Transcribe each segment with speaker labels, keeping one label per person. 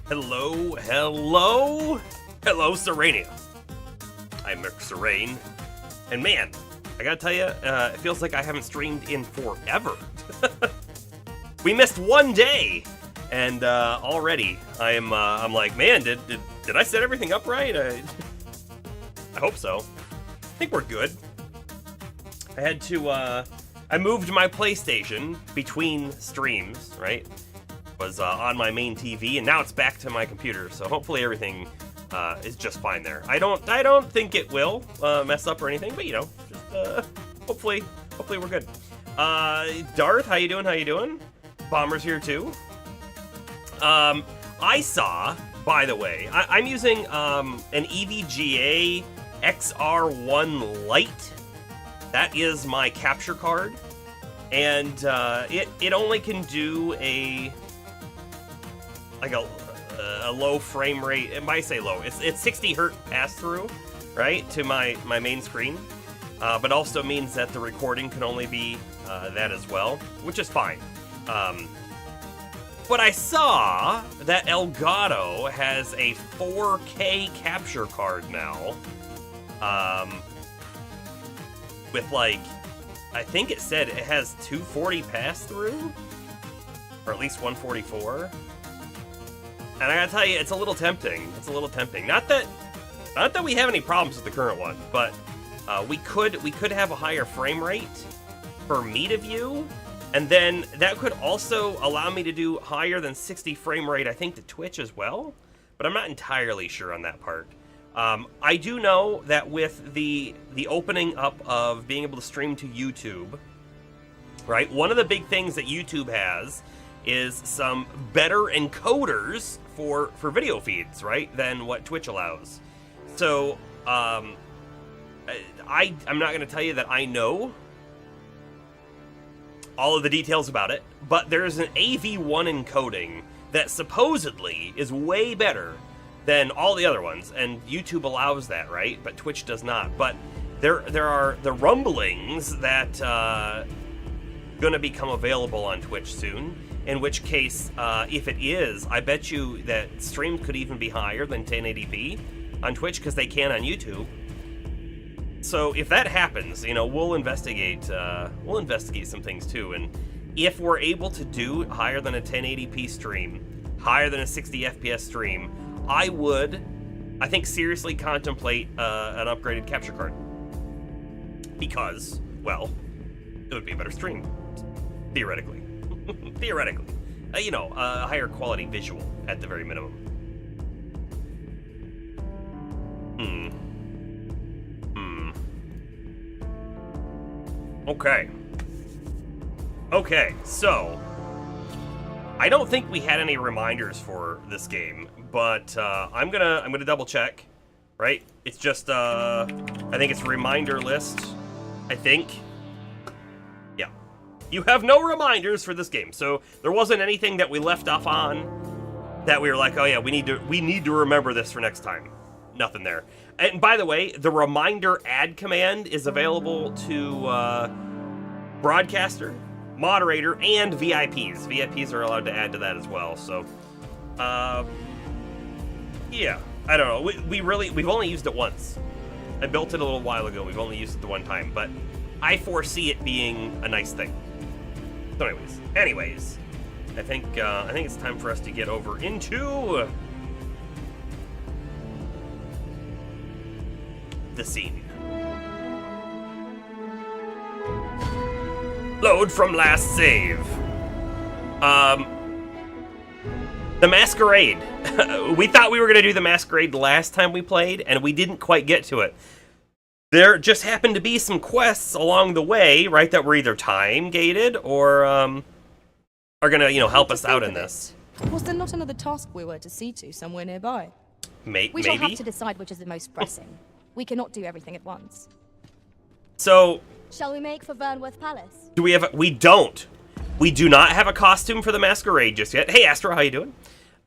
Speaker 1: Hello, hello, hello, Serenia. I'm Masquerade, and man, I gotta tell you, it feels like I haven't streamed in forever. We missed one day, and already I'm like, man, did I set everything up right? I hope so. I think we're good. I had to I moved my PlayStation between streams, right? Was on my main TV, and now it's back to my computer. So hopefully everything is just fine there. I don't think it will mess up or anything, but you know, just hopefully we're good. Darth, how you doing? How you doing? Bomber's here too. I saw, by the way, I'm using an EVGA XR1 Lite. That is my capture card, and it only can do a low frame rate. It might say low. It's 60 hertz pass through, right, to my main screen, but also means that the recording can only be that as well, which is fine. But I saw that Elgato has a 4K capture card now, with like, I think it said it has 240 pass through, or at least 144. And I gotta tell you, it's a little tempting. It's a little tempting. Not that we have any problems with the current one, but we could have a higher frame rate for me to view, and then that could also allow me to do higher than 60 frame rate, I think, to Twitch as well. But I'm not entirely sure on that part. I do know that with the opening up of being able to stream to YouTube, right? One of the big things that YouTube has is some better encoders for video feeds, right, than what Twitch allows. So I'm not going to tell you that I know all of the details about it, but there's an AV1 encoding that supposedly is way better than all the other ones, and YouTube allows that, right? But Twitch does not. But there are the rumblings that gonna become available on Twitch soon. In which case, if it is, I bet you that streams could even be higher than 1080p on Twitch, because they can on YouTube. So if that happens, you know, we'll investigate some things too. And if we're able to do higher than a 1080p stream, higher than a 60 FPS stream, I think, seriously contemplate an upgraded capture card. Because, well, it would be a better stream, theoretically. Theoretically. You know, a higher quality visual, at the very minimum. Okay, so I don't think we had any reminders for this game, but I'm gonna double check, right? It's just I think it's reminder list, I think. Yeah. You have no reminders for this game, so there wasn't anything that we left off on that we were like, oh yeah, we need to remember this for next time. Nothing there. And by the way, the reminder add command is available to broadcaster, moderator, and VIPs. VIPs are allowed to add to that as well. So, yeah, I don't know. We've only used it once. I built it a little while ago. We've only used it the one time, but I foresee it being a nice thing. So, anyways, I think it's time for us to get over into the scene. Load from last save. The Masquerade. We thought we were going to do the Masquerade the last time we played, and we didn't quite get to it. There just happened to be some quests along the way, right, that were either time-gated or are going to, you know, help us out in this.
Speaker 2: Was there not another task we were to see to somewhere nearby?
Speaker 1: Maybe.
Speaker 3: We shall have to decide which is the most pressing. We cannot do everything at once.
Speaker 1: So,
Speaker 3: Shall we make for Vernworth Palace?
Speaker 1: do we have we don't. We do not have a costume for the Masquerade just yet. Hey, Astro, how you doing?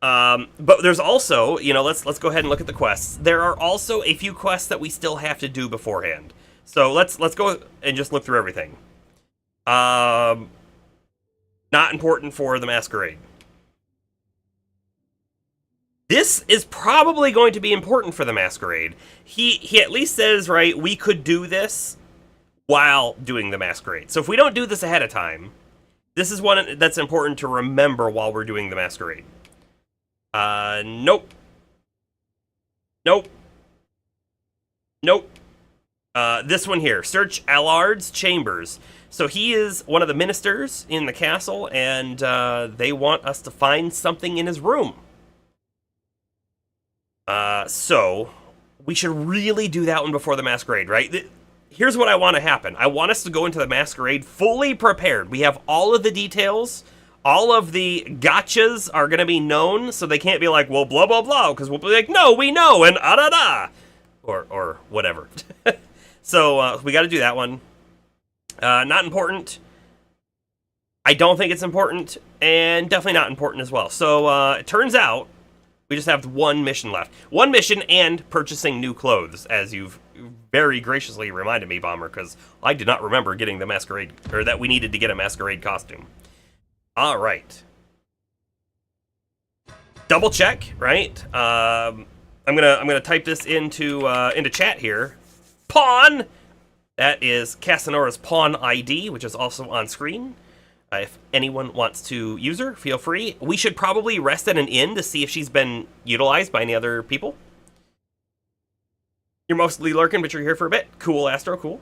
Speaker 1: But there's also, you know, let's go ahead and look at the quests. There are also a few quests that we still have to do beforehand. So let's go and just look through everything. Not important for the Masquerade. This is probably going to be important for the Masquerade. He at least says, right, we could do this while doing the Masquerade. So if we don't do this ahead of time, this is one that's important to remember while we're doing the Masquerade. Nope. Nope. Nope. This one here. Search Allard's chambers. So he is one of the ministers in the castle, and they want us to find something in his room. So we should really do that one before the Masquerade, right? Here's what I want to happen. I want us to go into the Masquerade fully prepared. We have all of the details. All of the gotchas are going to be known, so they can't be like, well, blah, blah, blah, because we'll be like, no, we know, and ah-da-da, or whatever. So we got to do that one. Not important. I don't think it's important, and definitely not important as well. So it turns out we just have one mission left. One mission and purchasing new clothes, as you've very graciously reminded me, Bomber, because I did not remember getting the Masquerade, or that we needed to get a Masquerade costume. All right. Double check, right? I'm gonna type this into chat here. Pawn. That is Casanora's pawn ID, which is also on screen. If anyone wants to use her, feel free. We should probably rest at an inn to see if she's been utilized by any other people. You're mostly lurking, but you're here for a bit. Cool, Astro, cool.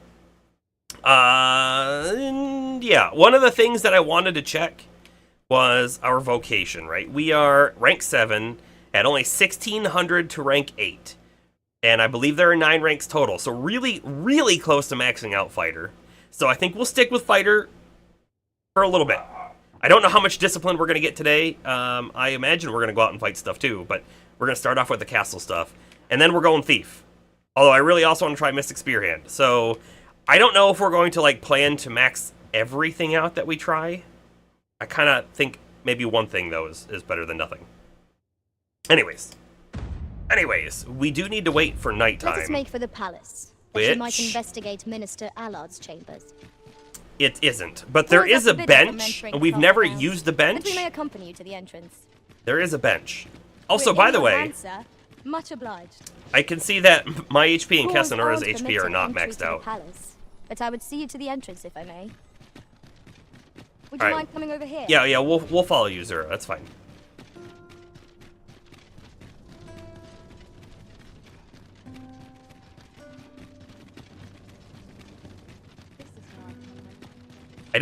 Speaker 1: Yeah, one of the things that I wanted to check was our vocation, right? We are rank 7 at only 1,600 to rank 8. And I believe there are 9 ranks total. So really, really close to maxing out Fighter. So I think we'll stick with Fighter for a little bit. I don't know how much discipline we're going to get today. I imagine we're going to go out and fight stuff too. But we're going to start off with the castle stuff. And then we're going Thief. Although I really also want to try Mystic Spearhand. So I don't know if we're going to like plan to max everything out that we try. I kind of think maybe one thing, though, is better than nothing. Anyways, we do need to wait for nighttime.
Speaker 3: Let us make for the palace.
Speaker 1: Which?
Speaker 3: She might investigate Minister Allard's chambers.
Speaker 1: It isn't, but there is a bench, and we've never used the bench.
Speaker 3: But we may accompany you to the entrance.
Speaker 1: There is a bench. Also, by the way,
Speaker 3: much obliged.
Speaker 1: I can see that my HP and Casanora's HP are not maxed out.
Speaker 3: Palace, but I would see you to the entrance if I may. Would you mind coming over here?
Speaker 1: Yeah, we'll follow you, Zura. That's fine. I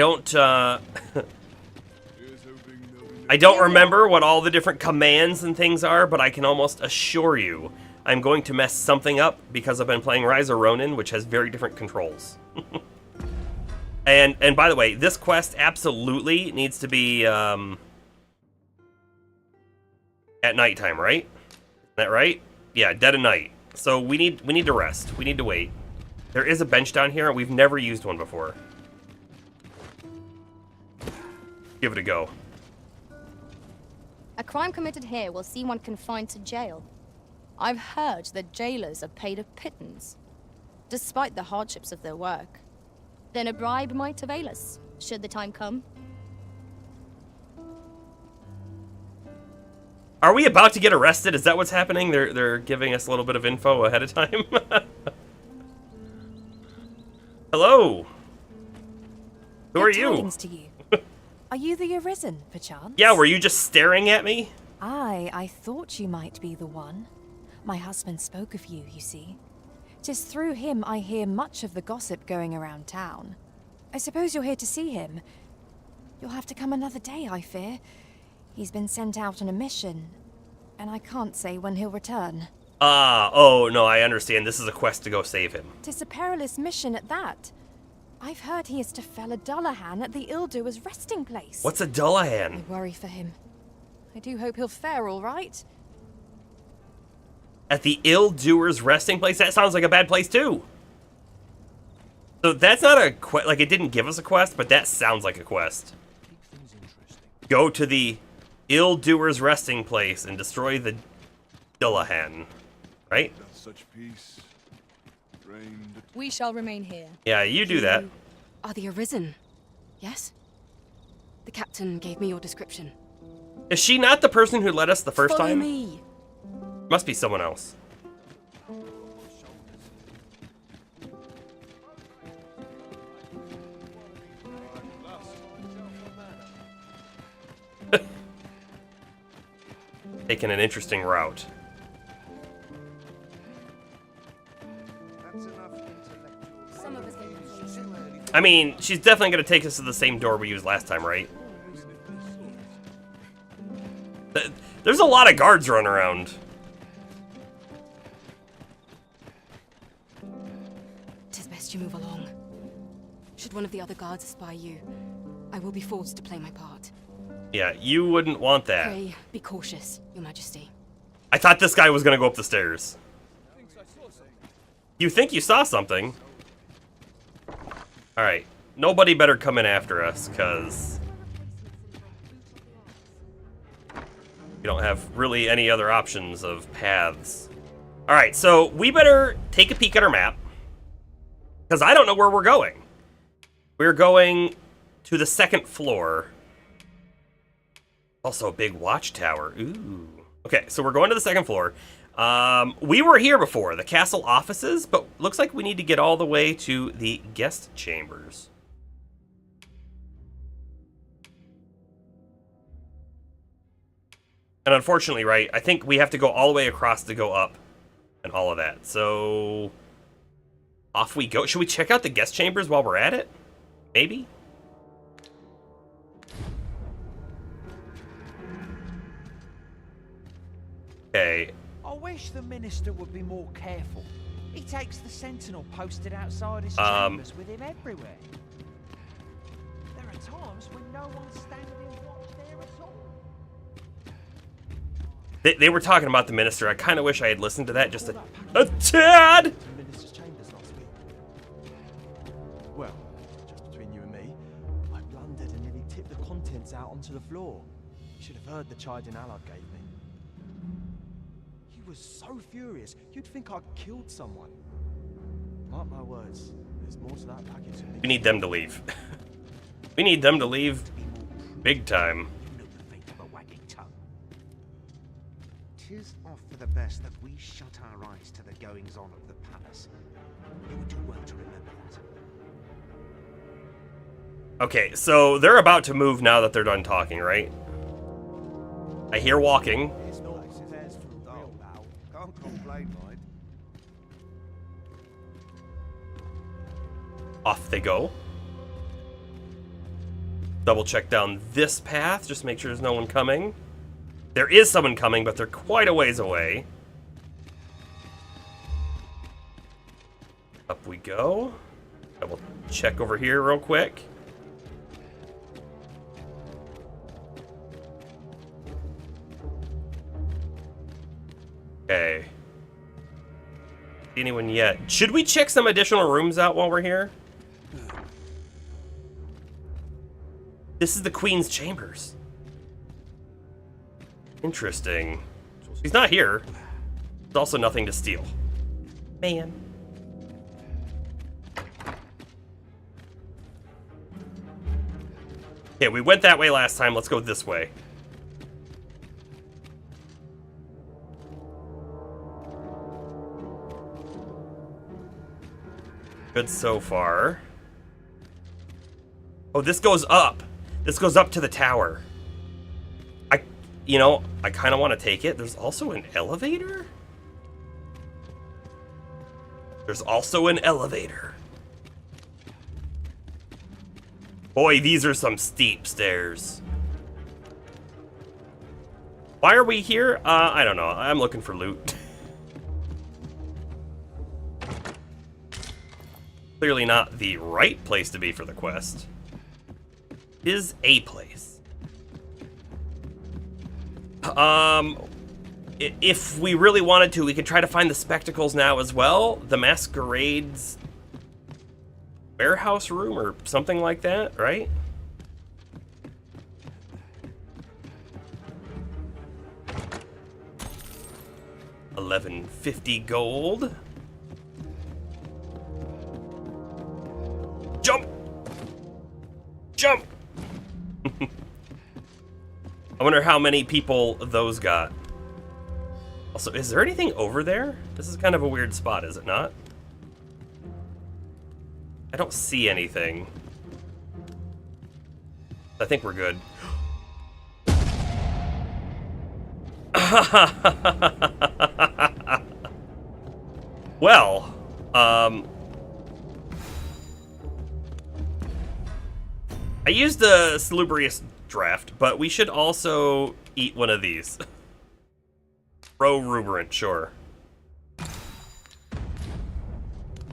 Speaker 1: don't remember what all the different commands and things are, but I can almost assure you I'm going to mess something up because I've been playing Rise of Ronin, which has very different controls. And by the way, this quest absolutely needs to be at nighttime, right? Is that right? Yeah, dead of night. So we need to rest. We need to wait. There is a bench down here, and we've never used one before. Give it a go.
Speaker 3: A crime committed here will see one confined to jail. I've heard that jailers are paid a pittance, despite the hardships of their work. Then a bribe might avail us, should the time come.
Speaker 1: Are we about to get arrested? Is that what's happening? They're giving us a little bit of info ahead of time. Hello. Who are you?
Speaker 4: To you. Are you the Arisen, perchance?
Speaker 1: Yeah, were you just staring at me?
Speaker 4: I thought you might be the one. My husband spoke of you, you see. 'Tis through him I hear much of the gossip going around town. I suppose you're here to see him. You'll have to come another day, I fear. He's been sent out on a mission, and I can't say when he'll return.
Speaker 1: Oh, no, I understand. This is a quest to go save him.
Speaker 4: 'Tis a perilous mission at that. I've heard he is to fell a Dullahan at the ill-doer's resting place.
Speaker 1: What's a Dullahan?
Speaker 4: I worry for him. I do hope he'll fare all right.
Speaker 1: At the ill-doer's resting place? That sounds like a bad place, too. So that's not a quest. Like, it didn't give us a quest, but that sounds like a quest. Go to the ill-doer's resting place and destroy the Dullahan. Right?
Speaker 5: Such peace reigned.
Speaker 2: We shall remain here.
Speaker 1: Yeah, you do that.
Speaker 6: Are the Arisen? Yes? The captain gave me your description.
Speaker 1: Is she not the person who led us the first
Speaker 6: Follow
Speaker 1: time?
Speaker 6: me.
Speaker 1: Must be someone else. Taking an interesting route. I mean, she's definitely going to take us to the same door we used last time, right? There's a lot of guards running around.
Speaker 6: Tis best you move along. Should one of the other guards spy you, I will be forced to play my part.
Speaker 1: Yeah, you wouldn't want that.
Speaker 6: Pray, be cautious, Your Majesty.
Speaker 1: I thought this guy was going to go up the stairs. You think you saw something? Alright, nobody better come in after us, because we don't have really any other options of paths. Alright, so we better take a peek at our map, because I don't know where we're going. We're going to the 2nd floor. Also a big watchtower. Ooh. Okay, so we're going to the 2nd floor. We were here before, the castle offices, but looks like we need to get all the way to the guest chambers. And unfortunately, right, I think we have to go all the way across to go up and all of that. So off we go. Should we check out the guest chambers while we're at it? Maybe? Okay.
Speaker 7: I wish the minister would be more careful. He takes the sentinel posted outside his chambers with him everywhere. There are times when no one's standing watch there at all.
Speaker 1: They were talking about the minister. I kind of wish I had listened to that just a tad.
Speaker 8: The minister's chambers last week. Well, just between you and me, I blundered and nearly tipped the contents out onto the floor. You should have heard the chiding Allard gave me. He was so furious, you'd think I'd killed someone. Mark my words, there's more to that package than
Speaker 1: We need them to leave. We need them to leave big time.
Speaker 9: Tis off for the best that we shut our eyes to the goings-on of the palace. You would do well to remember that.
Speaker 1: Okay, so they're about to move now that they're done talking, right? I hear walking.
Speaker 9: Can't complain, right?
Speaker 1: Off they go. Double check down this path, just make sure there's no one coming. There is someone coming, but they're quite a ways away. Up we go. Double check over here real quick. Okay. See anyone yet? Should we check some additional rooms out while we're here? This is the Queen's chambers. Interesting. She's not here. There's also nothing to steal. Man. Okay, we went that way last time. Let's go this way. Good so far. Oh, this goes up. This goes up to the tower. I kind of want to take it. There's also an elevator? There's also an elevator. Boy, these are some steep stairs. Why are we here? I don't know. I'm looking for loot. Clearly not the right place to be for the quest. Is a place. If we really wanted to, we could try to find the spectacles now as well. The Masquerade's warehouse room or something like that, right? $11.50 gold. Jump! Jump! I wonder how many people those got. Also, is there anything over there? This is kind of a weird spot, is it not? I don't see anything. I think we're good. Well, I used the salubrious draft, but we should also eat one of these. Pro-ruberant, sure.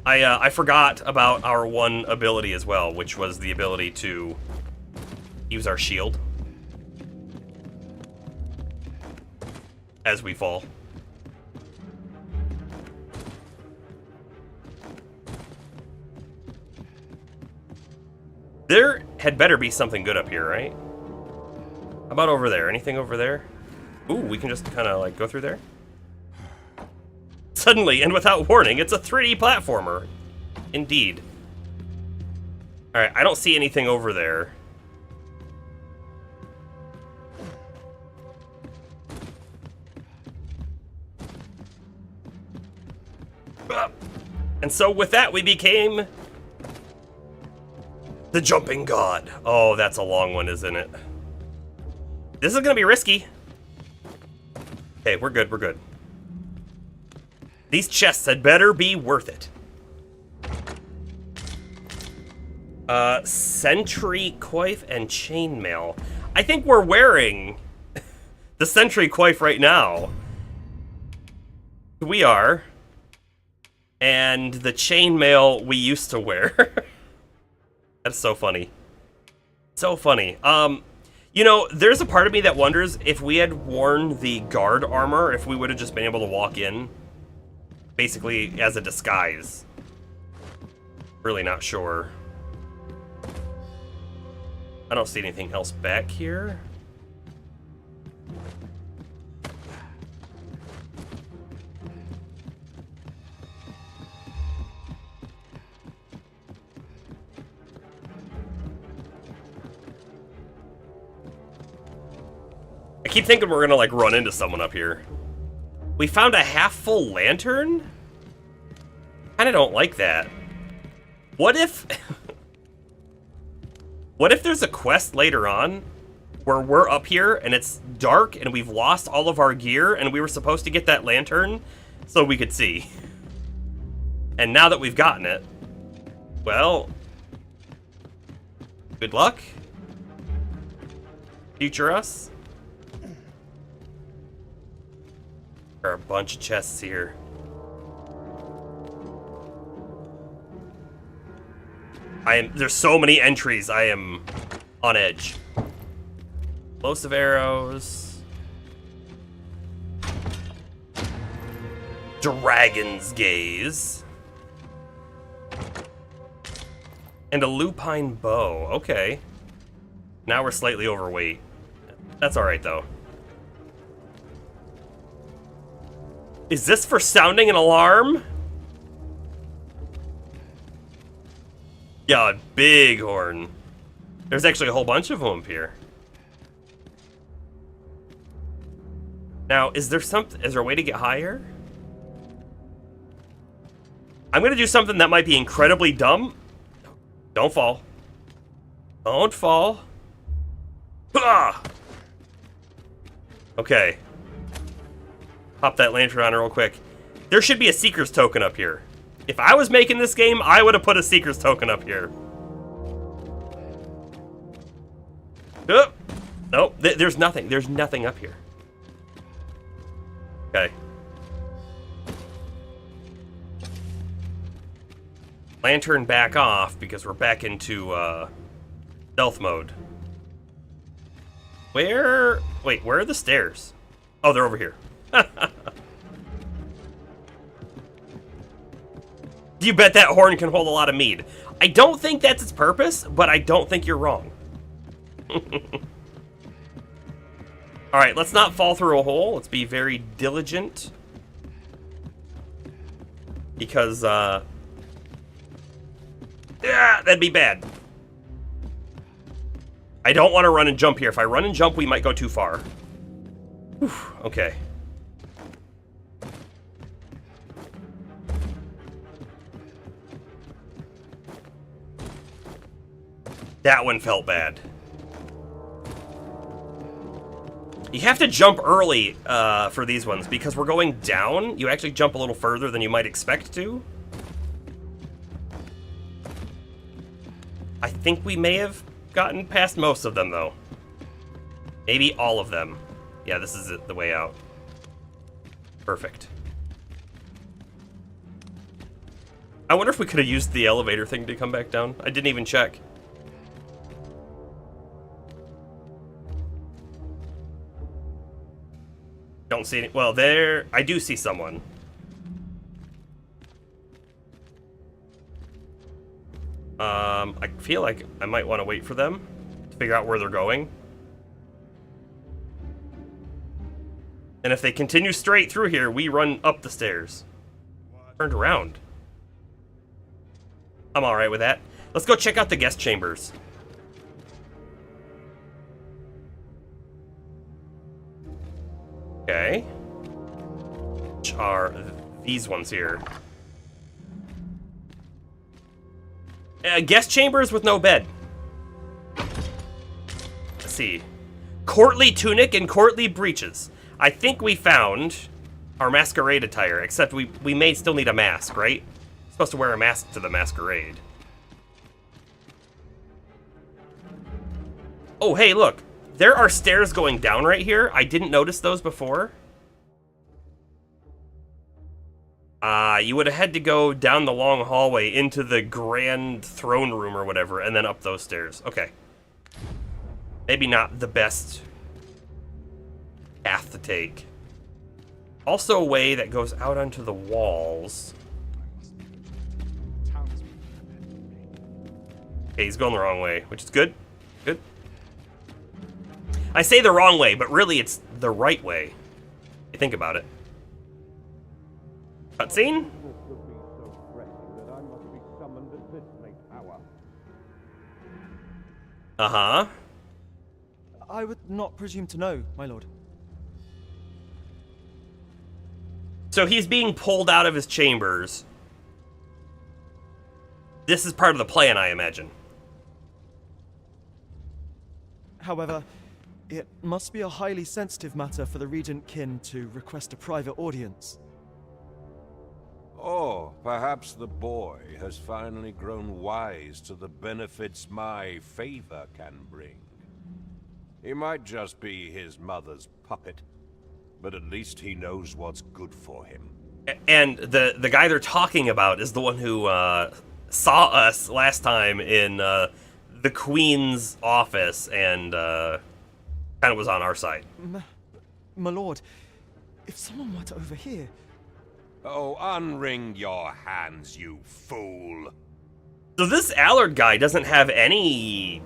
Speaker 1: I forgot about our one ability as well, which was the ability to use our shield as we fall. There had better be something good up here, right? How about over there? Anything over there? Ooh, we can just kind of like go through there. Suddenly, and without warning, it's a 3D platformer. Indeed. Alright, I don't see anything over there. And so with that, we became the jumping god. Oh, that's a long one, isn't it? This is gonna be risky. Okay, we're good, we're good. These chests had better be worth it. Sentry coif and chainmail. I think we're wearing the sentry coif right now. We are. And the chainmail we used to wear. That's so funny. So funny. You know, there's a part of me that wonders if we had worn the guard armor, if we would have just been able to walk in, basically as a disguise. Really not sure. I don't see anything else back here. I keep thinking we're gonna like run into someone up here. We found a half-full lantern? Kinda don't like that. What if... What if there's a quest later on where we're up here and it's dark and we've lost all of our gear and we were supposed to get that lantern so we could see? And now that we've gotten it, well, good luck. Future us. There are a bunch of chests here. There's so many entries, I am on edge. Explosive arrows. Dragon's gaze. And a lupine bow, okay. Now we're slightly overweight. That's alright though. Is this for sounding an alarm? Yeah, big horn. There's actually a whole bunch of them up here. Now, is there a way to get higher? I'm gonna do something that might be incredibly dumb. Don't fall. Don't fall. Ah! Okay. Pop that lantern on real quick. There should be a Seeker's token up here. If I was making this game, I would have put a Seeker's token up here. Oh, nope, there's nothing. There's nothing up here. Okay. Lantern back off because we're back into stealth mode. Wait, where are the stairs? Oh, they're over here. You bet that horn can hold a lot of mead. I don't think that's its purpose, but I don't think you're wrong. Alright, let's not fall through a hole. Let's be very diligent. Because, yeah, that'd be bad. I don't want to run and jump here. If I run and jump, we might go too far. Whew, okay. That one felt bad. You have to jump early for these ones, because we're going down. You actually jump a little further than you might expect to. I think we may have gotten past most of them, though. Maybe all of them. Yeah, this is the way out. Perfect. I wonder if we could have used the elevator thing to come back down. I didn't even check. Don't see any. Well, there. I do see someone. I feel like I might want to wait for them to figure out where they're going. And if they continue straight through here, we run up the stairs. Turned around. I'm alright with that. Let's go check out the guest chambers. Okay. Which are these ones here. Guest chambers with no bed. Let's see. Courtly tunic and courtly breeches. I think we found our masquerade attire, except we may still need a mask, right? Supposed to wear a mask to the masquerade. Oh, hey, look. There are stairs going down right here. I didn't notice those before. You would have had to go down the long hallway into the grand throne room or whatever, and then up those stairs. Okay. Maybe not the best path to take. Also a way that goes out onto the walls. Okay, he's going the wrong way, which is good. Good. I say the wrong way, but really it's the right way. You think about it. Cutscene? Uh-huh.
Speaker 8: I would not presume to know, my lord.
Speaker 1: So he's being pulled out of his chambers. This is part of the plan, I imagine.
Speaker 8: However, it must be a highly sensitive matter for the Regent Kin to request a private audience.
Speaker 10: Or perhaps the boy has finally grown wise to the benefits my favor can bring. He might just be his mother's puppet, but at least he knows what's good for him.
Speaker 1: And the guy they're talking about is the one who saw us last time in the Queen's office and kind of was on our side.
Speaker 8: My lord, if someone were to overhear...
Speaker 10: Oh, unwring your hands, you fool.
Speaker 1: So this Allard guy doesn't have any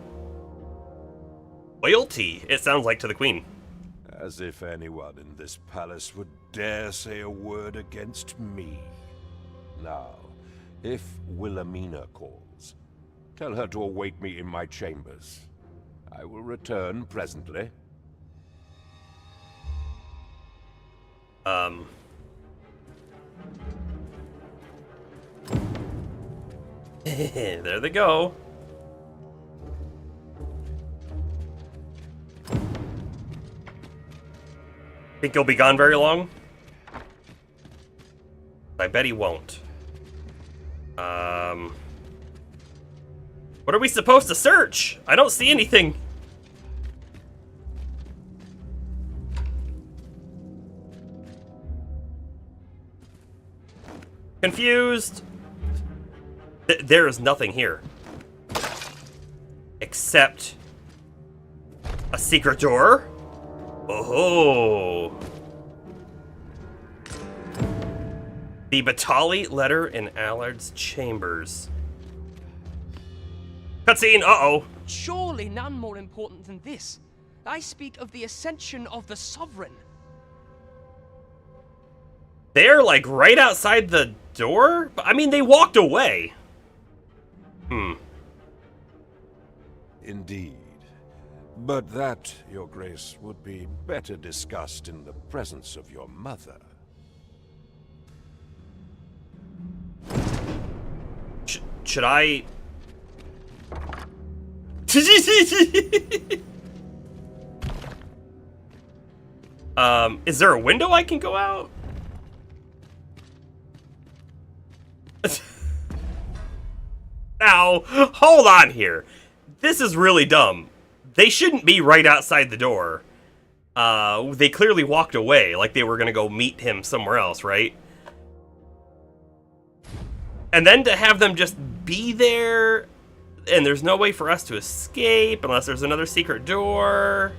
Speaker 1: loyalty, it sounds like, to the Queen.
Speaker 10: As if anyone in this palace would dare say a word against me. Now, if Wilhelmina calls, tell her to await me in my chambers. I will return presently.
Speaker 1: There they go. Think he'll be gone very long? I bet he won't. What are we supposed to search? I don't see anything. Confused. There is nothing here. Except a secret door. Oh. The Batali letter in Allard's chambers. Cutscene, uh-oh.
Speaker 11: Surely none more important than this. I speak of the ascension of the Sovereign.
Speaker 1: They're like right outside the door? I mean, they walked away.
Speaker 10: Indeed. But that, Your Grace, would be better discussed in the presence of your mother.
Speaker 1: Should I... Is there a window I can go out? Now, hold on here. This is really dumb. They shouldn't be right outside the door. They clearly walked away, like they were gonna go meet him somewhere else, right? And then to have them just be there, and there's no way for us to escape unless there's another secret door.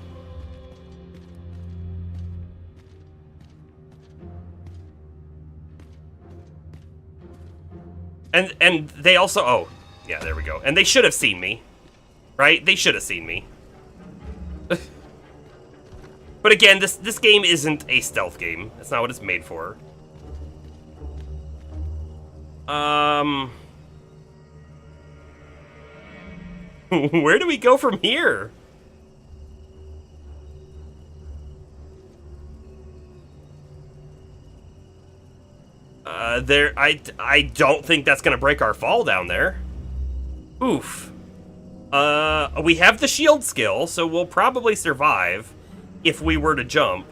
Speaker 1: And they also, oh, yeah, there we go. And they should have seen me, right? They should have seen me. But again, this game isn't a stealth game. That's not what it's made for. Where do we go from here? I don't think that's gonna break our fall down there. Oof. We have the shield skill, so we'll probably survive if we were to jump.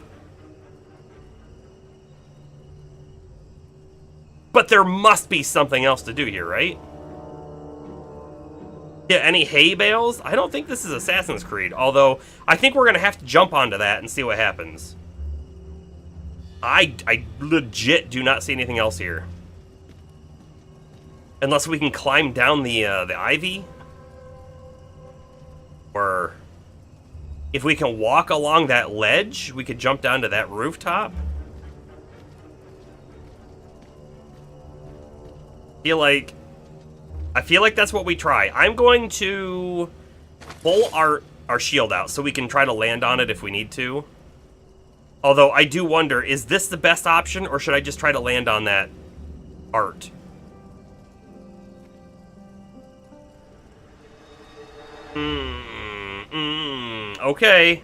Speaker 1: But there must be something else to do here, right? Yeah, any hay bales? I don't think this is Assassin's Creed, although I think we're gonna have to jump onto that and see what happens. I legit do not see anything else here. Unless we can climb down the ivy. Or if we can walk along that ledge, we could jump down to that rooftop. I feel like that's what we try. I'm going to pull our shield out so we can try to land on it if we need to. Although I do wonder, is this the best option, or should I just try to land on that art? Okay.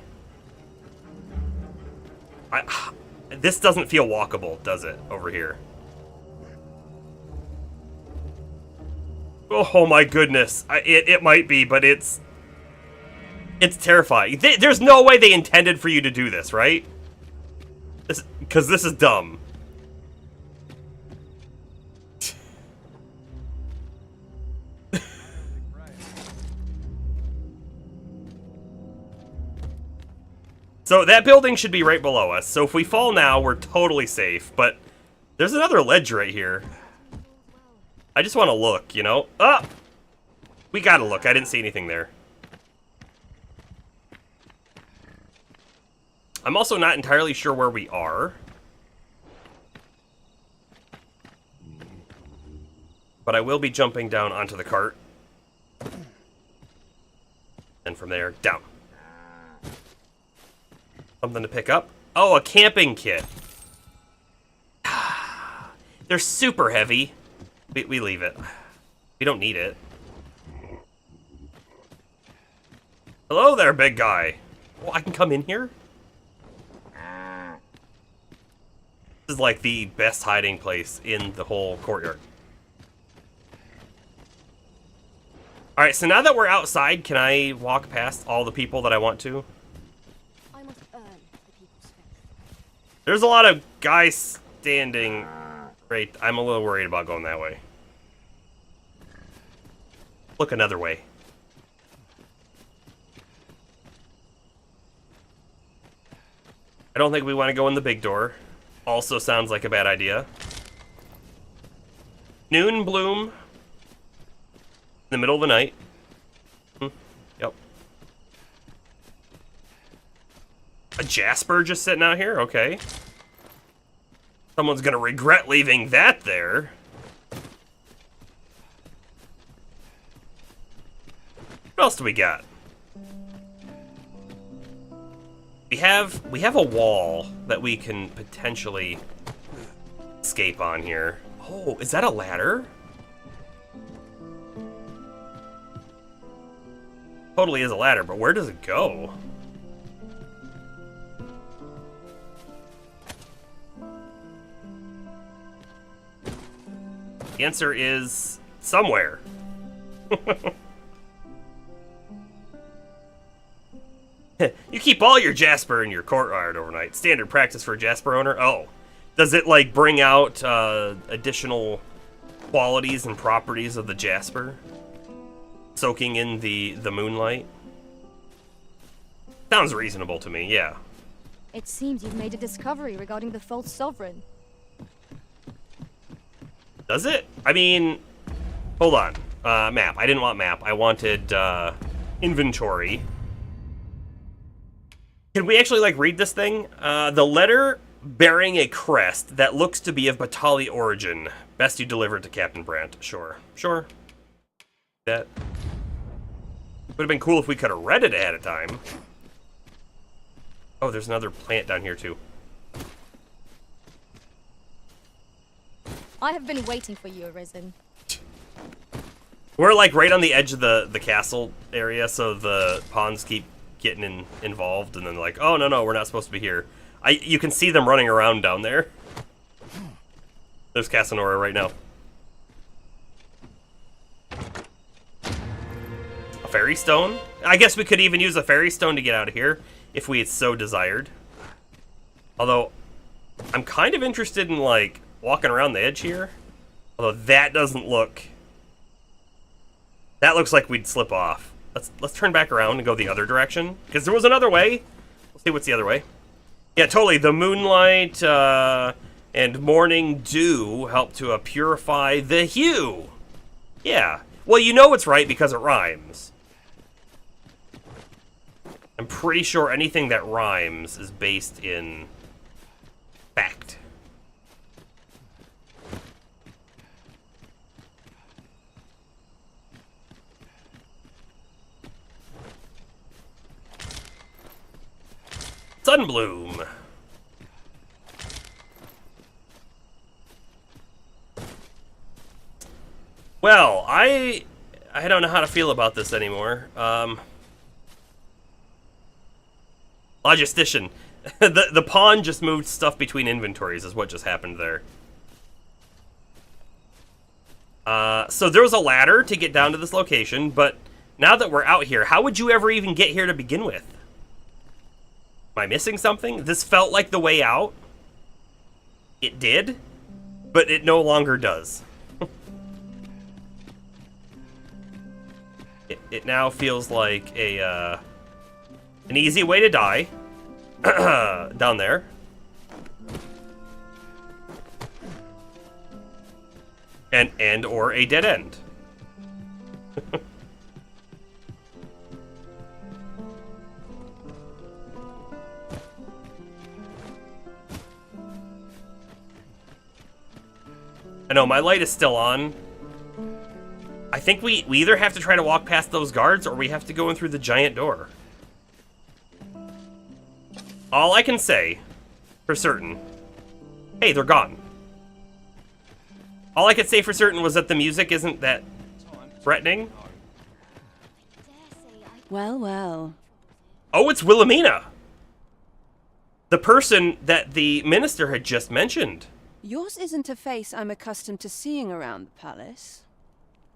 Speaker 1: This doesn't feel walkable, does it, over here? Oh my goodness. It might be, but it's terrifying. There's no way they intended for you to do this, right? Because this is dumb. So that building should be right below us. So if we fall now, we're totally safe. But there's another ledge right here. I just want to look, you know? Ah! We gotta look. I didn't see anything there. I'm also not entirely sure where we are. But I will be jumping down onto the cart. And from there, down. Something to pick up. Oh, a camping kit. They're super heavy. We leave it. We don't need it. Hello there, big guy. Oh, I can come in here? This is like the best hiding place in the whole courtyard. Alright, so now that we're outside, can I walk past all the people that I want to?
Speaker 3: I must earn the people's faith.
Speaker 1: There's a lot of guys standing. Great, I'm a little worried about going that way. Look another way. I don't think we want to go in the big door. Also sounds like a bad idea. Noon bloom. In the middle of the night. Yep. A Jasper just sitting out here? Okay. Someone's gonna regret leaving that there. What else do we got? We have a wall that we can potentially escape on here. Oh, is that a ladder? Totally is a ladder, but where does it go? The answer is somewhere. You keep all your jasper in your courtyard overnight. Standard practice for a jasper owner. Oh, does it like bring out additional qualities and properties of the jasper, soaking in the moonlight? Sounds reasonable to me. Yeah.
Speaker 3: It seems you've made a discovery regarding the false sovereign.
Speaker 1: Does it? I mean, hold on. Map. I didn't want map. I wanted inventory. Can we actually like read this thing? The letter bearing a crest that looks to be of Batali origin. Best you deliver it to Captain Brandt. Sure. Sure. That would have been cool if we could have read it ahead of time. Oh, there's another plant down here too.
Speaker 3: I have been waiting for you, Arisen.
Speaker 1: We're like right on the edge of the castle area, so the pawns keep getting involved, and then like, oh no, we're not supposed to be here. You can see them running around down there. There's Casanora right now. A fairy stone? I guess we could even use a fairy stone to get out of here, if we so desired. Although, I'm kind of interested in, like, walking around the edge here. Although that doesn't look... That looks like we'd slip off. Let's turn back around and go the other direction. Because there was another way. Let's see what's the other way. Yeah, totally. The moonlight and morning dew help to purify the hue. Yeah. Well, you know it's right because it rhymes. I'm pretty sure anything that rhymes is based in fact. Sunbloom. Well, I don't know how to feel about this anymore. Logistician. the pawn just moved stuff between inventories is what just happened there. So there was a ladder to get down to this location, but now that we're out here, how would you ever even get here to begin with? Am I missing something? This felt like the way out. It did, but it no longer does. It now feels like an easy way to die. Down there. And or a dead end. I know, my light is still on. I think we either have to try to walk past those guards or we have to go in through the giant door. All I can say, for certain... Hey, they're gone. All I could say for certain was that the music isn't that threatening.
Speaker 12: Well, well.
Speaker 1: Oh, it's Wilhelmina! The person that the minister had just mentioned.
Speaker 12: Yours isn't a face I'm accustomed to seeing around the palace.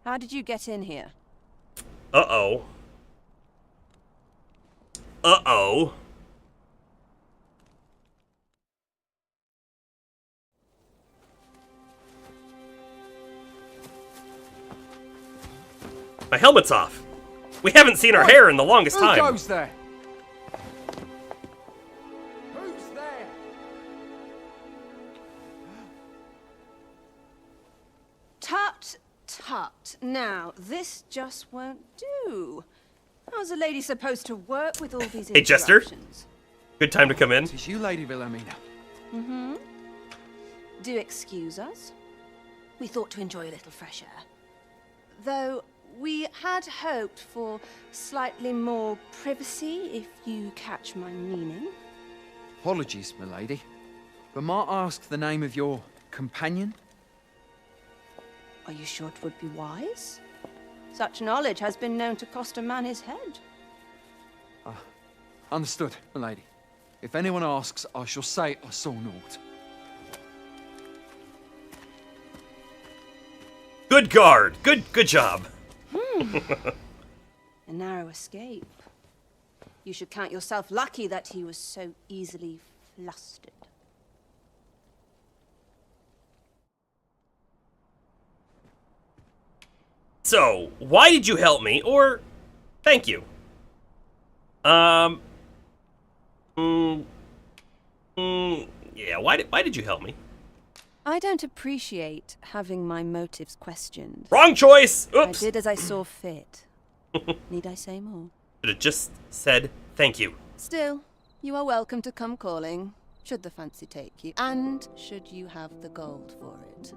Speaker 12: How did you get in here?
Speaker 1: Uh-oh. Uh-oh. My helmet's off. We haven't seen our hair in the longest time.
Speaker 7: Who goes there? Who's there?
Speaker 12: Tut, tut. Now, this just won't do. How's a lady supposed to work with all these
Speaker 1: Hey, Jester.
Speaker 12: interruptions?
Speaker 1: Good time to come in.
Speaker 7: It's you, Lady Wilhelmina.
Speaker 12: Mm-hmm. Do excuse us. We thought to enjoy a little fresh air. Though we had hoped for slightly more privacy, if you catch my meaning.
Speaker 7: Apologies, my lady. But might I ask the name of your companion?
Speaker 12: Are you sure it would be wise? Such knowledge has been known to cost a man his head.
Speaker 7: Understood, my lady. If anyone asks, I shall say I saw naught.
Speaker 1: Good guard. Good job.
Speaker 12: A narrow escape. You should count yourself lucky that he was so easily flustered.
Speaker 1: So, why did you help me? Or, thank you. Yeah, why did you help me?
Speaker 12: I don't appreciate having my motives questioned.
Speaker 1: Wrong choice! Oops!
Speaker 12: I did as I saw fit. Need I say more?
Speaker 1: Should have just said thank you.
Speaker 12: Still, you are welcome to come calling, should the fancy take you, and should you have the gold for it.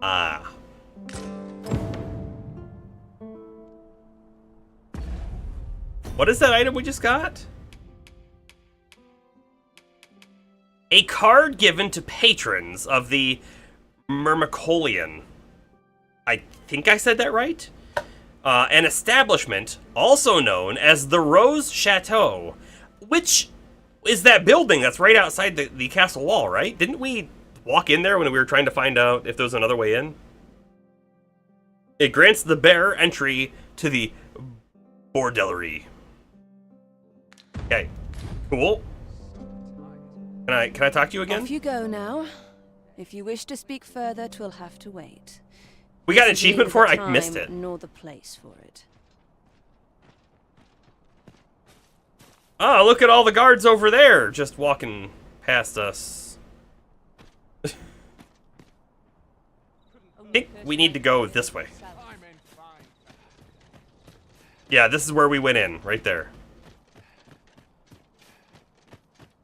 Speaker 1: Ah. What is that item we just got? A card given to patrons of the Myrmicolian. I think I said that right? An establishment also known as the Rose Chateau, which is that building that's right outside the castle wall, right? Didn't we walk in there when we were trying to find out if there was another way in? It grants the bearer entry to the bordellerie. Okay, cool. Can I talk to you again?
Speaker 12: Off you go now. If you wish to speak further, 'twill have to wait.
Speaker 1: We got an
Speaker 12: This is
Speaker 1: achievement
Speaker 12: neither
Speaker 1: for it?
Speaker 12: the
Speaker 1: I missed
Speaker 12: time
Speaker 1: it.
Speaker 12: Nor the place for it.
Speaker 1: Oh, look at all the guards over there just walking past us. I think we need to go this way. Yeah, this is where we went in, right there.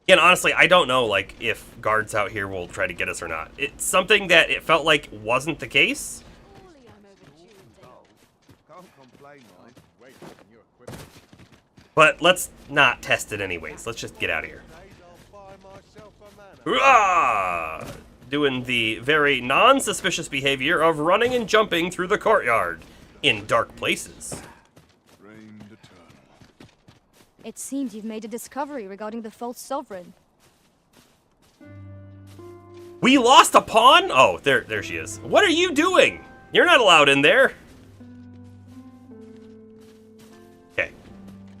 Speaker 1: Again, honestly, I don't know, like, if guards out here will try to get us or not. It's something that it felt like wasn't the case. But let's not test it anyways. Let's just get out of here. Hurrah! Doing the very non-suspicious behavior of running and jumping through the courtyard in dark places.
Speaker 3: It seems you've made a discovery regarding the false sovereign.
Speaker 1: We lost a pawn? Oh, there she is. What are you doing? You're not allowed in there. Okay.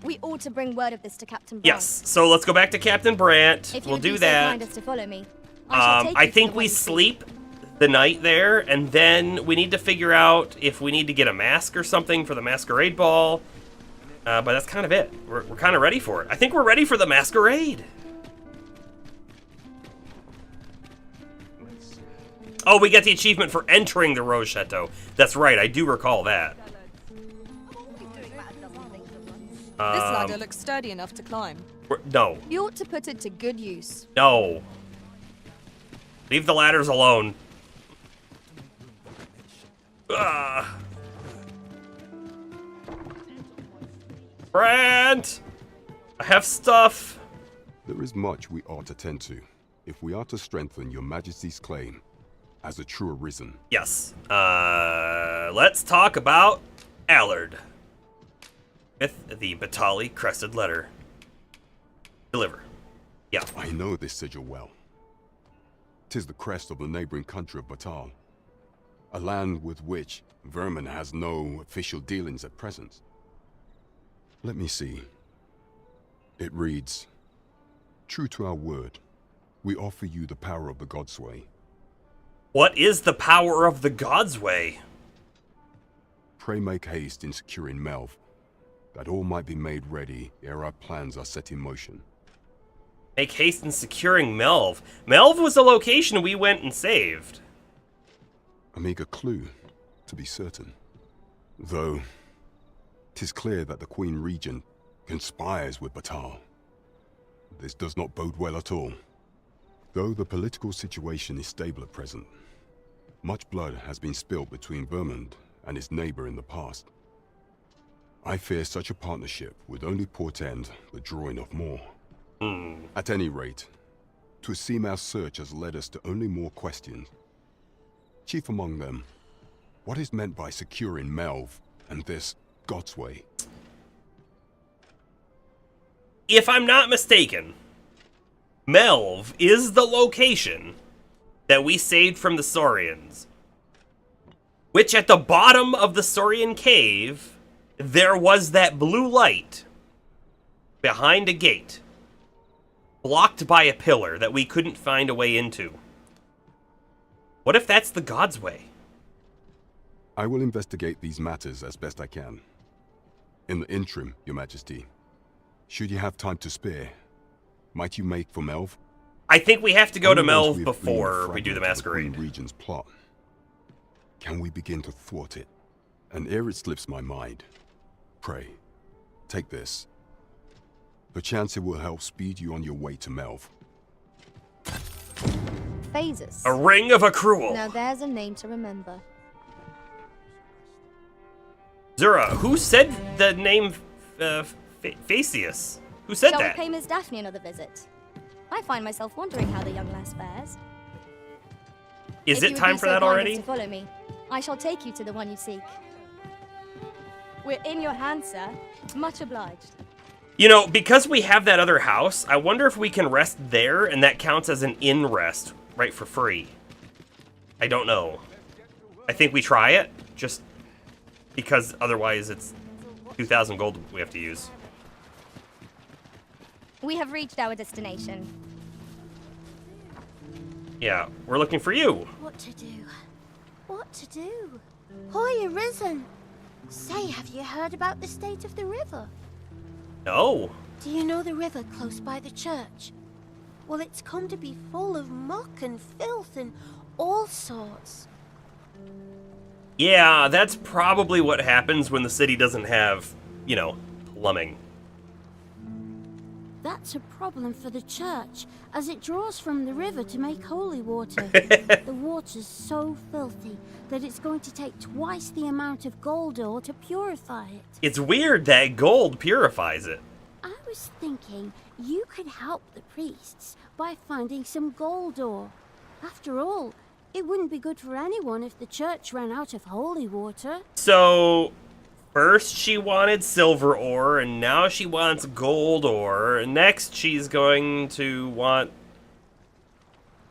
Speaker 3: We ought to bring word of this to Captain Brandt.
Speaker 1: Yes, so let's go back to Captain Brandt.
Speaker 3: If you
Speaker 1: We'll
Speaker 3: would
Speaker 1: do
Speaker 3: be so
Speaker 1: that.
Speaker 3: kind as to follow me, I shall take
Speaker 1: I
Speaker 3: you to
Speaker 1: think
Speaker 3: the
Speaker 1: we
Speaker 3: wedding
Speaker 1: sleep the night there, and then we need to figure out if we need to get a mask or something for the Masquerade ball. But that's kind of it. We're kind of ready for it. I think we're ready for the Masquerade. Oh, we get the achievement for entering the Rose Chateau. That's right, I do recall that.
Speaker 2: This ladder looks sturdy enough to climb.
Speaker 1: No.
Speaker 3: You ought to put it to good use.
Speaker 1: No. Leave the ladders alone. Ugh. Brandt! I have stuff.
Speaker 13: There is much we ought to tend to, if we are to strengthen your majesty's claim as a true Arisen.
Speaker 1: Yes. Let's talk about Allard. With the Batali crested letter. Deliver. Yeah.
Speaker 13: I know this sigil well. 'Tis the crest of the neighboring country of Batal, a land with which Vermin has no official dealings at present. Let me see. It reads, "True to our word, we offer you the power of the Godsway."
Speaker 1: What is the power of the Godsway?
Speaker 13: Pray make haste in securing Melv, that all might be made ready ere our plans are set in motion.
Speaker 1: Make haste in securing Melv. Melv was the location we went and saved.
Speaker 13: A meager clue, to be certain. Though, 'tis clear that the Queen Regent conspires with Batal. This does not bode well at all. Though the political situation is stable at present, much blood has been spilled between Vermund and his neighbor in the past. I fear such a partnership would only portend the drawing of more. At any rate, 'twould seem our search has led us to only more questions. Chief among them, what is meant by securing Melv and this Godsway?
Speaker 1: If I'm not mistaken, Melv is the location that we saved from the Saurians. Which at the bottom of the Saurian cave, there was that blue light. behind a gate, blocked by a pillar that we couldn't find a way into. What if that's the God's way?
Speaker 13: I will investigate these matters as best I can. In the interim, Your Majesty, should you have time to spare, might you make for Melve?
Speaker 1: I think we have to go to
Speaker 13: Only once
Speaker 1: Melve
Speaker 13: we have gleaned a
Speaker 1: before we do the
Speaker 13: fragment of
Speaker 1: Masquerade.
Speaker 13: Queen Regent's plot, can we begin to thwart it? And ere it slips my mind, pray, take this. Perchance it will help speed you on your way to Melve.
Speaker 3: Phases.
Speaker 1: A ring of accrual.
Speaker 3: Now there's a name to remember.
Speaker 1: Zura, who said the name Phaseus? Who said
Speaker 3: Shall
Speaker 1: that?
Speaker 3: we pay Miss Daphne another visit? I find myself wondering how the young lass fares.
Speaker 1: Is
Speaker 3: If
Speaker 1: it
Speaker 3: you would
Speaker 1: time
Speaker 3: be
Speaker 1: for
Speaker 3: so
Speaker 1: that
Speaker 3: kind as
Speaker 1: already?
Speaker 3: to follow me, I shall take you to the one you seek. We're in your hands, sir. Much obliged.
Speaker 1: You know, because we have that other house, I wonder if we can rest there and that counts as an inn rest, right, for free. I don't know. I think we try it, just because otherwise it's 2,000 gold we have to use.
Speaker 3: We have reached our destination.
Speaker 1: Yeah, we're looking for you.
Speaker 14: What to do? What to do? Hoy, Arisen! Say, have you heard about the state of the river?
Speaker 1: No.
Speaker 14: Do you know the river close by the church? Well, it's come to be full of muck and filth and all sorts.
Speaker 1: Yeah, that's probably what happens when the city doesn't have, you know, plumbing.
Speaker 14: That's a problem for the church, as it draws from the river to make holy water. The water's so filthy that it's going to take twice the amount of gold ore to purify it.
Speaker 1: It's weird that gold purifies it.
Speaker 14: I was thinking you could help the priests by finding some gold ore. After all, it wouldn't be good for anyone if the church ran out of holy water.
Speaker 1: So, first she wanted silver ore, and now she wants gold ore. And next she's going to want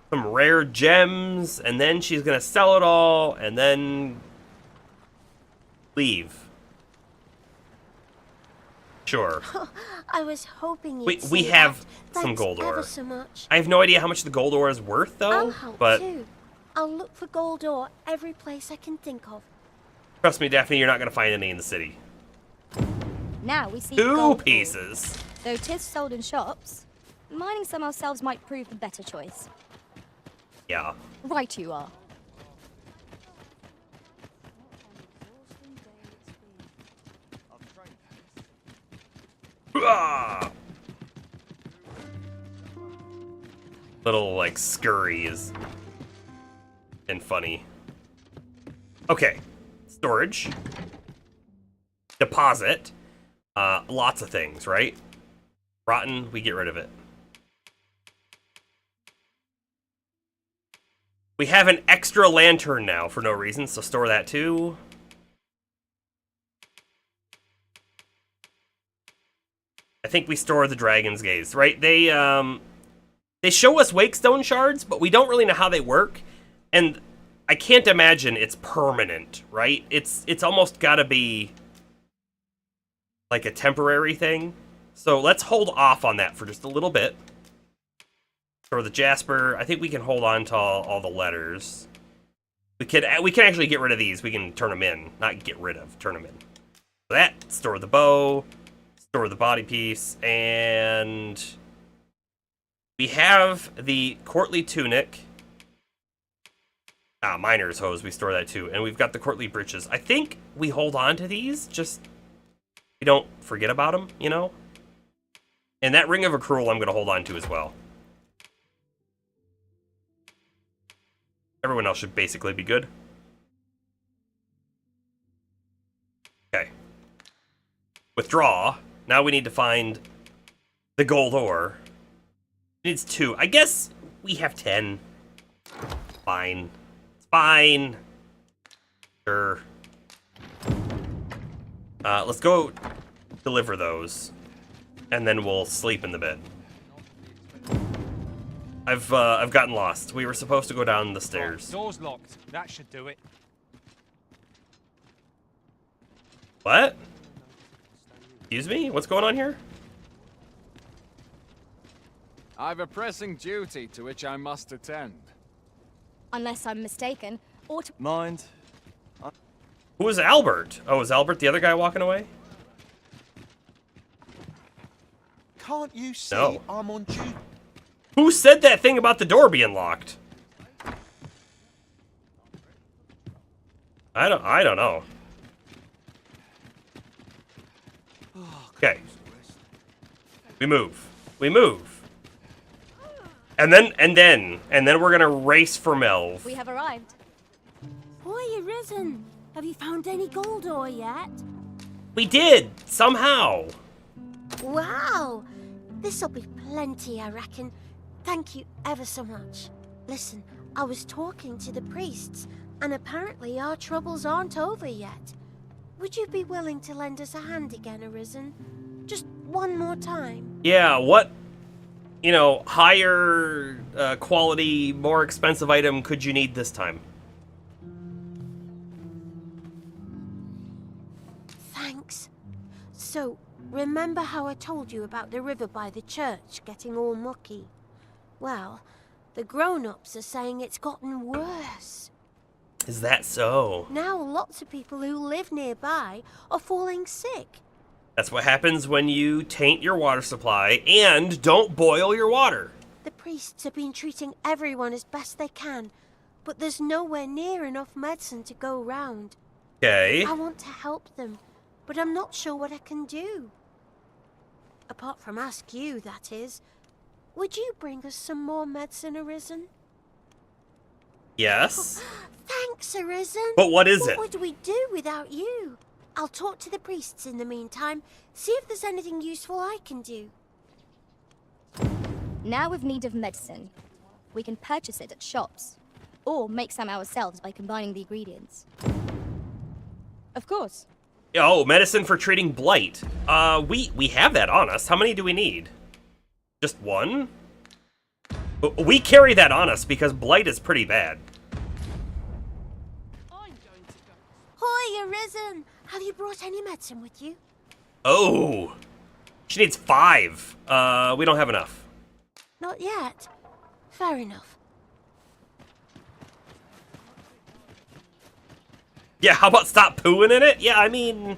Speaker 1: some rare gems, and then she's going to sell it all, and then leave. Sure.
Speaker 14: I was hoping you'd
Speaker 1: We
Speaker 14: say
Speaker 1: have
Speaker 14: that.
Speaker 1: some
Speaker 14: Thanks
Speaker 1: gold ore.
Speaker 14: ever so much.
Speaker 1: I have no idea how much the gold ore is worth, though.
Speaker 14: I'll help
Speaker 1: but
Speaker 14: too. I'll look for gold ore every place I can think of.
Speaker 1: trust me, Daphne, you're not going to find any in the city.
Speaker 3: Now we see
Speaker 1: 2
Speaker 3: gold ore.
Speaker 1: pieces.
Speaker 3: Though 'tis sold in shops, mining some ourselves might prove the better choice.
Speaker 1: Yeah.
Speaker 3: Right you are.
Speaker 1: Ah! Little, like, scurry is and funny. Okay. Storage. Deposit. Lots of things, right? Rotten, we get rid of it. We have an extra lantern now for no reason, so store that too. I think we store the Dragon's Gaze, right? They show us Wakestone shards, but we don't really know how they work. And I can't imagine it's permanent, right? It's almost gotta be like a temporary thing. So let's hold off on that for just a little bit. Store the Jasper. I think we can hold on to all the letters. We can actually get rid of these. We can turn them in. Not get rid of, turn them in. That, store the bow. Store the body piece, and we have the courtly tunic. Miner's hose, we store that too. And we've got the courtly breeches. I think we hold on to these, just we don't forget about them, you know? And that ring of accrual I'm going to hold on to as well. Everyone else should basically be good. Okay. Withdraw. Now we need to find the gold ore. It needs 2. I guess we have 10. Fine. It's fine. Sure. Let's go deliver those. And then we'll sleep in the bed. I've gotten lost. We were supposed to go down the stairs.
Speaker 11: Door's locked. That should do it.
Speaker 1: What? Excuse me? What's going on here?
Speaker 15: I've a pressing duty to which I must attend.
Speaker 3: Unless I'm mistaken,
Speaker 16: Mind?
Speaker 1: Who is Albert? Oh, is Albert the other guy walking away?
Speaker 16: Can't you see
Speaker 1: No.
Speaker 16: I'm on duty?
Speaker 1: Who said that thing about the door being locked? I don't know. Okay. We move. We move. And then we're gonna race for Melv.
Speaker 3: we have arrived.
Speaker 14: Boy, Arisen, have you found any gold ore yet?
Speaker 1: We did! Somehow!
Speaker 14: Wow! This'll be plenty, I reckon. Thank you ever so much. Listen, I was talking to the priests, and apparently our troubles aren't over yet. Would you be willing to lend us a hand again, Arisen? Just one more time?
Speaker 1: Yeah, what, higher quality, more expensive item could you need this time?
Speaker 14: Thanks. So, remember how I told you about the river by the church getting all mucky? Well, the grown-ups are saying it's gotten worse.
Speaker 1: Is that so?
Speaker 14: Now lots of people who live nearby are falling sick.
Speaker 1: That's what happens when you taint your water supply and don't boil your water.
Speaker 14: The priests have been treating everyone as best they can, but there's nowhere near enough medicine to go round.
Speaker 1: Okay.
Speaker 14: I want to help them, but I'm not sure what I can do. Apart from ask you, that is. Would you bring us some more medicine, Arisen?
Speaker 1: Yes.
Speaker 14: Thanks, Arisen.
Speaker 1: But what is it?
Speaker 14: What would we do without you? I'll talk to the priests in the meantime, see if there's anything useful I can do.
Speaker 3: Now we've need of medicine. We can purchase it at shops, or make some ourselves by combining the ingredients. Of course.
Speaker 1: Oh, medicine for treating blight. We have that on us. How many do we need? Just one? We carry that on us because blight is pretty bad.
Speaker 14: Hoi, Arisen! Have you brought any medicine with you?
Speaker 1: Oh, she needs 5. We don't have enough.
Speaker 14: Not yet. Fair enough.
Speaker 1: Yeah, how about stop pooing in it? Yeah, I mean,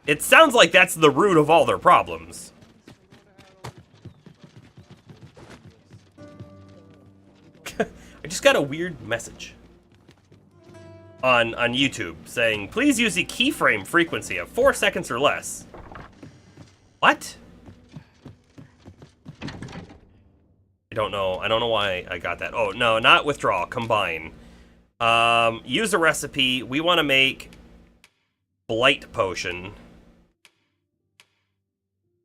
Speaker 1: it sounds like that's the root of all their problems. I just got a weird message on YouTube saying, please use a keyframe frequency of 4 seconds or less. What? I don't know why I got that. Oh, no, not withdrawal, combine. Use a recipe. We want to make blight potion.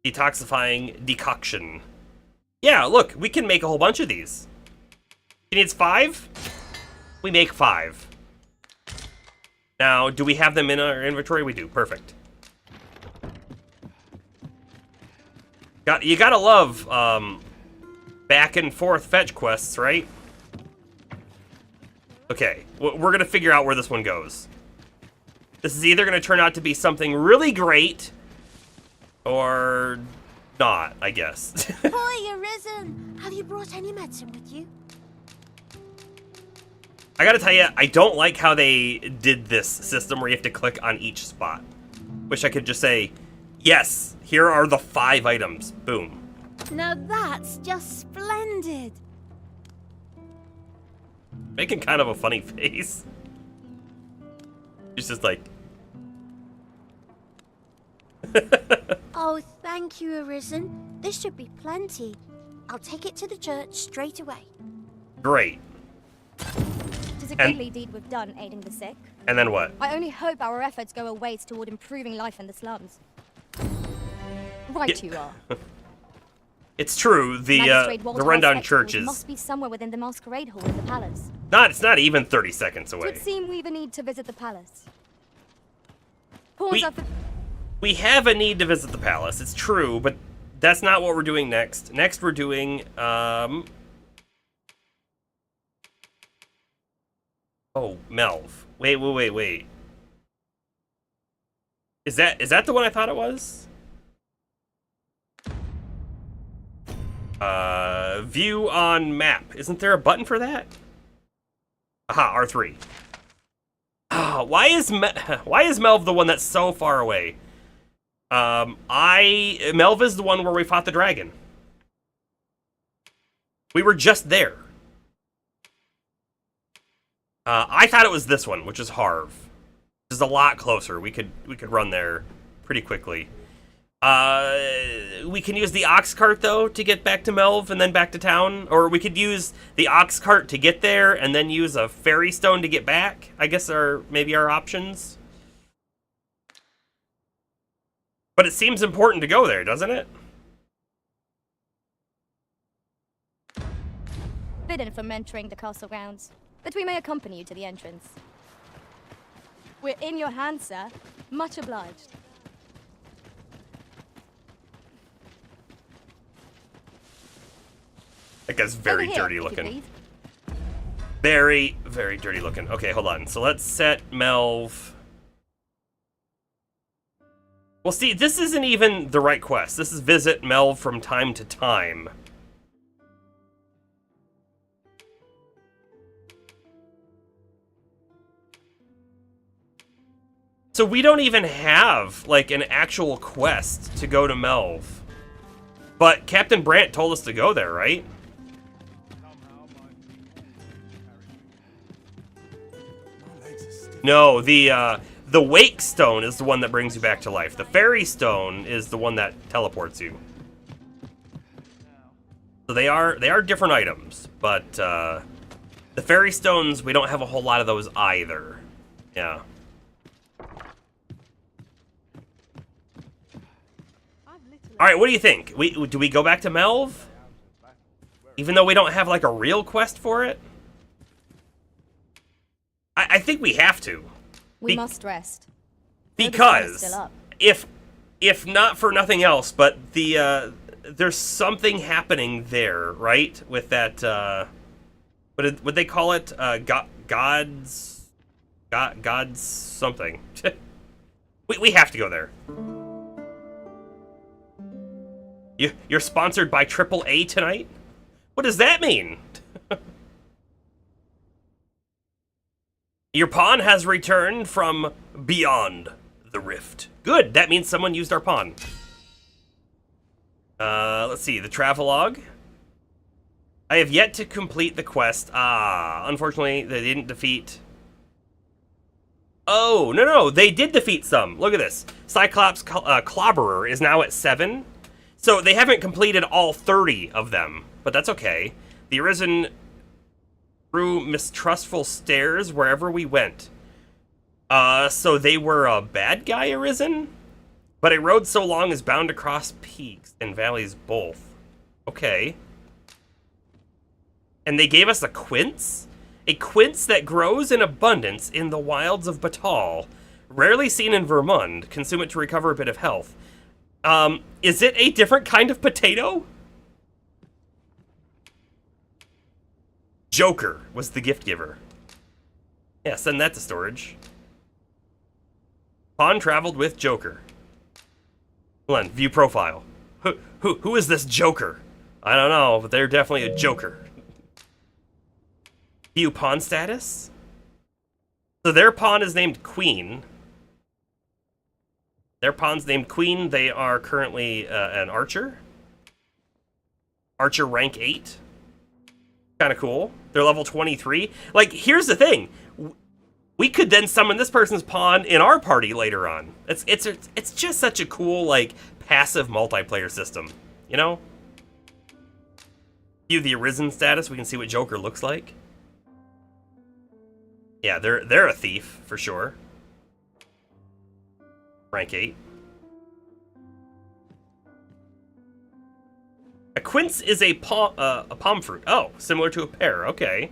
Speaker 1: Detoxifying decoction. Yeah, look, we can make a whole bunch of these. She needs 5? We make 5. Now, do we have them in our inventory? We do. Perfect. You gotta love back and forth fetch quests, right? Okay, we're gonna figure out where this one goes. This is either gonna turn out to be something really great, or not, I guess.
Speaker 14: Hoi, Arisen! Have you brought any medicine with you?
Speaker 1: I gotta tell you, I don't like how they did this system where you have to click on each spot. Wish I could just say, yes, here are the 5 items. Boom.
Speaker 14: Now that's just splendid!
Speaker 1: Making kind of a funny face. She's just like...
Speaker 14: Oh, thank you, Arisen. This should be plenty. I'll take it to the church straight away.
Speaker 1: Great.
Speaker 3: Tis a goodly deed we've done, aiding the sick.
Speaker 1: And then what?
Speaker 3: I only hope our efforts go a ways toward improving life in the slums. Right you are.
Speaker 1: It's true, the rundown church is...
Speaker 3: must be somewhere within the Masquerade Hall in the palace.
Speaker 1: It's not even 30 seconds away.
Speaker 3: It would seem we've a need to visit the palace. Pause up for...
Speaker 1: We have a need to visit the palace, it's true, but that's not what we're doing next. Next we're doing, Oh, Melv. Wait. Is that the one I thought it was? View on map. Isn't there a button for that? Aha, R3. Oh, why is Melv the one that's so far away? Melv is the one where we fought the dragon. We were just there. I thought it was this one, which is Harv. Which is a lot closer. We could run there pretty quickly. We can use the ox cart though to get back to Melv and then back to town, or we could use the ox cart to get there and then use a ferry stone to get back. I guess are maybe our options. But it seems important to go there, doesn't it?
Speaker 3: Forbidden from entering the castle grounds, but we may accompany you to the entrance. We're in your hands, sir. Much obliged.
Speaker 1: That guy's very
Speaker 3: Over here,
Speaker 1: dirty
Speaker 3: if you
Speaker 1: looking.
Speaker 3: please.
Speaker 1: Very, very dirty looking. Okay, hold on. So let's set Melv. Well, see, this isn't even the right quest. This is visit Melv from time to time. So we don't even have, like, an actual quest to go to Melv. But Captain Brant told us to go there, right? No, the Wake Stone is the one that brings you back to life. The Fairy Stone is the one that teleports you. So they are different items, but the Fairy Stones, we don't have a whole lot of those either. Yeah. Alright, what do you think? Do we go back to Melv? Even though we don't have, like, a real quest for it? I think we have to.
Speaker 3: We must rest.
Speaker 1: Because
Speaker 3: Still up.
Speaker 1: if not for nothing else, but there's something happening there, right? With that what they call it? God's something. we have to go there. You're sponsored by AAA tonight? What does that mean? Your pawn has returned from beyond the rift. Good, that means someone used our pawn. Let's see, the travelogue. I have yet to complete the quest. Unfortunately, they didn't defeat... Oh, no, they did defeat some. Look at this. Cyclops Clobberer is now at 7. So they haven't completed all 30 of them, but that's okay. The Arisen through mistrustful stares wherever we went. So they were a bad guy, Arisen? But a road so long is bound to cross peaks and valleys both. Okay. And they gave us a quince? A quince that grows in abundance in the wilds of Batal. Rarely seen in Vermund. Consume it to recover a bit of health. Is it a different kind of potato? Joker was the gift giver. Yeah, send that to storage. Pawn traveled with Joker. Hold on, view profile. Who is this Joker? I don't know, but they're definitely a Joker. View pawn status? So their pawn is named Queen. Their pawn's named Queen. They are currently an archer. Archer rank 8. Kind of cool. They're level 23. Like, here's the thing. We could then summon this person's pawn in our party later on. It's just such a cool, like, passive multiplayer system. You know? View the Arisen status. We can see what Joker looks like. Yeah, they're a thief, for sure. Rank 8. A quince is a palm fruit. Oh, similar to a pear. Okay.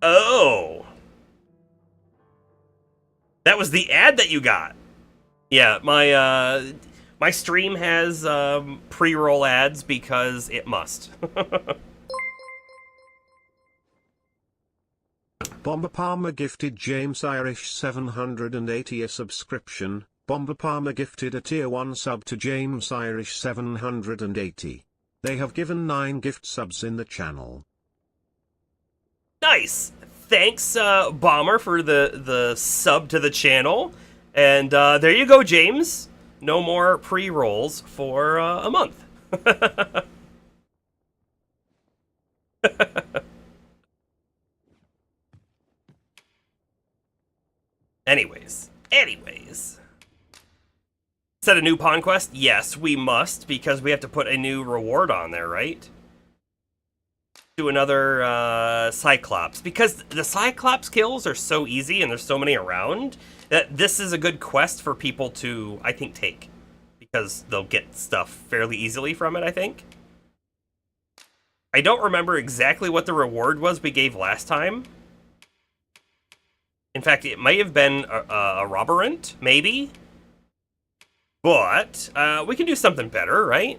Speaker 1: Oh. That was the ad that you got. Yeah, my stream has pre-roll ads because it must.
Speaker 17: Bomber Palmer gifted James Irish 780 a subscription. Bomber Palmer gifted a tier 1 sub to James Irish 780. They have given 9 gift subs in the channel.
Speaker 1: Nice! Thanks, Bomber, for the sub to the channel. And there you go, James. No more pre-rolls for a month. Anyways. Set a new pawn quest? Yes, we must, because we have to put a new reward on there, right? Do another Cyclops, because the Cyclops kills are so easy and there's so many around that this is a good quest for people to, I think, take, because they'll get stuff fairly easily from it, I think. I don't remember exactly what the reward was we gave last time. In fact, it might have been a robberant, maybe. But we can do something better, right?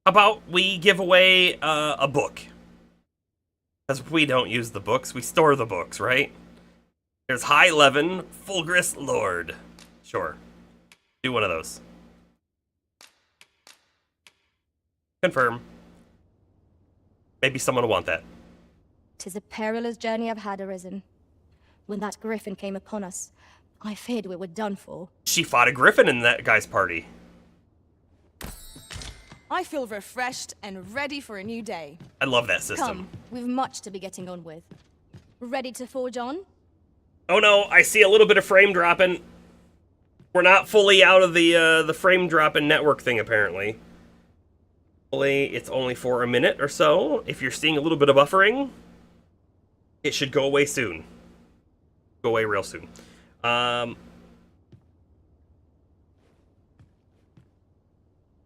Speaker 1: How about we give away a book? Because we don't use the books, we store the books, right? There's High Leven, Fulgris Lord. Sure. Do one of those. Confirm. Maybe someone will want that.
Speaker 3: 'Tis a perilous journey I've had, Arisen. When that griffin came upon us, I feared we were done for.
Speaker 1: She fought a griffin in that guy's party.
Speaker 2: I feel refreshed and ready for a new day.
Speaker 1: I love that system.
Speaker 3: Come, we've much to be getting on with. Ready to forge on?
Speaker 1: Oh no, I see a little bit of frame dropping. We're not fully out of the frame dropping network thing, apparently. It's only for a minute or so. If you're seeing a little bit of buffering, it should go away soon. Go away real soon.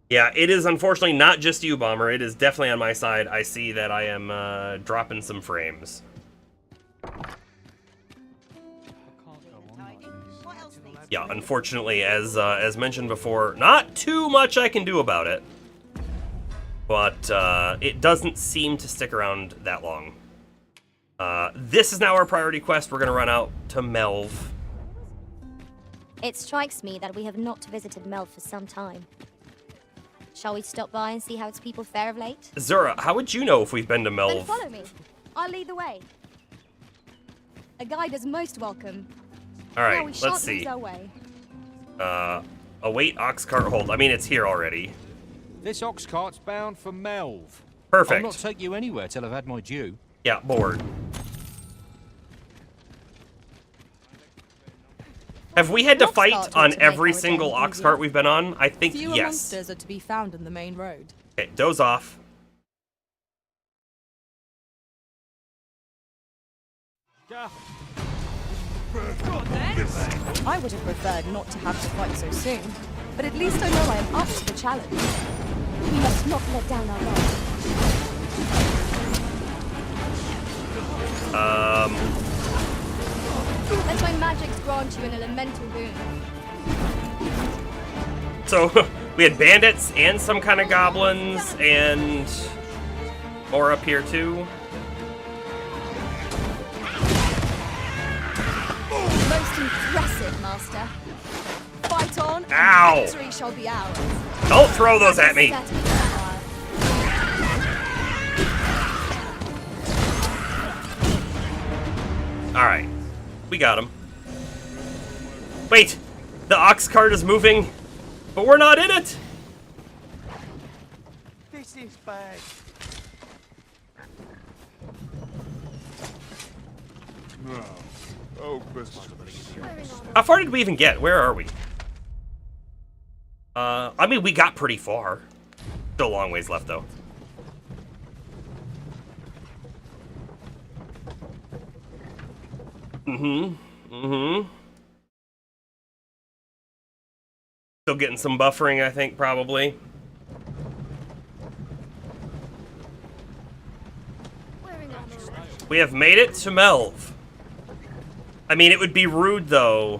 Speaker 1: Yeah, it is unfortunately not just you, Bomber. It is definitely on my side. I see that I am dropping some frames. Yeah, unfortunately, as mentioned before, not too much I can do about it. But it doesn't seem to stick around that long. This is now our priority quest. We're going to run out to Melv.
Speaker 3: It strikes me that we have not visited Melv for some time. Shall we stop by and see how its people fare of late?
Speaker 1: Zura, how would you know if we've been to Melv?
Speaker 3: Then follow me. I'll lead the way. A guide is most welcome.
Speaker 1: Alright,
Speaker 3: now we
Speaker 1: let's
Speaker 3: shan't
Speaker 1: see.
Speaker 3: lose our way.
Speaker 1: Await ox cart hold. I mean, it's here already.
Speaker 18: This ox cart's bound for Melv.
Speaker 1: Perfect.
Speaker 18: I'll not take you anywhere till I've had my due.
Speaker 1: Yeah, bored. Have we had to fight on every single ox cart we've been on? I think
Speaker 2: Fewer
Speaker 1: yes.
Speaker 2: monsters are to be found in the main road.
Speaker 1: Okay, doze off.
Speaker 2: I would have preferred not to have to fight so soon, but at least I know I am up to the challenge.
Speaker 3: We must not let down our guard. Let my magics grant you an elemental boon.
Speaker 1: So, we had bandits and some kind of goblins and more up here too.
Speaker 3: Most impressive, Master. Fight on,
Speaker 1: Ow!
Speaker 3: and victory shall be ours.
Speaker 1: Don't throw those at me! Alright. We got him. Wait! The ox cart is moving, but we're not in it!
Speaker 7: This is bad.
Speaker 5: No. Oh, best.
Speaker 1: How far did we even get? Where are we? I mean, we got pretty far. Still a long ways left, though. Still getting some buffering, I think, probably. We have made it to Melv. I mean, it would be rude, though,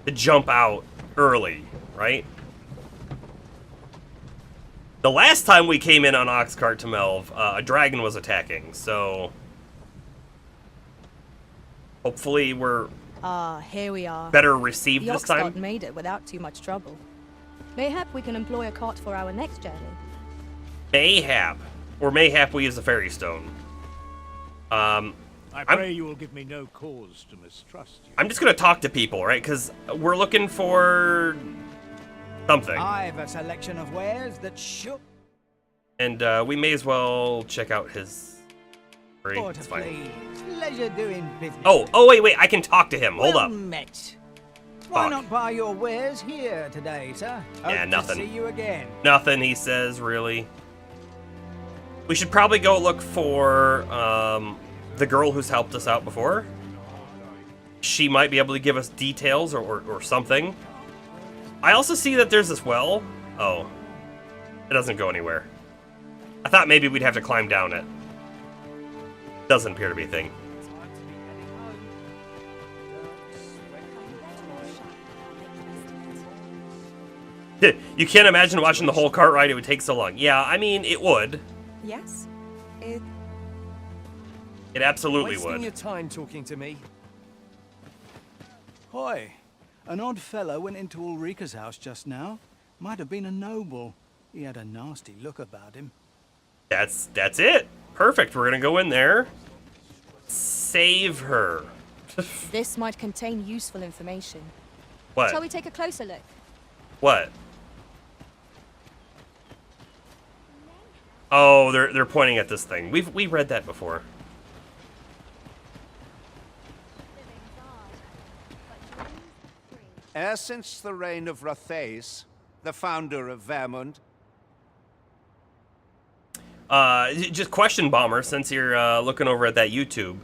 Speaker 1: to jump out early, right? The last time we came in on Oxcart to Melv, a dragon was attacking, so... Hopefully we're
Speaker 2: Ah, here we are.
Speaker 1: better received
Speaker 2: The
Speaker 1: this
Speaker 2: ox cart
Speaker 1: time.
Speaker 2: made it without too much trouble. Mayhap we can employ a cart for our next journey.
Speaker 1: Mayhap. Or mayhap we use a fairy stone.
Speaker 19: I pray you will give me no cause to mistrust you.
Speaker 1: I'm just gonna talk to people, right? Because we're looking for something.
Speaker 7: I've a selection of wares that should.
Speaker 1: And we may as well check out his...
Speaker 7: Porter,
Speaker 1: It's fine.
Speaker 7: please. Pleasure doing business.
Speaker 1: Oh, wait, I can talk to him. Hold
Speaker 7: well
Speaker 1: up.
Speaker 7: met. Why
Speaker 1: Fuck.
Speaker 7: not buy your wares here today, sir?
Speaker 1: Yeah,
Speaker 7: Hope
Speaker 1: nothing.
Speaker 7: To see you again.
Speaker 1: Nothing, he says, really. We should probably go look for the girl who's helped us out before. She might be able to give us details or something. I also see that there's this well. Oh. It doesn't go anywhere. I thought maybe we'd have to climb down it. Doesn't appear to be a thing. You can't imagine watching the whole cart ride, it would take so long. Yeah, I mean, it would.
Speaker 2: Yes?
Speaker 1: It absolutely
Speaker 16: Wasting
Speaker 1: would.
Speaker 16: your time talking to me. Hoy, an odd fellow went into Ulrika's house just now. Might have been a noble. He had a nasty look about him.
Speaker 1: That's it. Perfect. We're gonna go in there. Save her.
Speaker 2: This might contain useful information.
Speaker 1: What?
Speaker 2: Shall we take a closer look?
Speaker 1: What? Oh, they're pointing at this thing. We read that before.
Speaker 9: E'er since the reign of Rothaeus, the founder of Vermund.
Speaker 1: Just question, Bomber, since you're looking over at that YouTube.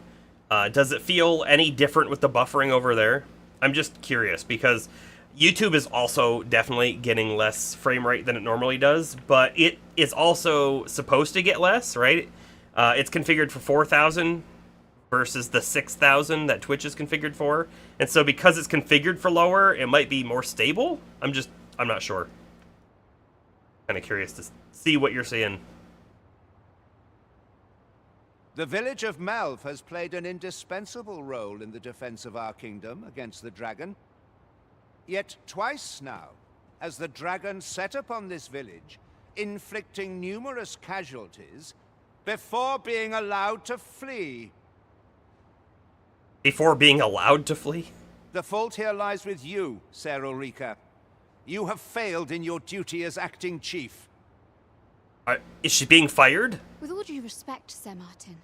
Speaker 1: Does it feel any different with the buffering over there? I'm just curious, because YouTube is also definitely getting less frame rate than it normally does, but it is also supposed to get less, right? It's configured for 4,000 versus the 6,000 that Twitch is configured for. And so because it's configured for lower, it might be more stable? I'm not sure. Kind of curious to see what you're seeing.
Speaker 9: The village of Malv has played an indispensable role in the defense of our kingdom against the dragon. Yet twice now has the dragon set upon this village, inflicting numerous casualties before being allowed to flee.
Speaker 1: Before being allowed to flee?
Speaker 9: The fault here lies with you, Ser Ulrika. You have failed in your duty as acting chief.
Speaker 1: Is she being fired?
Speaker 20: With all due respect, Sir Martin,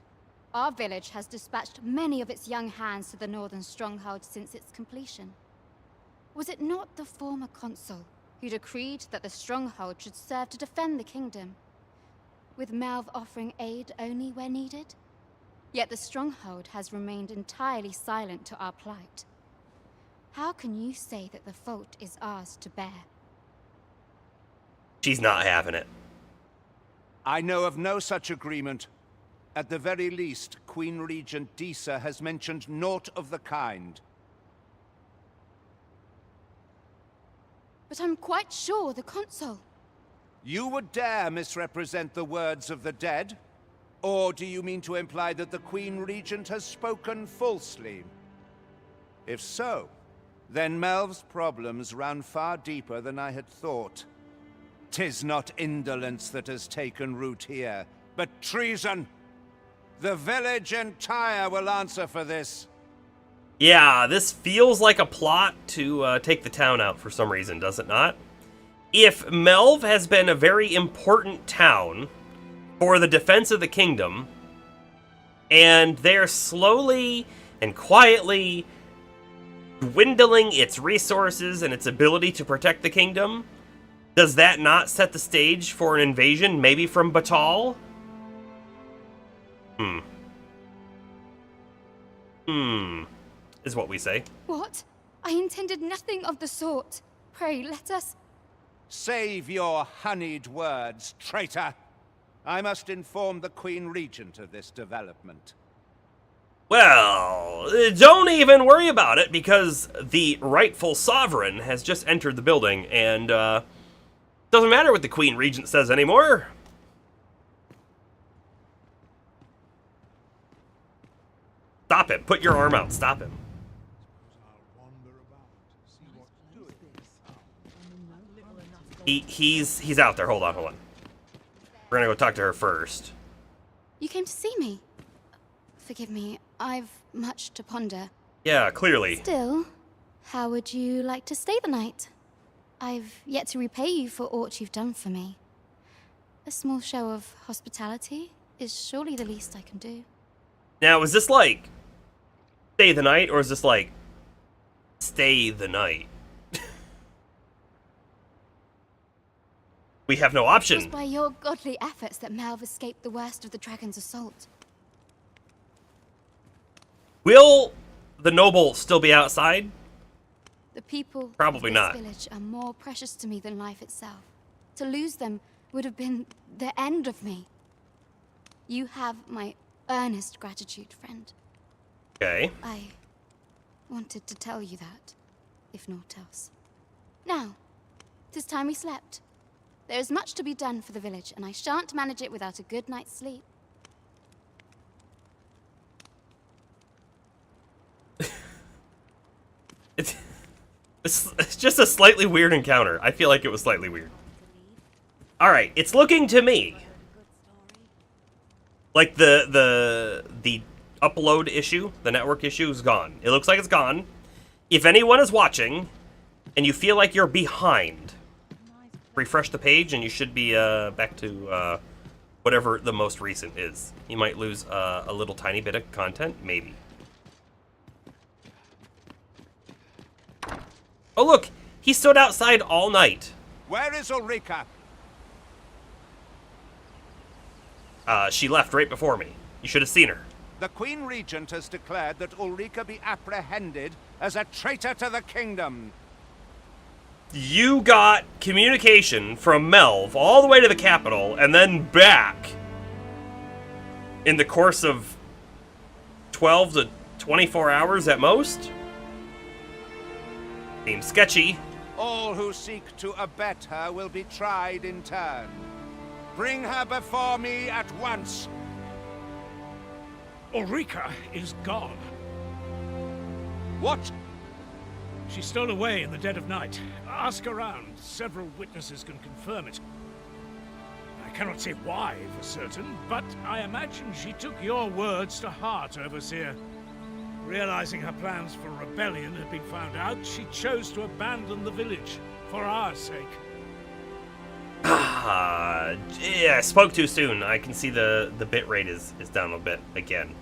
Speaker 20: our village has dispatched many of its young hands to the northern stronghold since its completion. Was it not the former consul who decreed that the stronghold should serve to defend the kingdom, with Malv offering aid only where needed? Yet the stronghold has remained entirely silent to our plight. How can you say that the fault is ours to bear?
Speaker 1: She's not having it.
Speaker 9: I know of no such agreement. At the very least, Queen Regent Disa has mentioned naught of the kind.
Speaker 20: But I'm quite sure the consul...
Speaker 9: You would dare misrepresent the words of the dead? Or do you mean to imply that the Queen Regent has spoken falsely? If so, then Melv's problems run far deeper than I had thought. 'Tis not indolence that has taken root here, but treason. The village entire will answer for this.
Speaker 1: Yeah, this feels like a plot to take the town out for some reason, does it not? If Melv has been a very important town for the defense of the kingdom, and they're slowly and quietly dwindling its resources and its ability to protect the kingdom, does that not set the stage for an invasion, maybe from Batal? Is what we say.
Speaker 20: What? I intended nothing of the sort. Pray, let us...
Speaker 9: Save your honeyed words, traitor. I must inform the Queen Regent of this development.
Speaker 1: Well, don't even worry about it, because the rightful sovereign has just entered the building, and, doesn't matter what the Queen Regent says anymore. Stop him. Put your arm out. Stop him. He's out there. Hold on. We're gonna go talk to her first.
Speaker 20: You came to see me. Forgive me, I've much to ponder.
Speaker 1: Yeah, clearly.
Speaker 20: Still, how would you like to stay the night? I've yet to repay you for aught you've done for me. A small show of hospitality is surely the least I can do.
Speaker 1: Now, is this like stay the night, or is this like stay the night? We have no option.
Speaker 20: It was by your godly efforts that Melv escaped the worst of the dragon's assault.
Speaker 1: Will the noble still be outside?
Speaker 20: The people
Speaker 1: Probably
Speaker 20: of this
Speaker 1: not.
Speaker 20: village are more precious to me than life itself. To lose them would have been the end of me. You have my earnest gratitude, friend.
Speaker 1: Okay.
Speaker 20: I wanted to tell you that, if naught else. Now, 'tis time we slept. There is much to be done for the village, and I shan't manage it without a good night's sleep.
Speaker 1: It's just a slightly weird encounter. I feel like it was slightly weird. Alright, it's looking to me like the upload issue, the network issue is gone. It looks like it's gone. If anyone is watching and you feel like you're behind, refresh the page and you should be back to whatever the most recent is. You might lose a little tiny bit of content, maybe. Oh look, he stood outside all night.
Speaker 9: Where is Ulrika?
Speaker 1: She left right before me. You should have seen her.
Speaker 9: The Queen Regent has declared that Ulrika be apprehended as a traitor to the kingdom.
Speaker 1: You got communication from Melv all the way to the capital and then back in the course of 12 to 24 hours at most? Seems sketchy.
Speaker 9: All who seek to abet her will be tried in turn. Bring her before me at once.
Speaker 19: Ulrika is gone.
Speaker 9: What?
Speaker 19: She stole away in the dead of night. Ask around. Several witnesses can confirm it. I cannot say why for certain, but I imagine she took your words to heart, Overseer. Realizing her plans for rebellion had been found out, she chose to abandon the village for our sake.
Speaker 1: Yeah, I spoke too soon. I can see the bit rate is down a bit again.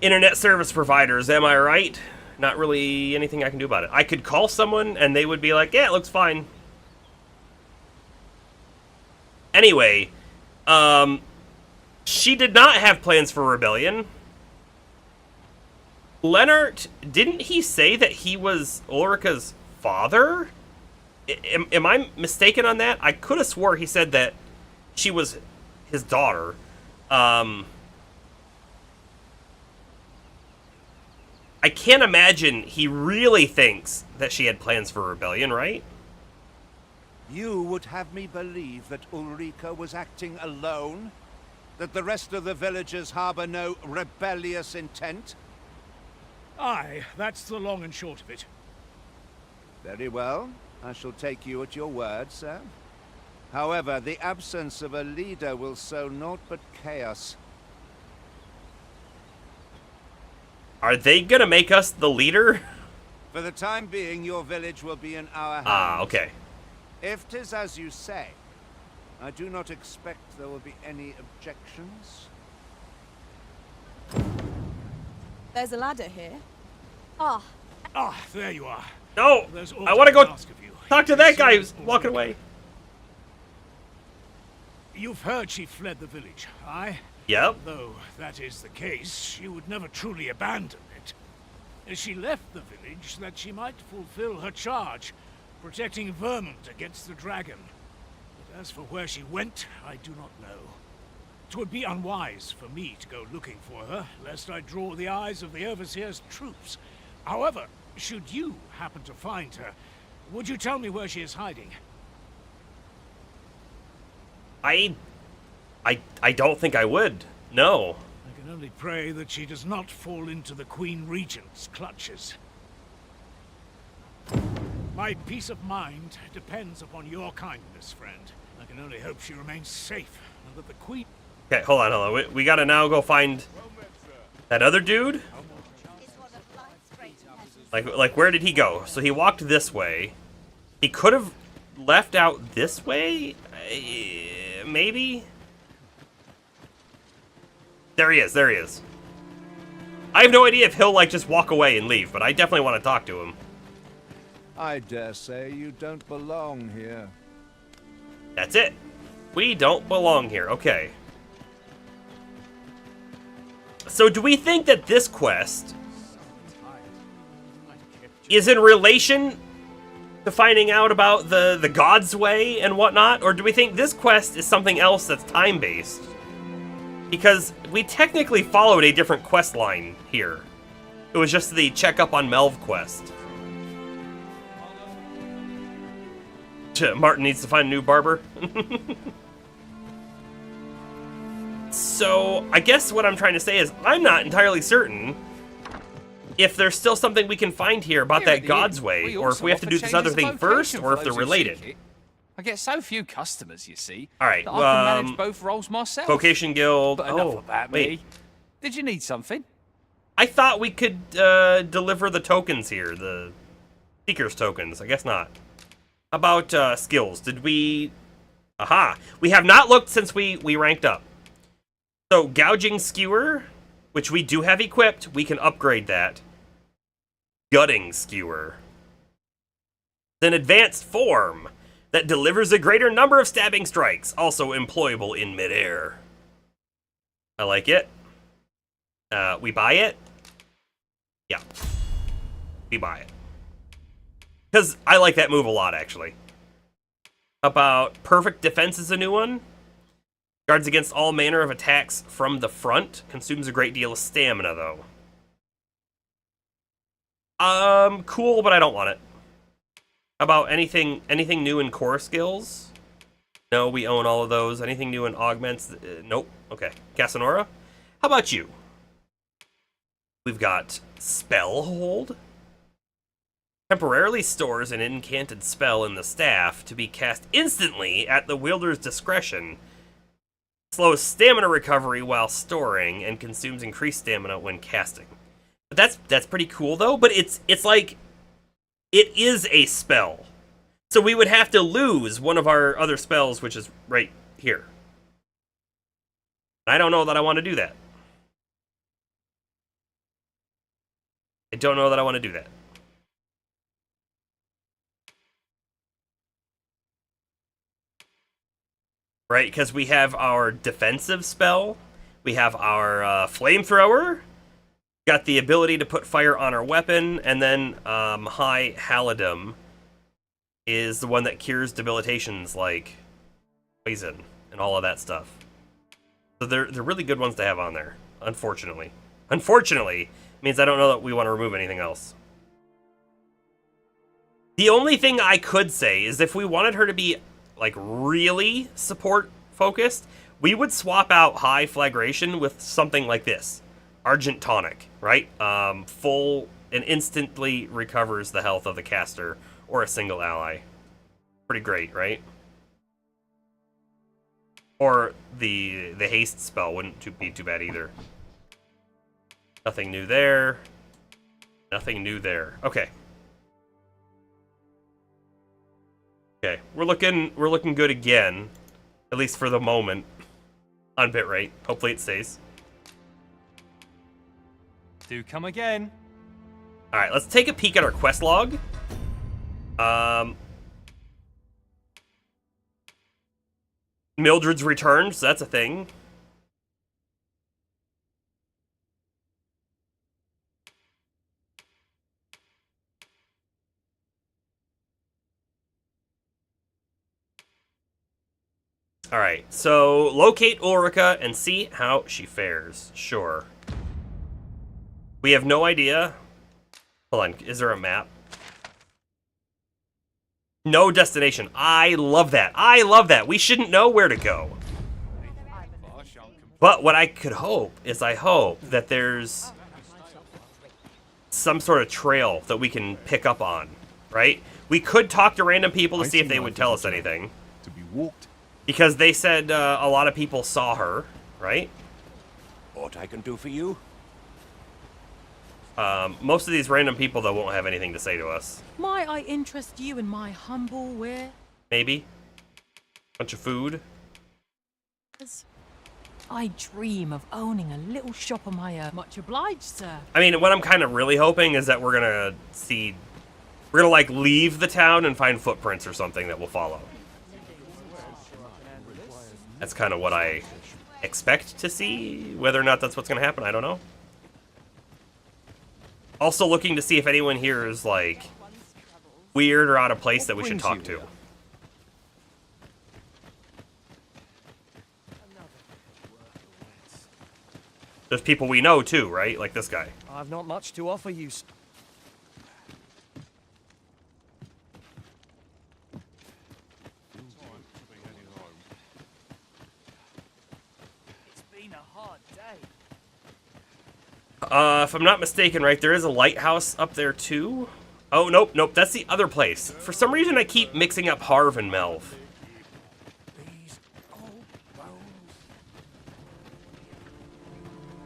Speaker 1: Internet service providers, am I right? Not really anything I can do about it. I could call someone and they would be like, yeah, it looks fine. Anyway, she did not have plans for rebellion. Lennart, didn't he say that he was Ulrika's father? Am I mistaken on that? I could have swore he said that she was his daughter. I can't imagine he really thinks that she had plans for rebellion, right?
Speaker 9: You would have me believe that Ulrika was acting alone? That the rest of the villagers harbor no rebellious intent?
Speaker 19: Aye, that's the long and short of it.
Speaker 9: Very well. I shall take you at your word, sir. However, the absence of a leader will sow naught but chaos.
Speaker 1: Are they gonna make us the leader?
Speaker 9: For the time being, your village will be in our hands.
Speaker 1: Ah, okay.
Speaker 9: If 'tis as you say, I do not expect there will be any objections.
Speaker 2: There's a ladder here.
Speaker 20: Ah.
Speaker 19: Ah, there you are.
Speaker 1: No!
Speaker 19: There's all
Speaker 1: I want to
Speaker 19: I
Speaker 1: go
Speaker 19: ask of you.
Speaker 1: talk to that guy who's walking away.
Speaker 19: You've heard she fled the village, aye?
Speaker 1: Yep.
Speaker 19: Though that is the case, she would never truly abandon it. She left the village that she might fulfill her charge, protecting Vermont against the dragon. But as for where she went, I do not know. 'Twould be unwise for me to go looking for her, lest I draw the eyes of the Overseer's troops. However, should you happen to find her, would you tell me where she is hiding?
Speaker 1: I don't think I would. No.
Speaker 19: I can only pray that she does not fall into the Queen Regent's clutches. My peace of mind depends upon your kindness, friend. I can only hope she remains safe, and that the Queen...
Speaker 1: Okay, hold on. We gotta now go find that other dude. Like, where did he go? So he walked this way. He could have left out this way? Maybe? There he is. I have no idea if he'll, like, just walk away and leave, but I definitely want to talk to him.
Speaker 9: I dare say you don't belong here.
Speaker 1: That's it. We don't belong here. Okay. So do we think that this quest is in relation to finding out about the God's Way and whatnot? Or do we think this quest is something else that's time-based? Because we technically followed a different quest line here. It was just the check up on Melv quest. Martin needs to find a new barber. So, I guess what I'm trying to say is I'm not entirely certain if there's still something we can find here about that God's Way, or if we have to do this other thing first, or if they're related.
Speaker 18: I get so few customers, you see.
Speaker 1: All right,
Speaker 18: that I can manage both roles myself.
Speaker 1: Vocation Guild.
Speaker 18: But enough about me. Did you need something?
Speaker 1: I thought we could deliver the tokens here, the Seeker's tokens. I guess not. How about skills? Did we... Aha! We have not looked since we ranked up. So, Gouging Skewer, which we do have equipped, we can upgrade that. Gutting Skewer. Then Advanced Form, that delivers a greater number of stabbing strikes, also employable in midair. I like it. We buy it? Yeah. We buy it. Because I like that move a lot, actually. About Perfect Defense is a new one. Guards against all manner of attacks from the front. Consumes a great deal of stamina, though. Cool, but I don't want it. How about anything new in core skills? No, we own all of those. Anything new in augments? Nope. Okay. Casanora? How about you? We've got Spell Hold. Temporarily stores an incanted spell in the staff to be cast instantly at the wielder's discretion. Slows stamina recovery while storing and consumes increased stamina when casting. But that's pretty cool though, but it's like it is a spell. So we would have to lose one of our other spells, which is right here. I don't know that I want to do that. I don't know that I want to do that. Right, because we have our defensive spell, we have our flamethrower, got the ability to put fire on our weapon, and then High Halidum is the one that cures debilitations like poison and all of that stuff. So they're really good ones to have on there, unfortunately. Unfortunately, means I don't know that we want to remove anything else. The only thing I could say is if we wanted her to be like really support focused, we would swap out High Flagration with something like this. Argent Tonic, right? Full and instantly recovers the health of the caster or a single ally. Pretty great, right? Or the haste spell wouldn't be too bad either. Nothing new there. Nothing new there. Okay. Okay, we're looking good again, at least for the moment, on bitrate. Hopefully it stays.
Speaker 18: Do come again.
Speaker 1: All right, let's take a peek at our quest log. Mildred's returned, so that's a thing. Alright, so locate Ulrika and see how she fares. Sure. We have no idea. Hold on, is there a map? No destination. I love that. I love that. We shouldn't know where to go. But what I could hope is I hope that there's some sort of trail that we can pick up on. right? We could talk to random people to see if they would tell us anything.
Speaker 5: To be walked.
Speaker 1: Because they said a lot of people saw her, right?
Speaker 10: What I can do for you?
Speaker 1: Most of these random people, though, won't have anything to say to us.
Speaker 21: Might I interest you in my humble ware?
Speaker 1: Maybe. Bunch of food.
Speaker 21: I dream of owning a little shop of my own. Much obliged, sir.
Speaker 1: I mean, what I'm kind of really hoping is that we're gonna see... We're gonna, like, leave the town and find footprints or something that will follow. That's kind of what I expect to see. Whether or not that's what's gonna happen, I don't know. Also looking to see if anyone here is, like, weird or out of place that we should talk to. There's people we know, too, right? Like this guy.
Speaker 22: I've not much to offer you. It's been a hard day.
Speaker 1: If I'm not mistaken, right, there is a lighthouse up there, too? Oh, nope, nope, that's the other place. For some reason, I keep mixing up Harv and Melv.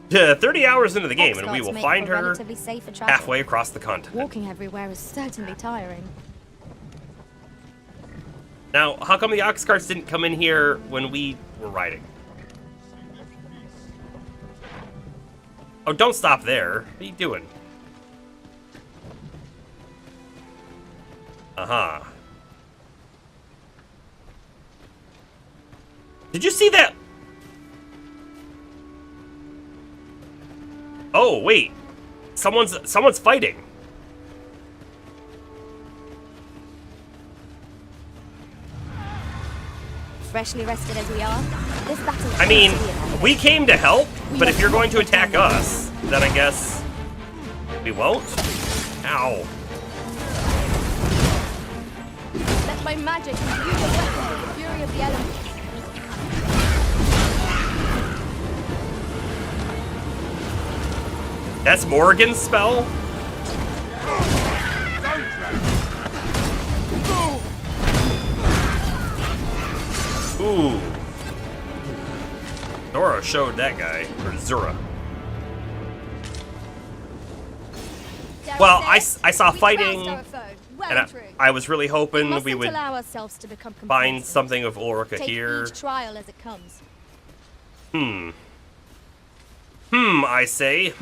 Speaker 1: Yeah, 30 hours into the game, and we will find her halfway across the continent.
Speaker 3: Walking everywhere is certainly tiring.
Speaker 1: Now, how come the ox carts didn't come in here when we were riding? Oh, don't stop there. What are you doing? Uh-huh. Did you see that? Oh, wait. Someone's fighting.
Speaker 3: Freshly rested as we are, this battle...
Speaker 1: I mean, we came to help, but if you're going to attack us, then I guess we won't? Ow.
Speaker 3: Let my magic imbue the weapon with the fury of the elements.
Speaker 1: That's Morrigan's spell? Ooh. Zora showed that guy, or Zura. Well, I saw fighting, and I was really hoping we would find something of Ulrika here.
Speaker 3: Each trial as it comes.
Speaker 1: I say,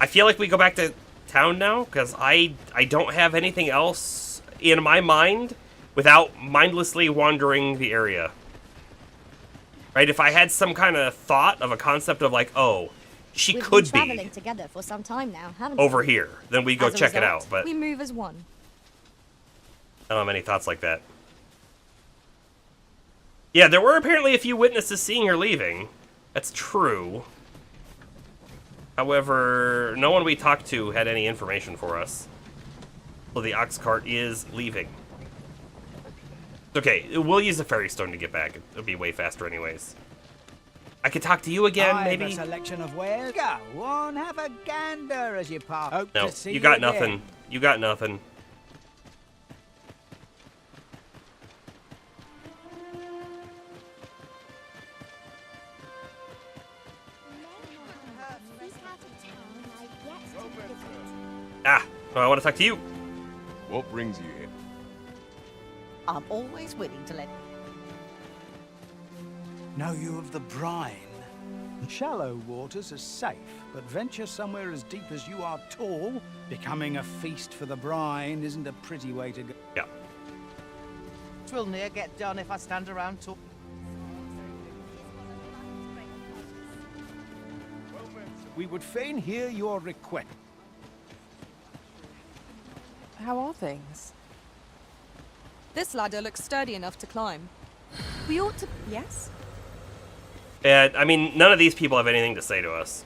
Speaker 1: I feel like we go back to town now, because I don't have anything else in my mind without mindlessly wandering the area. Right? If I had some kind of thought of a concept of like, oh, she could be
Speaker 3: traveling together for some time now, haven't
Speaker 1: over
Speaker 3: we?
Speaker 1: here, then we go check it out. But
Speaker 3: we move as one.
Speaker 1: I don't have any thoughts like that. Yeah, there were apparently a few witnesses seeing her leaving. That's true. However, no one we talked to had any information for us. So the ox cart is leaving. Okay, we'll use the ferry stone to get back. It'll be way faster anyways. I could talk to you again, maybe?
Speaker 7: I have a selection of wares. Go on, have a gander as you pass. Hope
Speaker 1: No,
Speaker 7: to see
Speaker 1: you got
Speaker 7: again.
Speaker 1: nothing. You got nothing. Ah, well, I want to talk to you.
Speaker 5: What brings you here?
Speaker 23: I'm always willing to let...
Speaker 16: Know you of the brine? Shallow waters are safe, but venture somewhere as deep as you are tall, becoming a feast for the brine isn't a pretty way to go.
Speaker 1: Yeah.
Speaker 23: Twill near get done if I stand around talk.
Speaker 7: We would fain hear your request.
Speaker 2: How are things?
Speaker 24: This ladder looks sturdy enough to climb.
Speaker 2: We ought to... Yes?
Speaker 1: Yeah, I mean, none of these people have anything to say to us.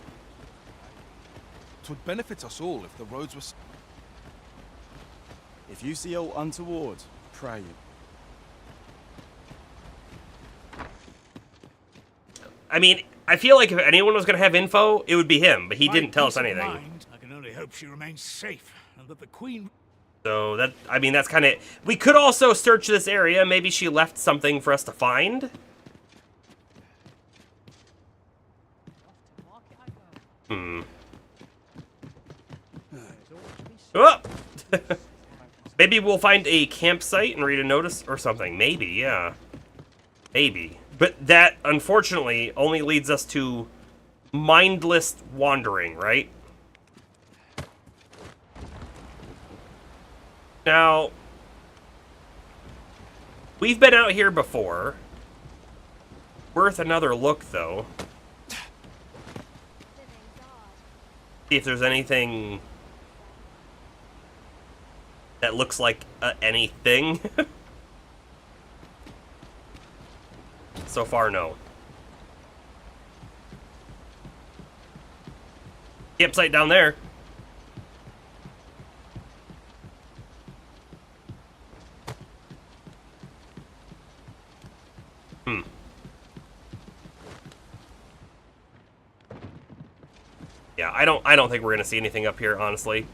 Speaker 8: Twould benefit us all if the roads were... If you see aught untoward, pray.
Speaker 1: I mean, I feel like if anyone was going to have info, it would be him, but he didn't tell us anything.
Speaker 19: I can only hope she remains safe, and that the Queen...
Speaker 1: So that, I mean, that's kind of... We could also search this area. Maybe she left something for us to find. Oh! Maybe we'll find a campsite and read a notice or something. Maybe, yeah. Maybe. But that, unfortunately, only leads us to mindless wandering, right? Now, we've been out here before. Worth another look, though. See if there's anything that looks like anything. So far, no. Campsite down there. Yeah, I don't think we're gonna see anything up here, honestly.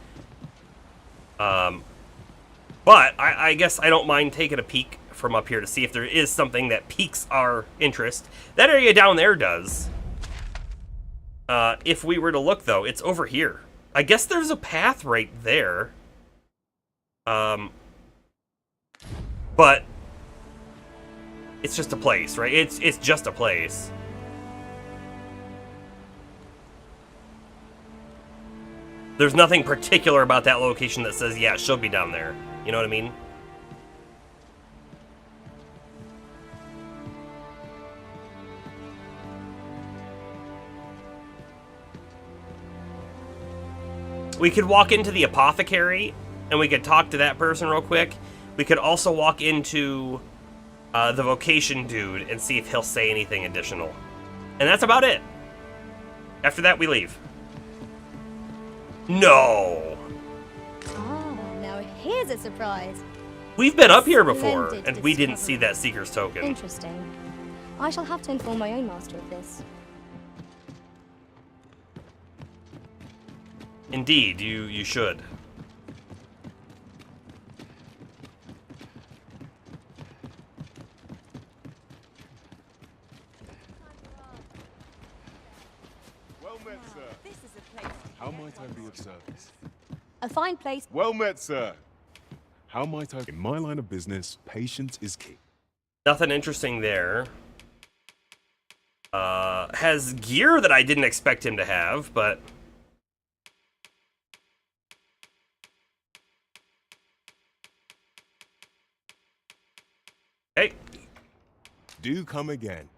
Speaker 1: But I guess I don't mind taking a peek from up here to see if there is something that piques our interest. That area down there does. If we were to look, though, it's over here. I guess there's a path right there. But it's just a place, right? It's just a place. There's nothing particular about that location that says, yeah, she'll be down there. You know what I mean? We could walk into the apothecary, and we could talk to that person real quick. We could also walk into the vocation dude and see if he'll say anything additional. And that's about it. After that, we leave. No!
Speaker 3: Ah, now here's a surprise.
Speaker 1: We've been up here before,
Speaker 3: Splendid
Speaker 1: and we didn't
Speaker 3: discovery.
Speaker 1: see that Seeker's Token.
Speaker 3: Interesting. I shall have to inform my own master of this.
Speaker 1: Indeed, you should.
Speaker 5: Well met, sir.
Speaker 3: This is a place.
Speaker 5: How might I be of service?
Speaker 3: A fine place.
Speaker 5: Well met, sir. How might I... In my line of business, patience is key.
Speaker 1: Nothing interesting there. Has gear that I didn't expect him to have, but... Hey.
Speaker 5: Do come again.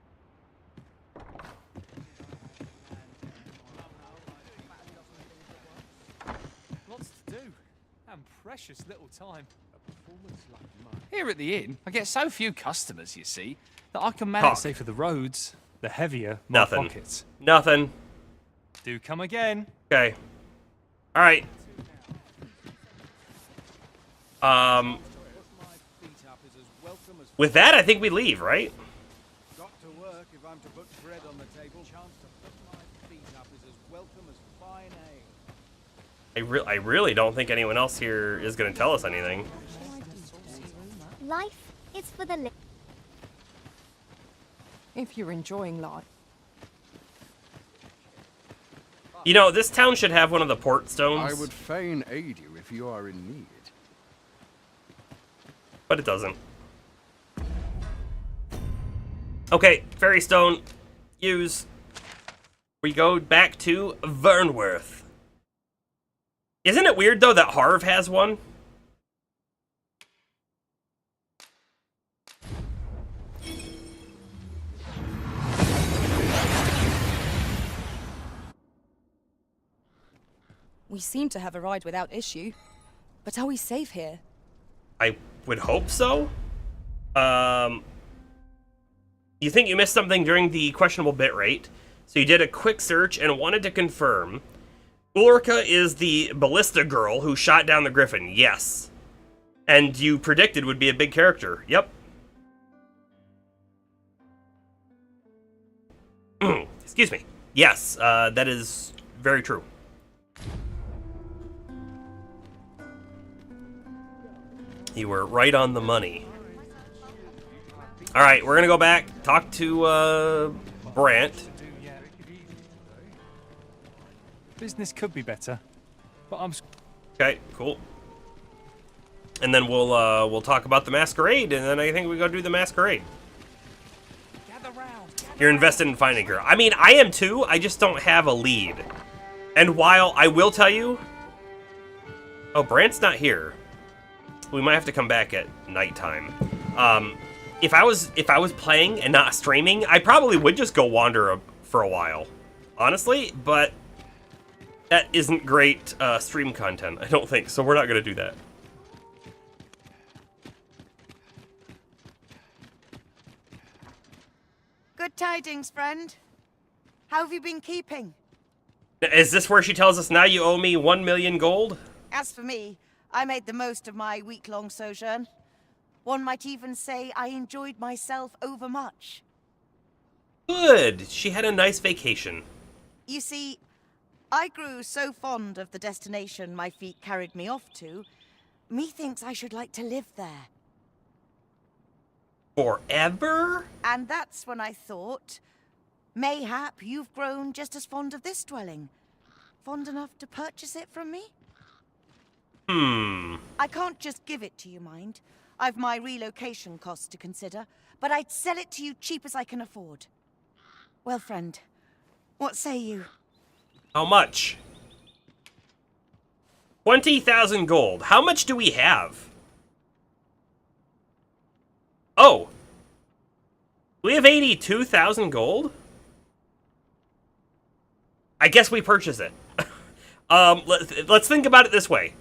Speaker 18: Lots to do. And precious little time. Here at the inn, I get so few customers, you see, that I can manage... Say for the roads, the heavier my
Speaker 1: Nothing.
Speaker 18: pockets.
Speaker 1: Nothing.
Speaker 18: Do come again.
Speaker 1: Okay. Alright. With that, I think we leave, right?
Speaker 16: Got to work if I'm to put bread on the table. Chance to put my feet up is as welcome as fine ale.
Speaker 1: I really don't think anyone else here is going to tell us anything.
Speaker 14: Life is for the living.
Speaker 21: If you're enjoying life.
Speaker 1: You know, this town should have one of the port stones.
Speaker 5: I would fain aid you if you are in need.
Speaker 1: But it doesn't. Okay, Fairy Stone. Use. We go back to Vernworth. Isn't it weird, though, that Harv has one?
Speaker 2: We seem to have arrived without issue. But are we safe here?
Speaker 1: I would hope so. You think you missed something during the questionable bitrate, so you did a quick search and wanted to confirm. Ulrika is the ballista girl who shot down the Griffin, yes. And you predicted would be a big character, yep. Excuse me. Yes, that is very true. You were right on the money. All right, we're gonna go back, talk to Brant.
Speaker 18: Business could be better, but I'm...
Speaker 1: Okay, cool. And then we'll talk about the Masquerade, and then I think we go do the Masquerade. You're invested in finding her. I mean, I am too. I just don't have a lead. And while I will tell you, oh, Brant's not here. We might have to come back at nighttime. If I was playing and not streaming, I probably would just go wander for a while, honestly. But that isn't great stream content, I don't think. So we're not gonna do that.
Speaker 23: Good tidings, friend. How have you been keeping?
Speaker 1: Is this where she tells us now you owe me 1 million gold?
Speaker 23: As for me, I made the most of my week-long sojourn. One might even say I enjoyed myself overmuch.
Speaker 1: Good. She had a nice vacation.
Speaker 23: You see, I grew so fond of the destination my feet carried me off to, methinks I should like to live there.
Speaker 1: Forever?
Speaker 23: And that's when I thought, mayhap you've grown just as fond of this dwelling. Fond enough to purchase it from me? I can't just give it to you, mind. I've my relocation costs to consider, but I'd sell it to you cheap as I can afford. Well, friend, what say you?
Speaker 1: How much? 20,000 gold. How much do we have? Oh. We have 82,000 gold? I guess we purchase it. Let's think about it this way.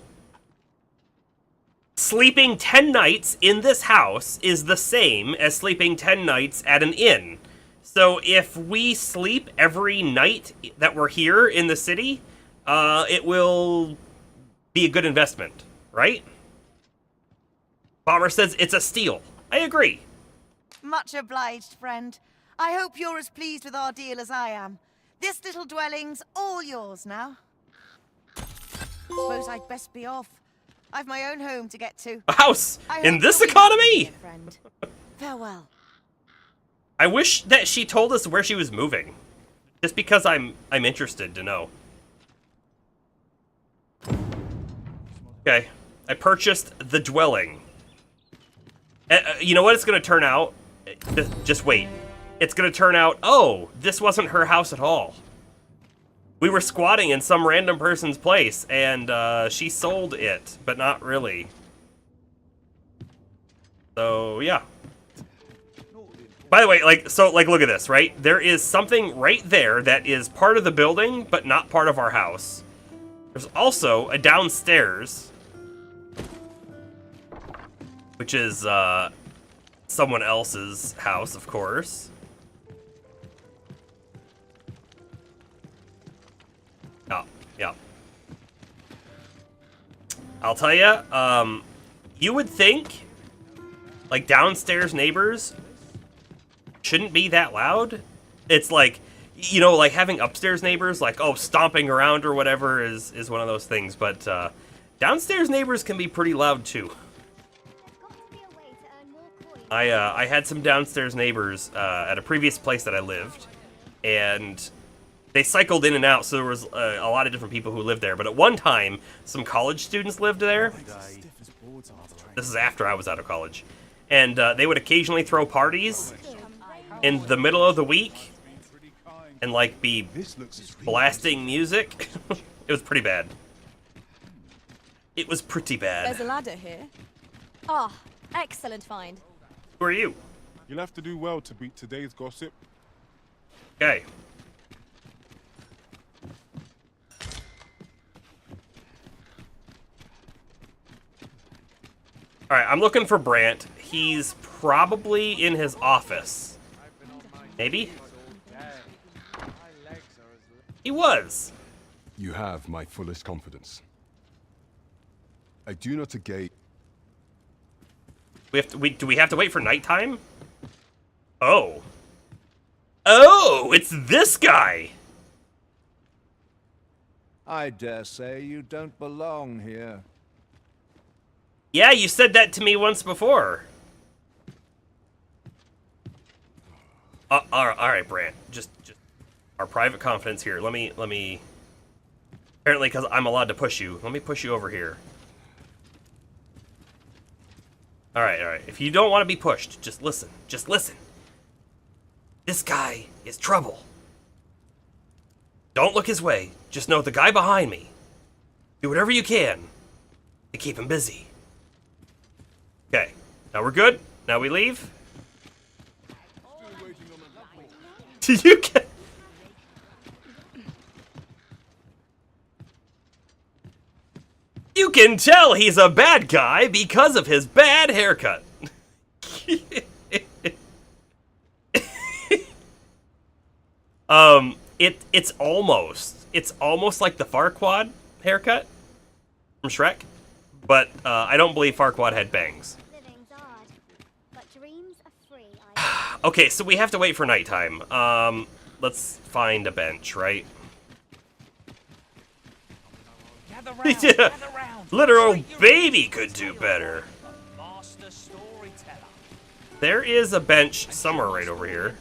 Speaker 1: Sleeping 10 nights in this house is the same as sleeping 10 nights at an inn. So if we sleep every night that we're here in the city, it will be a good investment, right? Bomber says it's a steal. I agree.
Speaker 23: Much obliged, friend. I hope you're as pleased with our deal as I am. This little dwelling's all yours now. Suppose I'd best be off. I've my own home to get to.
Speaker 1: A house in this economy?
Speaker 23: Friend. Farewell.
Speaker 1: I wish that she told us where she was moving, just because I'm interested to know. Okay, I purchased the dwelling. You know what it's gonna turn out? Just wait. It's gonna turn out, oh, this wasn't her house at all. We were squatting in some random person's place, and she sold it, but not really. So, yeah. By the way, look at this, right? There is something right there that is part of the building, but not part of our house. There's also a downstairs, which is, someone else's house, of course. Yeah. I'll tell you, you would think, like, downstairs neighbors shouldn't be that loud. It's like, you know, like having upstairs neighbors, like, oh, stomping around or whatever is one of those things. But downstairs neighbors can be pretty loud, too. I had some downstairs neighbors at a previous place that I lived, and they cycled in and out, so there was a lot of different people who lived there. But at one time, some college students lived there. This is after I was out of college. And they would occasionally throw parties in the middle of the week and, like, be blasting music. It was pretty bad. It was pretty bad.
Speaker 2: There's a ladder here.
Speaker 3: Ah, excellent find.
Speaker 1: Who are you?
Speaker 5: You'll have to do well to beat today's gossip.
Speaker 1: Okay. Alright, I'm looking for Brant. He's probably in his office. Maybe? He was.
Speaker 5: You have my fullest confidence. I do not negate.
Speaker 1: Do we have to wait for nighttime? Oh. Oh, it's this guy!
Speaker 9: I dare say you don't belong here.
Speaker 1: Yeah, you said that to me once before. All right, Brant. Just our private confidence here. Let me. Apparently, because I'm allowed to push you. Let me push you over here. All right. If you don't want to be pushed, just listen. Just listen. This guy is trouble. Don't look his way. Just know the guy behind me. Do whatever you can to keep him busy. Okay. Now we're good. Now we leave. You can. You can tell he's a bad guy because of his bad haircut. It's almost like the Farquaad haircut from Shrek, but I don't believe Farquaad had bangs. Okay, so we have to wait for nighttime. Let's find a bench, right? Yeah. Literal baby could do better. There is a bench somewhere right over here.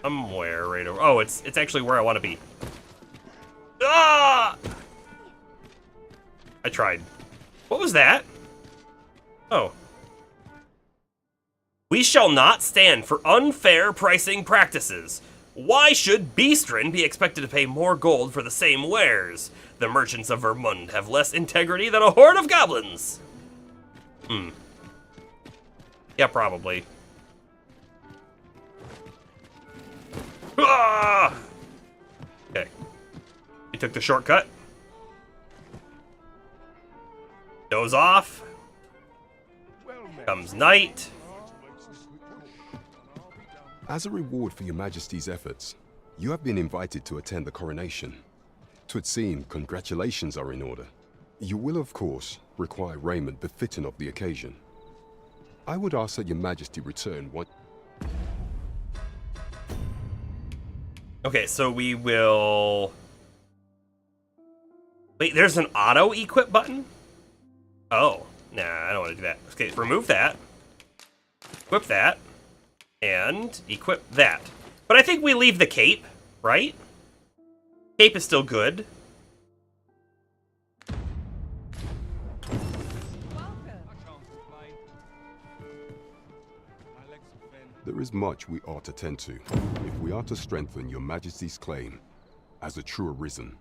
Speaker 1: Somewhere right over. Oh, it's actually where I want to be. Ah! I tried. What was that? Oh. We shall not stand for unfair pricing practices. Why should Beastren be expected to pay more gold for the same wares? The merchants of Vermund have less integrity than a horde of goblins. Yeah, probably. Ah! Okay. We took the shortcut. Doze off. Comes night.
Speaker 5: As a reward for your Majesty's efforts, you have been invited to attend the coronation. 'Twould seem congratulations are in order. You will, of course, require raiment befitting of the occasion. I would ask that your Majesty return what...
Speaker 1: Okay, so we will... Wait, there's an auto-equip button? Oh, nah, I don't want to do that. Okay, remove that. Equip that. And equip that. But I think we leave the cape, right? Cape is still good.
Speaker 5: There is much we ought to tend to, if we are to strengthen your Majesty's claim as a true Arisen.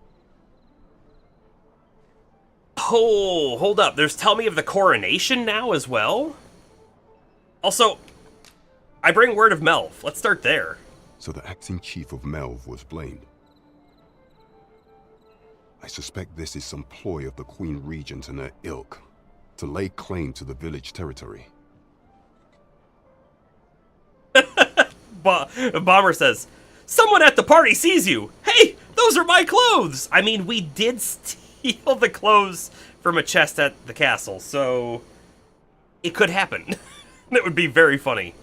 Speaker 1: Oh, hold up. There's Tell Me of the Coronation now as well? Also, I bring word of Melv. Let's start there.
Speaker 5: So the acting chief of Melv was blamed. I suspect this is some ploy of the Queen Regent and her ilk to lay claim to the village territory.
Speaker 1: Bomber says, someone at the party sees you. Hey, those are my clothes. I mean, we did steal the clothes from a chest at the castle, so it could happen. That would be very funny.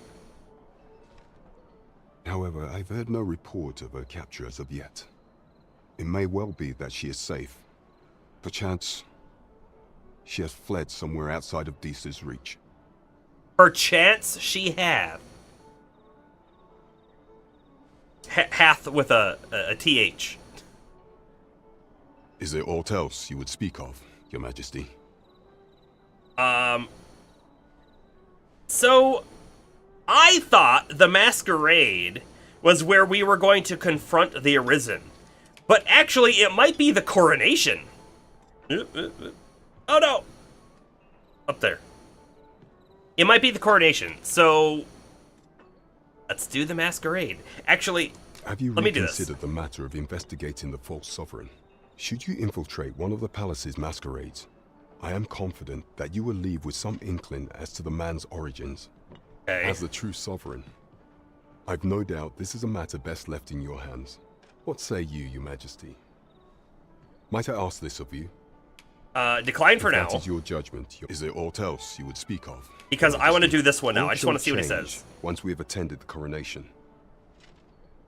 Speaker 5: However, I've heard no report of her capture as of yet. It may well be that she is safe. Perchance, she has fled somewhere outside of Deesa's reach.
Speaker 1: Perchance she hath. Hath with a TH.
Speaker 5: Is there aught else you would speak of, Your Majesty?
Speaker 1: So, I thought the Masquerade was where we were going to confront the Arisen. But actually, it might be the coronation. Oh no! Up there. It might be the coronation, so... let's do the Masquerade. Actually,
Speaker 5: have you
Speaker 1: let me do this.
Speaker 5: reconsidered the matter of investigating the false sovereign? Should you infiltrate one of the palace's masquerades, I am confident that you will leave with some inkling as to the man's origins.
Speaker 1: Okay.
Speaker 5: As the true sovereign, I've no doubt this is a matter best left in your hands. What say you, Your Majesty? Might I ask this of you?
Speaker 1: Decline for now.
Speaker 5: If that is your judgment, is there aught else you would speak of?
Speaker 1: Because I want to do this one now. I just want to see what he
Speaker 5: change
Speaker 1: says.
Speaker 5: Once we have attended the coronation.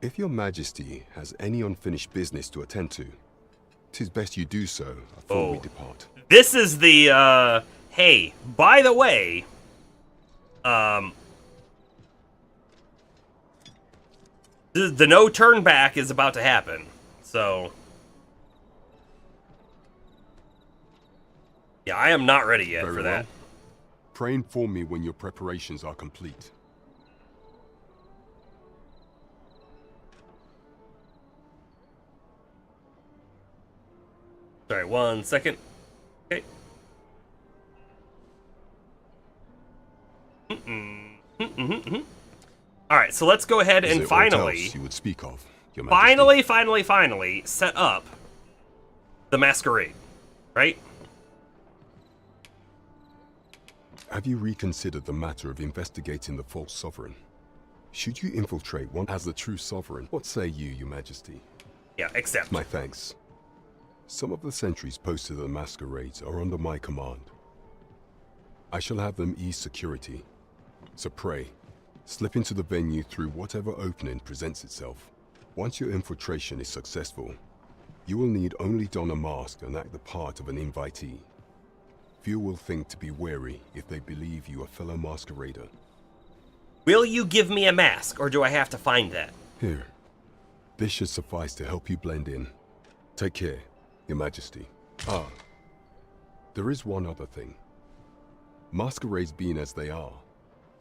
Speaker 5: If Your Majesty has any unfinished business to attend to, 'tis best you do so before we depart.
Speaker 1: This is the, hey, by the way, the no turn back is about to happen, so... Yeah, I am not ready yet for that.
Speaker 5: Pray and inform me when your preparations are complete.
Speaker 1: Sorry, 1 second. Okay. Alright, so let's go ahead and finally...
Speaker 5: you would speak of, Your Majesty?
Speaker 1: Finally set up the Masquerade, right?
Speaker 5: Have you reconsidered the matter of investigating the false sovereign? Should you infiltrate one as the true sovereign? What say you, Your Majesty?
Speaker 1: Yeah, accept.
Speaker 5: My thanks. Some of the sentries posted at the Masquerades are under my command. I shall have them ease security. So pray, slip into the venue through whatever opening presents itself. Once your infiltration is successful, you will need only don a mask and act the part of an invitee. Few will think to be wary if they believe you a fellow masquerader.
Speaker 1: Will you give me a mask, or do I have to find that?
Speaker 5: Here. This should suffice to help you blend in. Take care, Your Majesty. Ah, there is one other thing. Masquerades being as they are,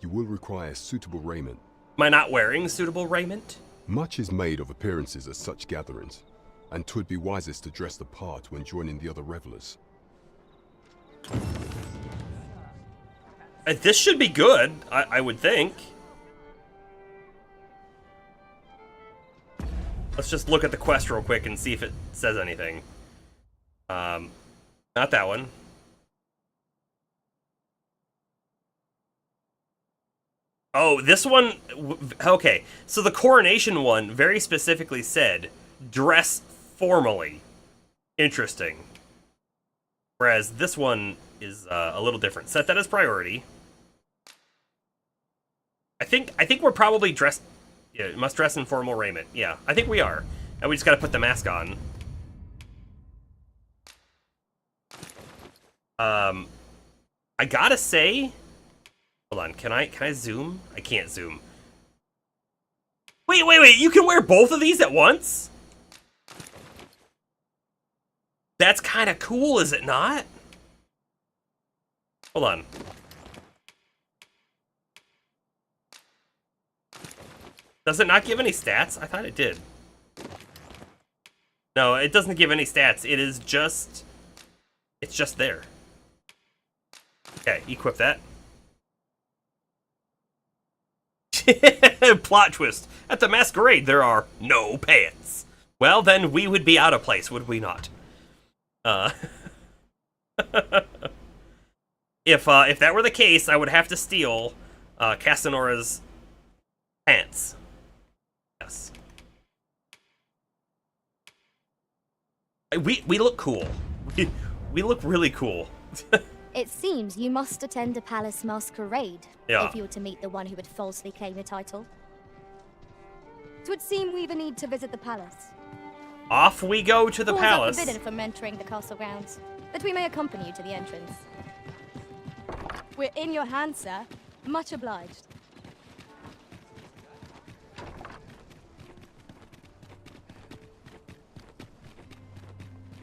Speaker 5: you will require suitable raiment.
Speaker 1: Am I not wearing suitable raiment?
Speaker 5: Much is made of appearances at such gatherings, and 'twould be wisest to dress the part when joining the other revelers.
Speaker 1: This should be good, I would think. Let's just look at the quest real quick and see if it says anything. Not that one. Oh, this one... Okay, so the coronation one very specifically said, dress formally. Interesting. Whereas this one is a little different. Set that as priority. I think we're probably dressed... Yeah, must dress in formal raiment. Yeah, I think we are. And we just gotta put the mask on. I gotta say... Hold on, can I zoom? I can't zoom. Wait, you can wear both of these at once? That's kind of cool, is it not? Hold on. Does it not give any stats? I thought it did. No, it doesn't give any stats. It is just... It's just there. Okay, equip that. Plot twist. At the Masquerade, there are no pants. Well, then we would be out of place, would we not? If that were the case, I would have to steal Casanora's pants. Yes. We look cool. We look really cool.
Speaker 3: It seems you must attend a palace masquerade if you were to meet the one who would falsely claim the title. It would seem we even need to visit the palace.
Speaker 1: Off we go to the palace.
Speaker 3: Balls are forbidden from entering the castle grounds, but we may accompany you to the entrance. We're in your hands, sir. Much obliged.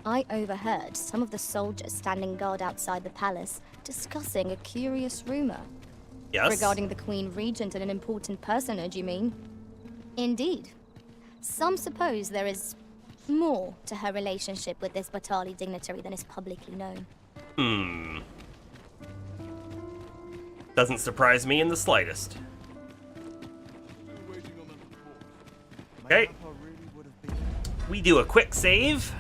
Speaker 3: I overheard some of the soldiers standing guard outside the palace discussing a curious rumor.
Speaker 1: Yes?
Speaker 3: Regarding the Queen Regent and an important personage, you mean? Indeed. Some suppose there is more to her relationship with this Batali dignitary than is publicly known.
Speaker 1: Doesn't surprise me in the slightest. Okay. We do a quick save.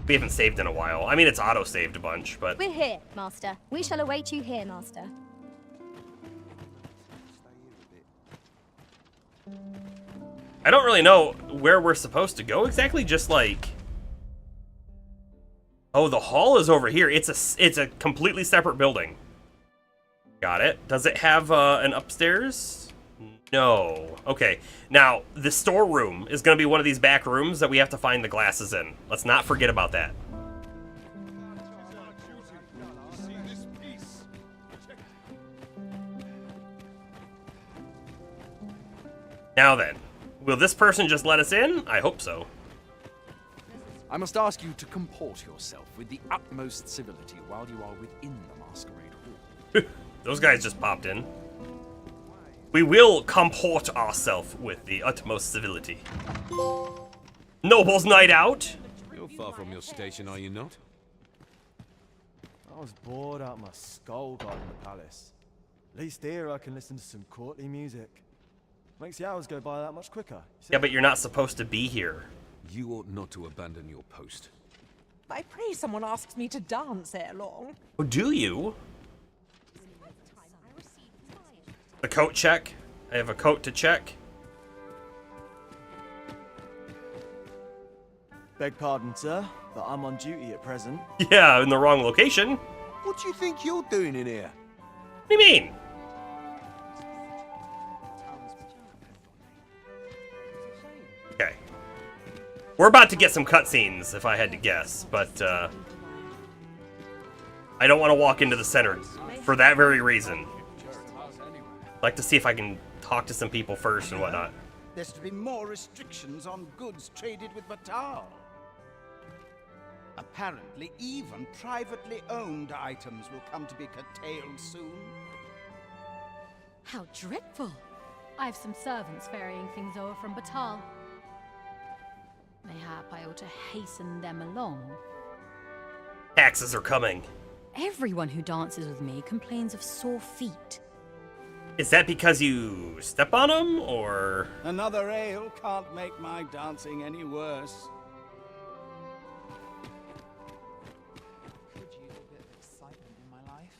Speaker 1: We haven't saved in a while. I mean, it's auto-saved a bunch, but...
Speaker 3: We're here, Master. We shall await you here, Master.
Speaker 1: I don't really know where we're supposed to go exactly, just like... Oh, the hall is over here. It's a completely separate building. Got it. Does it have an upstairs? No. Okay. Now, the storeroom is going to be one of these back rooms that we have to find the glasses in. Let's not forget about that. Now then, will this person just let us in? I hope so.
Speaker 15: I must ask you to comport yourself with the utmost civility while you are within the Masquerade Hall.
Speaker 1: Those guys just popped in. We will comport ourselves with the utmost civility. Noble's night out.
Speaker 4: You're far from your station, are you not?
Speaker 8: I was bored out my skull guarding the palace. At least here I can listen to some courtly music. Makes the hours go by that much quicker.
Speaker 1: Yeah, but you're not supposed to be here.
Speaker 4: You ought not to abandon your post.
Speaker 21: I pray someone asks me to dance ere long.
Speaker 1: Oh, do you? The coat check. I have a coat to check.
Speaker 8: Beg pardon, sir, but I'm on duty at present.
Speaker 1: Yeah, in the wrong location.
Speaker 4: What do you think you're doing in here?
Speaker 1: What do you mean? Okay. We're about to get some cutscenes, if I had to guess, but I don't want to walk into the center for that very reason. I'd like to see if I can talk to some people first and whatnot.
Speaker 16: There's to be more restrictions on goods traded with Batal. Apparently, even privately owned items will come to be curtailed soon.
Speaker 6: How dreadful! I've some servants ferrying things over from Batal. Mayhap I ought to hasten them along.
Speaker 1: Taxes are coming.
Speaker 6: Everyone who dances with me complains of sore feet.
Speaker 1: Is that because you step on them, or...?
Speaker 16: Another ale can't make my dancing any worse.
Speaker 21: Could use a bit of excitement in my life.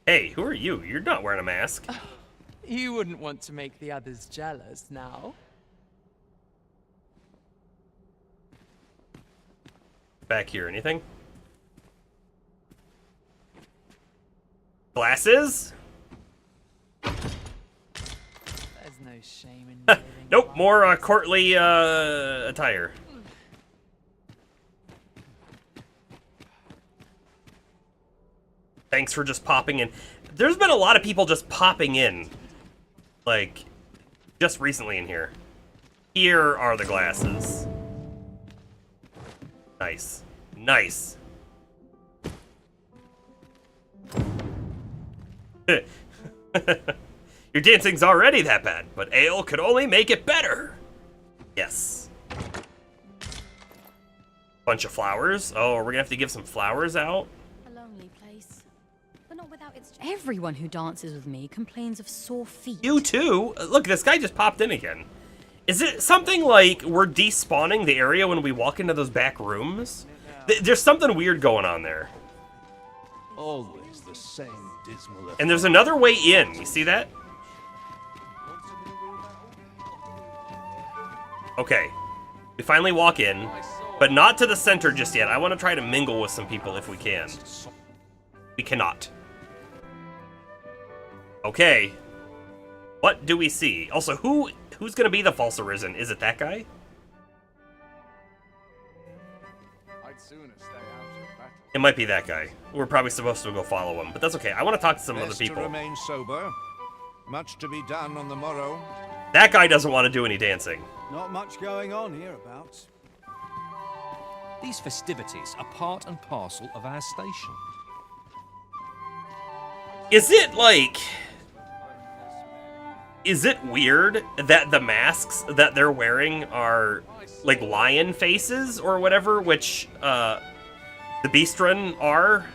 Speaker 1: Hey, who are you? You're not wearing a mask.
Speaker 21: You wouldn't want to make the others jealous now.
Speaker 1: Back here, anything? Glasses?
Speaker 21: There's no shame in giving.
Speaker 1: Nope, more courtly attire. Thanks for just popping in. There's been a lot of people just popping in. Like, just recently in here. Here are the glasses. Nice. Nice. Your dancing's already that bad, but ale could only make it better. Yes. Bunch of flowers. Oh, we're gonna have to give some flowers out.
Speaker 6: A lonely place, but not without its... Everyone who dances with me complains of sore feet.
Speaker 1: You too? Look, this guy just popped in again. Is it something like we're despawning the area when we walk into those back rooms? There's something weird going on there.
Speaker 4: Always the same dismal.
Speaker 1: And there's another way in. You see that? Okay. We finally walk in, but not to the center just yet. I want to try to mingle with some people if we can. We cannot. Okay. What do we see? Also, who's going to be the false Arisen? Is it that guy?
Speaker 15: I'd sooner stay out of battle.
Speaker 1: It might be that guy. We're probably supposed to go follow him, but that's okay. I want to talk to some other people.
Speaker 9: To remain sober. Much to be done on the morrow.
Speaker 1: That guy doesn't want to do any dancing.
Speaker 16: Not much going on hereabouts.
Speaker 12: These festivities are part and parcel of our station.
Speaker 1: Is it like... Is it weird that the masks that they're wearing are like lion faces or whatever, which the Beastren are?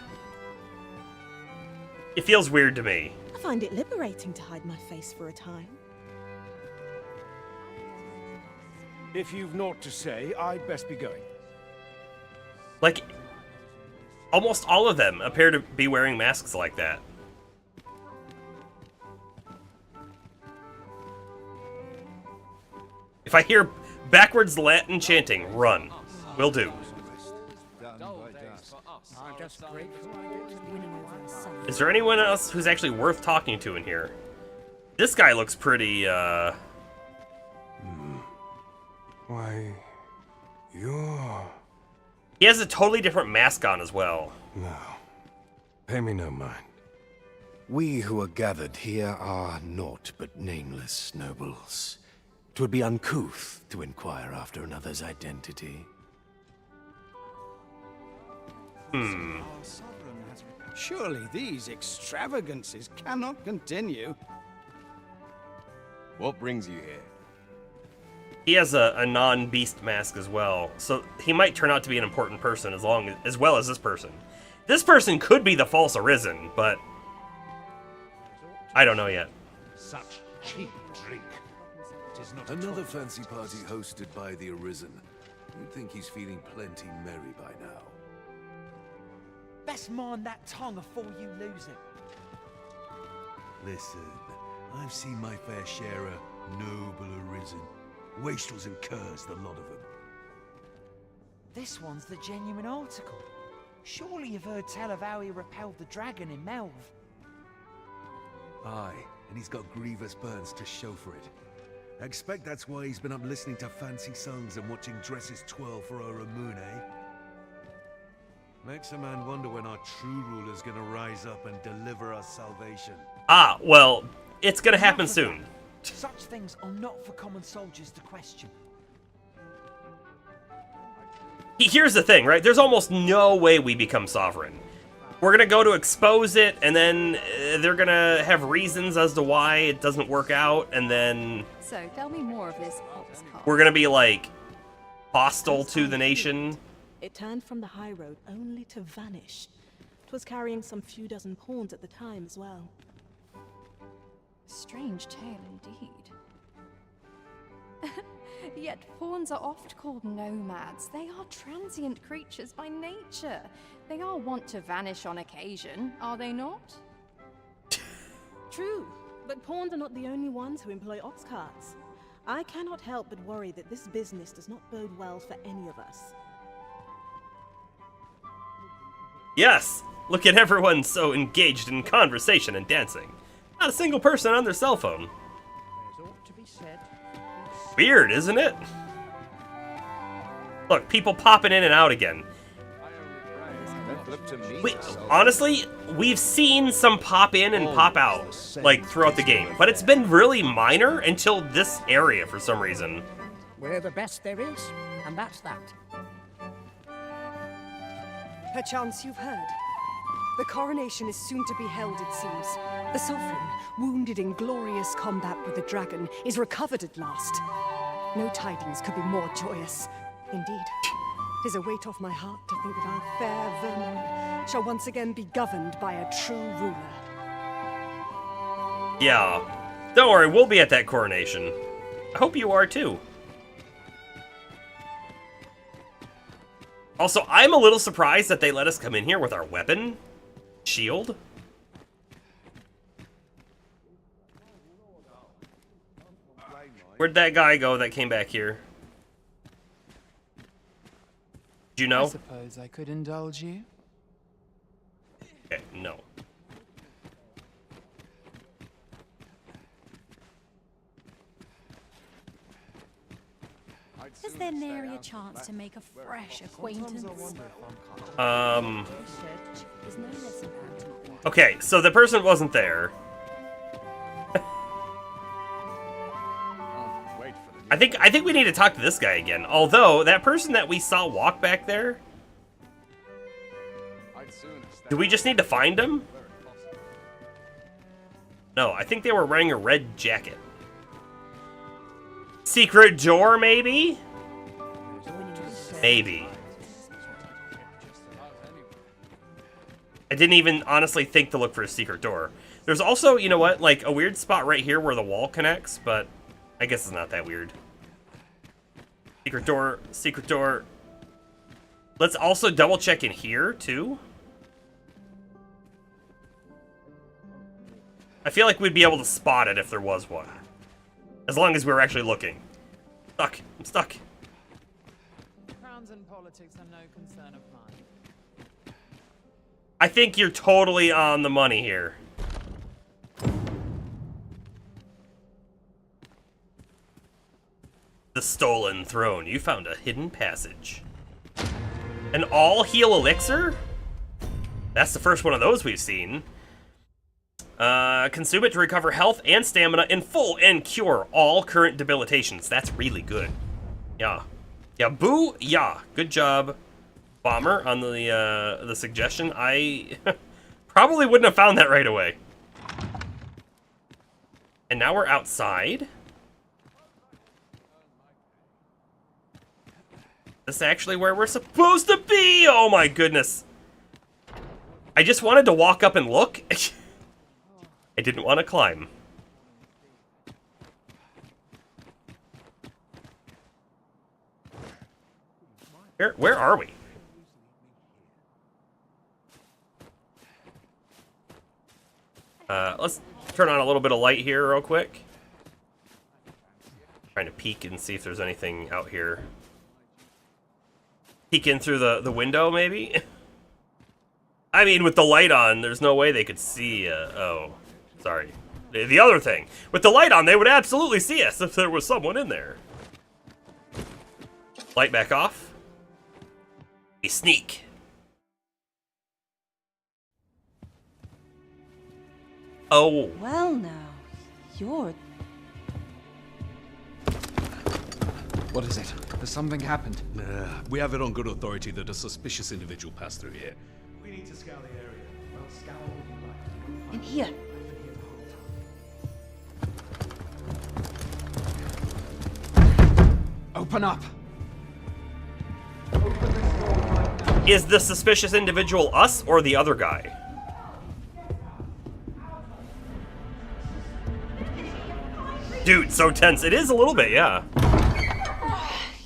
Speaker 1: It feels weird to me.
Speaker 13: I find it liberating to hide my face for a time.
Speaker 19: If you've naught to say, I'd best be going.
Speaker 1: Like, almost all of them appear to be wearing masks like that. If I hear backwards Latin chanting, run. Will do.
Speaker 14: I'm just grateful I get to winning over a son.
Speaker 1: Is there anyone else who's actually worth talking to in here? This guy looks pretty,
Speaker 10: Why, you're...
Speaker 1: He has a totally different mask on as well.
Speaker 10: No. Pay me no mind. We who are gathered here are naught but nameless nobles. 'Twould be uncouth to inquire after another's identity.
Speaker 16: Surely these extravagances cannot continue.
Speaker 10: What brings you here?
Speaker 1: He has a non-beast mask as well, so he might turn out to be an important person as well as this person. This person could be the false Arisen, but I don't know yet.
Speaker 19: Such cheap drink. It is not
Speaker 4: Another fancy party hosted by the Arisen. You'd think he's feeling plenty merry by now.
Speaker 7: Best mind that tongue afore you lose it.
Speaker 4: Listen, I've seen my fair share of noble Arisen. Wastrels and curs, the lot of them.
Speaker 7: This one's the genuine article. Surely you've heard tell of how he repelled the dragon in Melv.
Speaker 4: Aye, and he's got grievous burns to show for it. I expect that's why he's been up listening to fancy songs and watching dresses twirl for our moon, eh? Makes a man wonder when our true ruler's gonna rise up and deliver us salvation.
Speaker 1: Ah, well, it's gonna happen soon.
Speaker 7: Such things are not for common soldiers to question.
Speaker 1: Here's the thing, right? There's almost no way we become sovereign. We're gonna go to expose it, and then they're gonna have reasons as to why it doesn't work out, and then
Speaker 2: So, tell me more of this ox cart.
Speaker 1: we're gonna be, like, hostile to the nation.
Speaker 13: It turned from the high road only to vanish. 'Twas carrying some few dozen pawns at the time as well.
Speaker 2: Strange tale indeed. Yet fawns are oft called nomads. They are transient creatures by nature. They are wont to vanish on occasion, are they not?
Speaker 13: True, but pawns are not the only ones who employ ox carts. I cannot help but worry that this business does not bode well for any of us.
Speaker 1: Yes! Look at everyone so engaged in conversation and dancing. Not a single person on their cell phone. Weird, isn't it? Look, people popping in and out again. Honestly, we've seen some pop in and pop out, like, throughout the game. But it's been really minor until this area for some reason.
Speaker 11: We're the best there is, and that's that.
Speaker 17: Perchance you've heard. The coronation is soon to be held, it seems. The Sovereign, wounded in glorious combat with the dragon, is recovered at last. No tidings could be more joyous. Indeed, 'tis a weight off my heart to think that our fair Vermund shall once again be governed by a true ruler.
Speaker 1: Yeah. Don't worry, we'll be at that coronation. I hope you are too. Also, I'm a little surprised that they let us come in here with our weapon. Shield. Where'd that guy go that came back here? Do you know?
Speaker 18: I suppose I could indulge you.
Speaker 1: Okay, no.
Speaker 6: Is there nary a chance to make a fresh acquaintance?
Speaker 1: Okay, so the person wasn't there. I think we need to talk to this guy again. Although that person that we saw walk back there, do we just need to find him? No, I think they were wearing a red jacket. Secret door, maybe? Maybe. I didn't even honestly think to look for a secret door. There's also, you know what, like a weird spot right here where the wall connects, but I guess it's not that weird. Secret door, secret door. Let's also double check in here, too. I feel like we'd be able to spot it if there was one. As long as we were actually looking. Stuck. I'm stuck.
Speaker 21: Crowns and politics are no concern of mine.
Speaker 1: I think you're totally on the money here. The stolen throne. You found a hidden passage. An all-heal elixir? That's the first one of those we've seen. Consume it to recover health and stamina in full and cure all current debilitations. That's really good. Yeah. Yeah, boo, yeah. Good job, Bomber, on the suggestion. I probably wouldn't have found that right away. And now we're outside. This is actually where we're supposed to be! Oh my goodness. I just wanted to walk up and look. I didn't want to climb. Where are we? Let's turn on a little bit of light here real quick. Trying to peek and see if there's anything out here. Peek in through the window, maybe? I mean, with the light on, there's no way they could see, oh, sorry. The other thing. With the light on, they would absolutely see us if there was someone in there. Light back off. We sneak. Oh.
Speaker 20: Well now, you're...
Speaker 15: What is it? Has something happened?
Speaker 4: We have it on good authority that a suspicious individual passed through here.
Speaker 8: We need to scour the area. Well, scour what you like.
Speaker 20: In here.
Speaker 15: Open up!
Speaker 1: Is the suspicious individual us or the other guy? Dude, so tense. It is a little bit, yeah.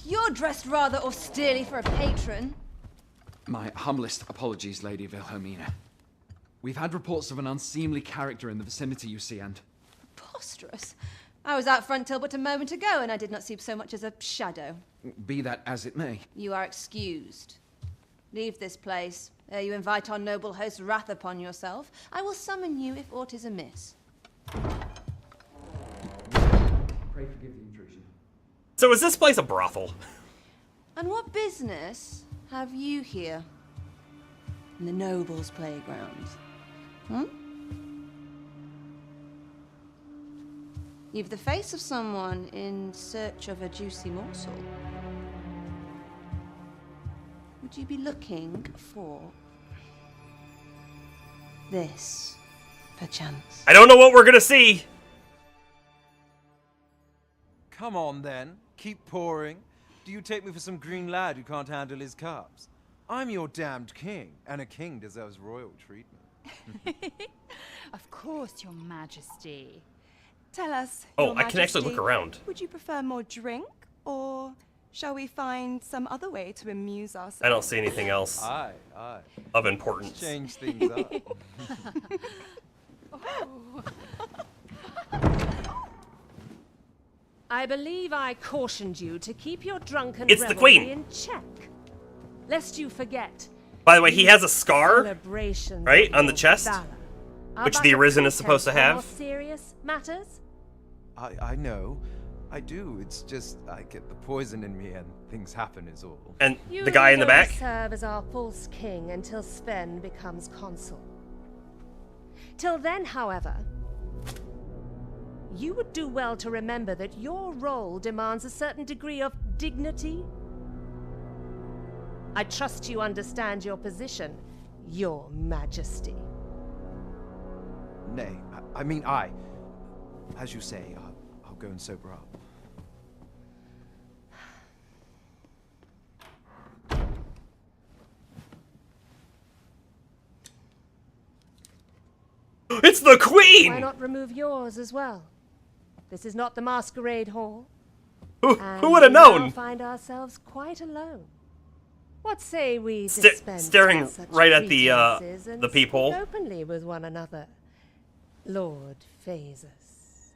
Speaker 20: You're dressed rather austerely for a patron.
Speaker 15: My humblest apologies, Lady Wilhelmina. We've had reports of an unseemly character in the vicinity, you see, and...
Speaker 20: Preposterous. I was out front till but a moment ago, and I did not see so much as a shadow.
Speaker 15: Be that as it may.
Speaker 20: You are excused. Leave this place, ere you invite our noble host's wrath upon yourself. I will summon you if aught is amiss.
Speaker 15: Pray forgive the intrusion.
Speaker 1: So is this place a brothel?
Speaker 20: And what business have you here? In the nobles' playgrounds? Hmm? You've the face of someone in search of a juicy morsel. Would you be looking for this, perchance?
Speaker 1: I don't know what we're gonna see.
Speaker 8: Come on, then. Keep pouring. Do you take me for some green lad who can't handle his cups? I'm your damned king, and a king deserves royal treatment.
Speaker 21: Of course, Your Majesty. Tell us,
Speaker 1: Oh,
Speaker 21: Your
Speaker 1: I can actually
Speaker 21: Majesty,
Speaker 1: look around.
Speaker 21: Would you prefer more drink, or shall we find some other way to amuse ourselves?
Speaker 1: I don't see anything else
Speaker 8: Aye.
Speaker 1: of importance.
Speaker 8: Let's change things up.
Speaker 22: I believe I cautioned you to keep your drunken
Speaker 1: It's the
Speaker 22: revelry
Speaker 1: queen.
Speaker 22: in check, lest you forget.
Speaker 1: By the way, he has a scar,
Speaker 22: Celebrations
Speaker 1: right,
Speaker 22: of
Speaker 1: on the
Speaker 22: your
Speaker 1: chest,
Speaker 22: valor are
Speaker 1: which
Speaker 22: but
Speaker 1: the
Speaker 22: a
Speaker 1: Arisen is supposed to
Speaker 22: pretense for
Speaker 1: have.
Speaker 22: more serious matters?
Speaker 8: I know. I do. It's just I get the poison in me and things happen is all.
Speaker 1: And
Speaker 22: You
Speaker 1: the guy in the
Speaker 22: will
Speaker 1: back?
Speaker 22: serve as our false king until Sven becomes consul. Till then, however, you would do well to remember that your role demands a certain degree of dignity. I trust you understand your position, Your Majesty.
Speaker 8: Nay, I mean I. As you say, I'll go and sober up.
Speaker 1: It's the queen!
Speaker 22: Why not remove yours as well? This is not the Masquerade Hall.
Speaker 1: Who
Speaker 22: and
Speaker 1: would have
Speaker 22: we now
Speaker 1: known?
Speaker 22: find ourselves quite alone. What say we
Speaker 1: Sta-
Speaker 22: dispense
Speaker 1: staring
Speaker 22: with such
Speaker 1: right at
Speaker 22: pretenses and
Speaker 1: the peephole.
Speaker 22: speak openly with one another, Lord Phasus.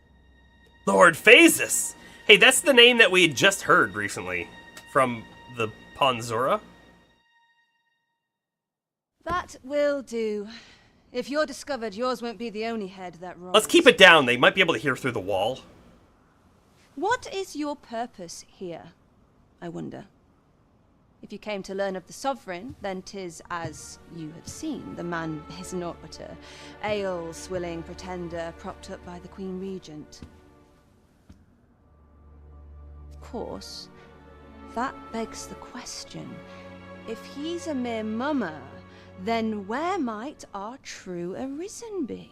Speaker 1: Lord Phasus! Hey, that's the name that we had just heard recently from the Ponzura.
Speaker 20: That will do. If you're discovered, yours won't be the only head that rolls.
Speaker 1: Let's keep it down. They might be able to hear through the wall.
Speaker 20: What is your purpose here, I wonder? If you came to learn of the Sovereign, then 'tis as you have seen. The man is naught but a ale-swilling pretender propped up by the Queen Regent. Of course, that begs the question. If he's a mere mummer, then where might our true Arisen be?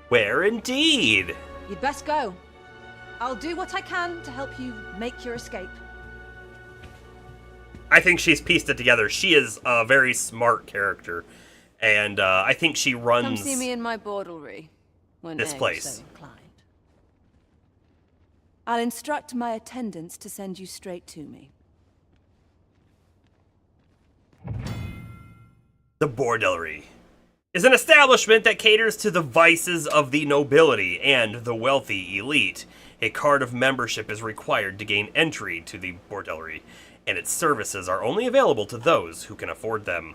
Speaker 1: Where indeed?
Speaker 20: You'd best go. I'll do what I can to help you make your escape.
Speaker 1: I think she's pieced it together. She is a very smart character, and I think she runs
Speaker 20: Come see me in my bordlery when
Speaker 1: this
Speaker 20: I'm
Speaker 1: place.
Speaker 20: so inclined. I'll instruct my attendants to send you straight to me.
Speaker 1: The Bordellery is an establishment that caters to the vices of the nobility and the wealthy elite. A card of membership is required to gain entry to the Bordellery, and its services are only available to those who can afford them.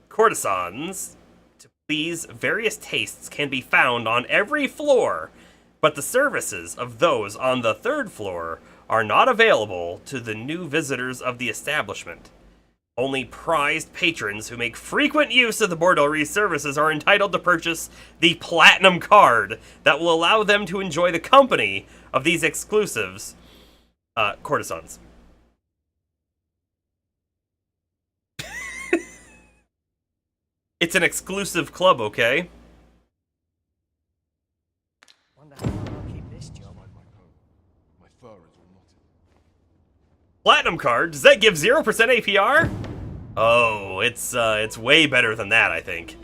Speaker 1: Courtesans to please various tastes can be found on every floor, but the services of those on the 3rd floor are not available to the new visitors of the establishment. Only prized patrons who make frequent use of the Bordellery services are entitled to purchase the Platinum Card that will allow them to enjoy the company of these exclusives, courtesans. It's an exclusive club, okay?
Speaker 11: Wonder how long I'll keep this job.
Speaker 8: My fur is all knotted.
Speaker 1: Platinum Card? Does that give 0% APR? Oh, it's way better than that, I think.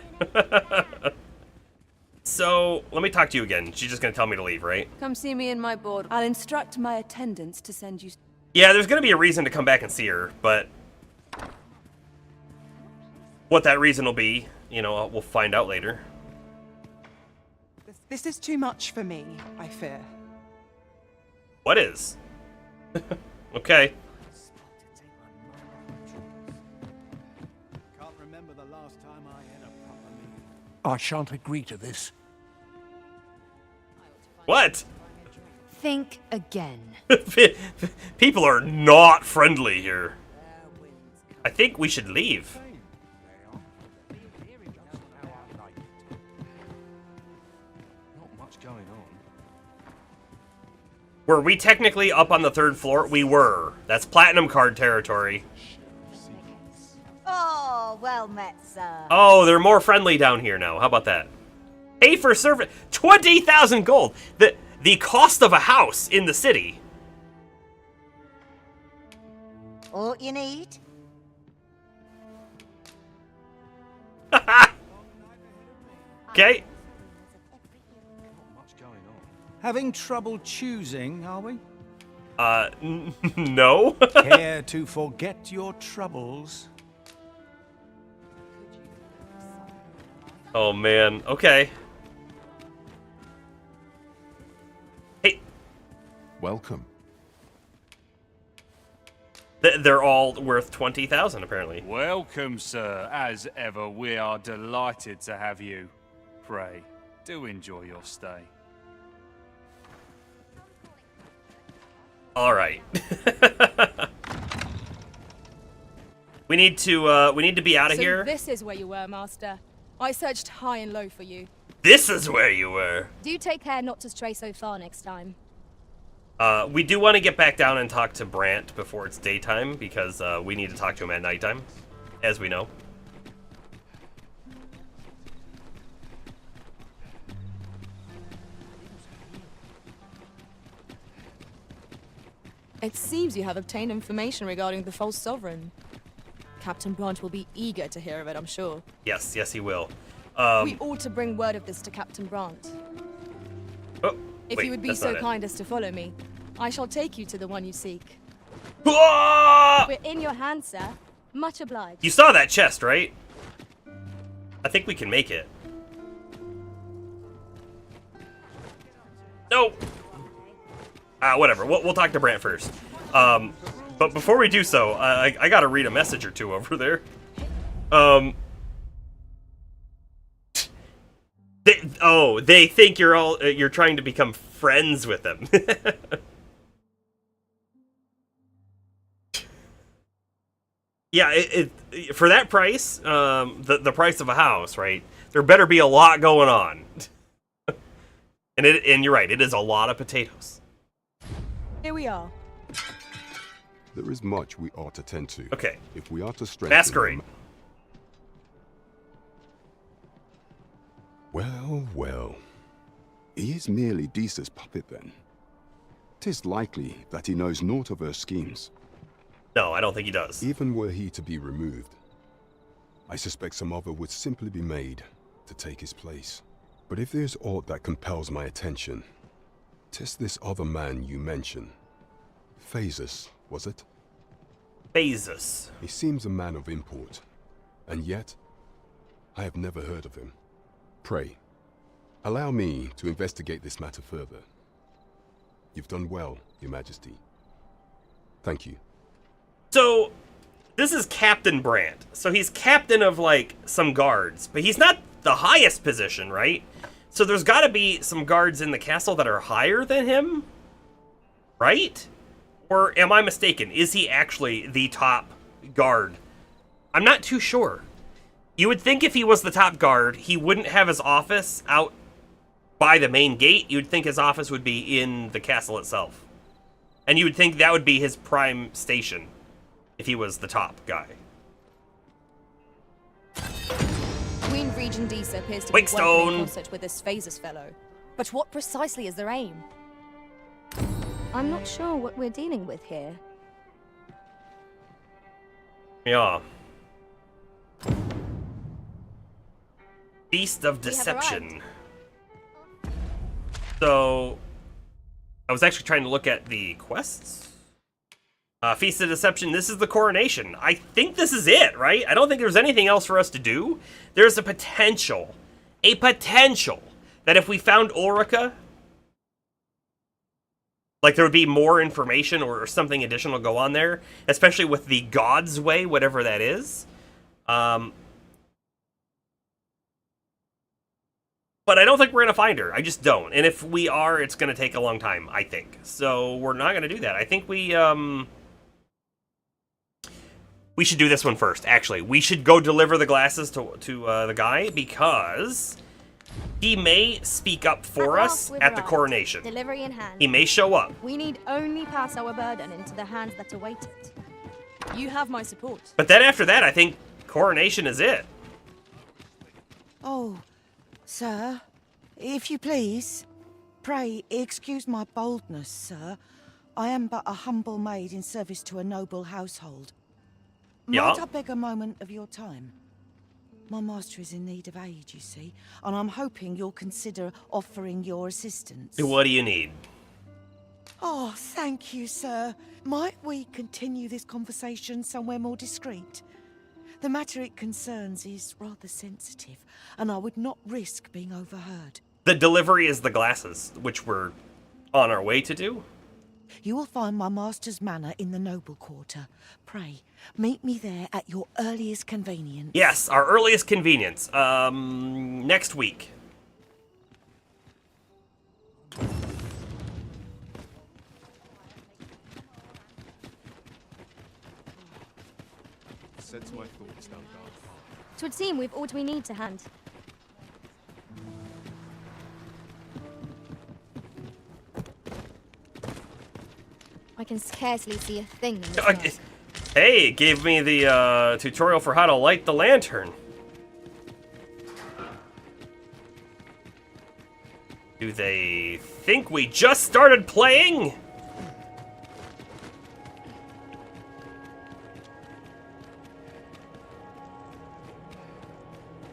Speaker 1: So, let me talk to you again. She's just gonna tell me to leave, right?
Speaker 20: Come see me in my board. I'll instruct my attendants to send you...
Speaker 1: Yeah, there's gonna be a reason to come back and see her, but... what that reason will be, you know, we'll find out later.
Speaker 3: This is too much for me, I fear.
Speaker 1: What is? Okay.
Speaker 16: Can't remember the last time I had a proper meal.
Speaker 19: I shan't agree to this.
Speaker 1: What?
Speaker 6: Think again.
Speaker 1: People are not friendly here. I think we should leave.
Speaker 8: Not much going on.
Speaker 1: Were we technically up on the 3rd floor? We were. That's Platinum Card territory.
Speaker 5: Oh, well met, sir.
Speaker 1: Oh, they're more friendly down here now. How about that? Pay for service. 20,000 gold. The cost of a house in the city.
Speaker 5: All you need?
Speaker 1: Okay.
Speaker 8: Not much going on.
Speaker 16: Having trouble choosing, are we?
Speaker 1: No.
Speaker 16: Care to forget your troubles?
Speaker 1: Oh, man. Okay. Hey.
Speaker 8: Welcome.
Speaker 1: They're all worth 20,000, apparently.
Speaker 18: Welcome, sir. As ever, we are delighted to have you. Pray, do enjoy your stay.
Speaker 1: All right. we need to be out of here.
Speaker 23: This is where you were, Master. I searched high and low for you.
Speaker 1: This is where you were.
Speaker 23: Do take care not to stray so far next time.
Speaker 1: We do want to get back down and talk to Brant before it's daytime, because we need to talk to him at nighttime, as we know.
Speaker 23: It seems you have obtained information regarding the false sovereign. Captain Brant will be eager to hear of it, I'm sure.
Speaker 1: Yes, he will.
Speaker 23: We ought to bring word of this to Captain Brant.
Speaker 1: Oh,
Speaker 23: if
Speaker 1: wait,
Speaker 23: you would be
Speaker 1: that's
Speaker 23: so
Speaker 1: not it.
Speaker 23: kind as to follow me, I shall take you to the one you seek.
Speaker 1: Ah!
Speaker 23: We're in your hands, sir. Much obliged.
Speaker 1: You saw that chest, right? I think we can make it. No. Whatever. We'll talk to Brant first. But before we do so, I gotta read a message or two over there. They think you're trying to become friends with them. Yeah, for that price, the price of a house, right? There better be a lot going on. and you're right, it is a lot of potatoes.
Speaker 23: Here we are.
Speaker 9: There is much we ought to tend to.
Speaker 1: Okay.
Speaker 9: If we are to strengthen...
Speaker 1: Masquerade.
Speaker 9: Well, well. He is merely Disa's puppet then. 'Tis likely that he knows naught of her schemes.
Speaker 1: No, I don't think he does.
Speaker 9: Even were he to be removed, I suspect some other would simply be made to take his place. But if there's aught that compels my attention, 'tis this other man you mention. Phasus, was it?
Speaker 1: Phasus.
Speaker 9: He seems a man of import, and yet I have never heard of him. Pray, allow me to investigate this matter further. You've done well, Your Majesty. Thank you.
Speaker 1: So, this is Captain Brandt. So he's captain of, like, some guards. But he's not the highest position, right? So there's got to be some guards in the castle that are higher than him? Right? Or am I mistaken? Is he actually the top guard? I'm not too sure. You would think if he was the top guard, he wouldn't have his office out by the main gate. You'd think his office would be in the castle itself. And you would think that would be his prime station if he was the top guy.
Speaker 23: Queen Regent Disa appears to
Speaker 1: Wakestone.
Speaker 23: be working in concert with this Phasus fellow. But what precisely is their aim?
Speaker 2: I'm not sure what we're dealing with here.
Speaker 1: Yeah. Feast of Deception. So, I was actually trying to look at the quests. Feast of Deception, this is the coronation. I think this is it, right? I don't think there's anything else for us to do. There's a potential that if we found Ulrica, like there would be more information or something additional go on there, especially with the God's Way, whatever that is. But I don't think we're going to find her. I just don't. And if we are, it's going to take a long time, I think. So we're not going to do that. I think we should do this one first, actually. We should go deliver the glasses to the guy, because he may speak up for us at the coronation.
Speaker 12: Delivery in hand.
Speaker 1: He may show up.
Speaker 12: We need only pass our burden into the hands that await it.
Speaker 23: You have my support.
Speaker 1: But then after that, I think coronation is it.
Speaker 14: Oh, sir, if you please, pray excuse my boldness, sir. I am but a humble maid in service to a noble household. Might I beg a moment of your time? My master is in need of aid, you see, and I'm hoping you'll consider offering your assistance.
Speaker 1: What do you need?
Speaker 14: Oh, thank you, sir. Might we continue this conversation somewhere more discreet? The matter it concerns is rather sensitive, and I would not risk being overheard.
Speaker 1: The delivery is the glasses, which we're on our way to do.
Speaker 14: You will find my master's manor in the noble quarter. Pray, meet me there at your earliest convenience.
Speaker 1: Yes, our earliest convenience. Next week.
Speaker 9: Sets my thoughts down dark path.
Speaker 12: 'Twould seem we've all we need to hand. I can scarcely see a thing in this light.
Speaker 1: Hey, it gave me the tutorial for how to light the lantern. Do they think we just started playing?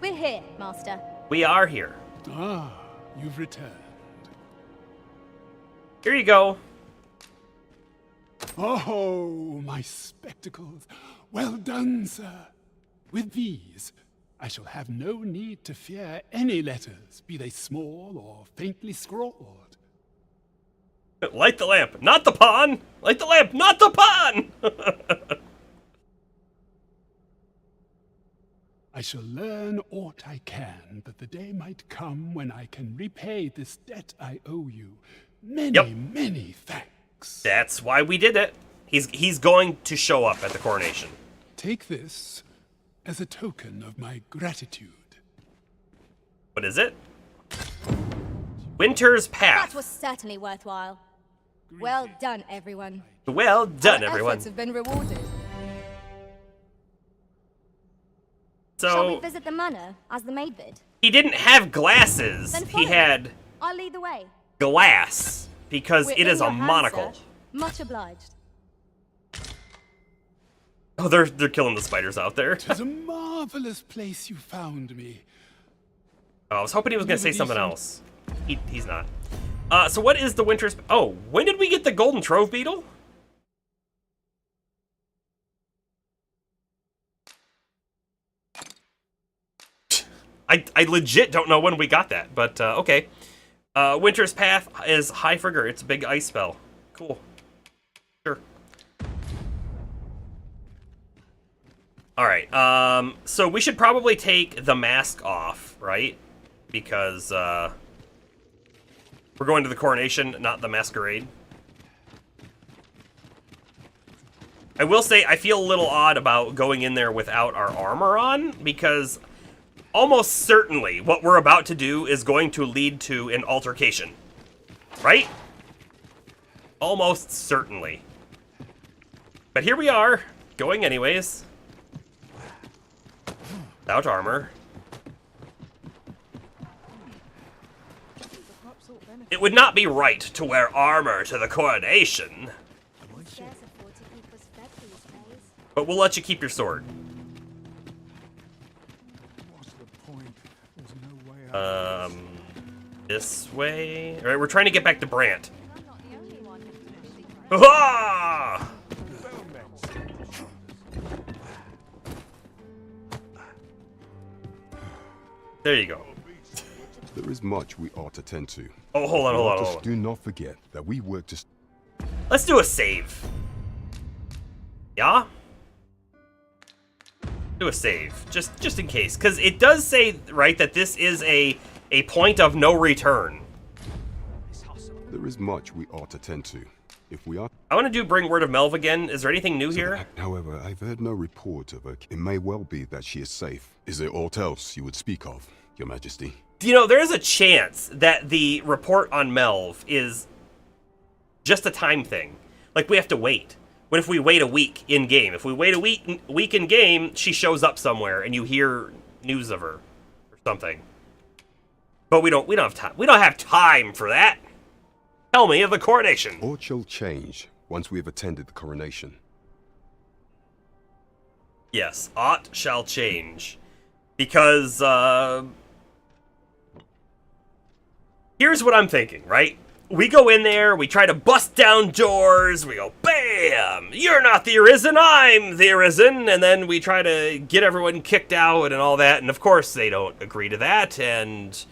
Speaker 12: We're here, Master.
Speaker 1: We are here.
Speaker 19: Ah, you've returned.
Speaker 1: Here you go.
Speaker 19: Oh, my spectacles. Well done, sir. With these, I shall have no need to fear any letters, be they small or faintly scrawled.
Speaker 1: Light the lamp, not the pawn! Light the lamp, not the pawn!
Speaker 7: I shall learn aught I can, that the day might come when I can repay this debt I owe you. Many thanks.
Speaker 1: That's why we did it. He's going to show up at the coronation.
Speaker 7: Take this as a token of my gratitude.
Speaker 1: What is it? Winter's Path.
Speaker 12: That was certainly worthwhile. Well done, everyone.
Speaker 1: Well done,
Speaker 12: Our
Speaker 1: everyone.
Speaker 12: efforts have been rewarded.
Speaker 1: So
Speaker 12: Shall we visit the manor, as the maid bid?
Speaker 1: he didn't have glasses.
Speaker 12: Then
Speaker 1: He
Speaker 12: follow me.
Speaker 1: had
Speaker 12: I'll lead the way.
Speaker 1: glass because
Speaker 12: We're
Speaker 1: it
Speaker 12: in
Speaker 1: is a
Speaker 12: your hands,
Speaker 1: monocle.
Speaker 12: sir. Much obliged.
Speaker 1: Oh, they're killing the spiders out there.
Speaker 7: 'Tis a marvelous place you found me.
Speaker 1: Oh, I was hoping he was going to say something else. He's not. So what is the Winter's... Oh, when did we get the Golden Trove Beetle? I legit don't know when we got that, but okay. Winter's Path is High Frigger. It's a big ice spell. Cool. Sure. Alright, so we should probably take the mask off, right? Because, we're going to the coronation, not the masquerade. I will say, I feel a little odd about going in there without our armor on, because almost certainly what we're about to do is going to lead to an altercation. Right? Almost certainly. But here we are, going anyways. Without armor. It would not be right to wear armor to the coronation. But we'll let you keep your sword. This way. All right, we're trying to get back to Brant. Ah! There you go.
Speaker 9: There is much we ought to tend to.
Speaker 1: Oh, hold on, hold on, hold on.
Speaker 9: Do not forget that we work to...
Speaker 1: Let's do a save. Yeah? Do a save, just in case. Because it does say, right, that this is a point of no return.
Speaker 9: There is much we ought to tend to. If we are...
Speaker 1: I want to do Bring Word of Melv again. Is there anything new here?
Speaker 9: However, I've heard no report of her. It may well be that she is safe. Is there aught else you would speak of, Your Majesty?
Speaker 1: You know, there's a chance that the report on Melv is just a time thing. Like, we have to wait. What if we wait a week in-game? If we wait a week in-game, she shows up somewhere and you hear news of her or something. But we don't have time. We don't have time for that. Tell me of the coronation.
Speaker 9: Aught shall change once we have attended the coronation.
Speaker 1: Yes, aught shall change. Because, here's what I'm thinking, right? We go in there, we try to bust down doors, we go, BAM! You're not the Arisen, I'm the Arisen! And then we try to get everyone kicked out and all that, and of course they don't agree to that, and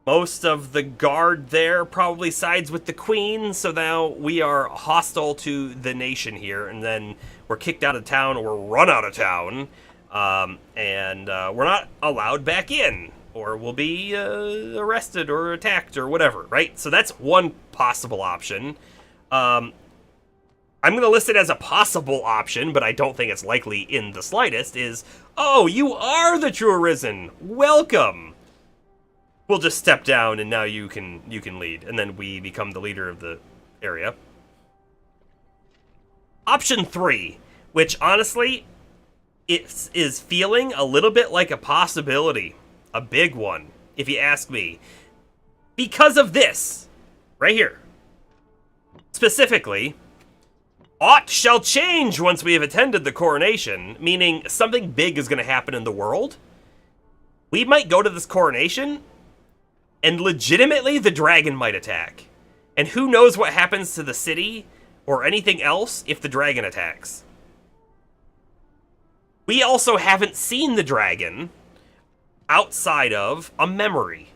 Speaker 1: most of the guard there probably sides with the Queen, so now we are hostile to the nation here, and then we're kicked out of town or run out of town, and we're not allowed back in. Or we'll be arrested or attacked or whatever, right? So that's one possible option. I'm going to list it as a possible option, but I don't think it's likely in the slightest, is, oh, you are the true Arisen. Welcome. We'll just step down and now you can lead. And then we become the leader of the area. Option 3, which honestly, it is feeling a little bit like a possibility. A big one, if you ask me. Because of this, right here. Specifically, aught shall change once we have attended the coronation, meaning something big is going to happen in the world. We might go to this coronation, and legitimately the dragon might attack. And who knows what happens to the city or anything else if the dragon attacks. We also haven't seen the dragon outside of a memory.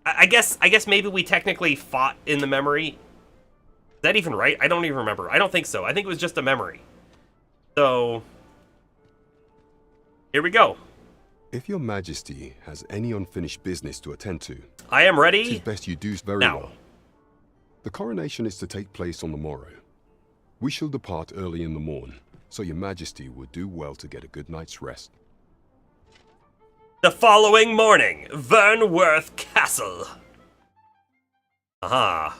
Speaker 1: I guess maybe we technically fought in the memory Is that even right? I don't even remember. I don't think so. I think it was just a memory. So, here we go.
Speaker 9: If your majesty has any unfinished business to attend to,
Speaker 1: I am ready.
Speaker 9: It is best you do very
Speaker 1: now.
Speaker 9: well. The coronation is to take place on the morrow. We shall depart early in the morn, so your majesty would do well to get a good night's rest.
Speaker 1: The following morning, Vernworth Castle. Aha.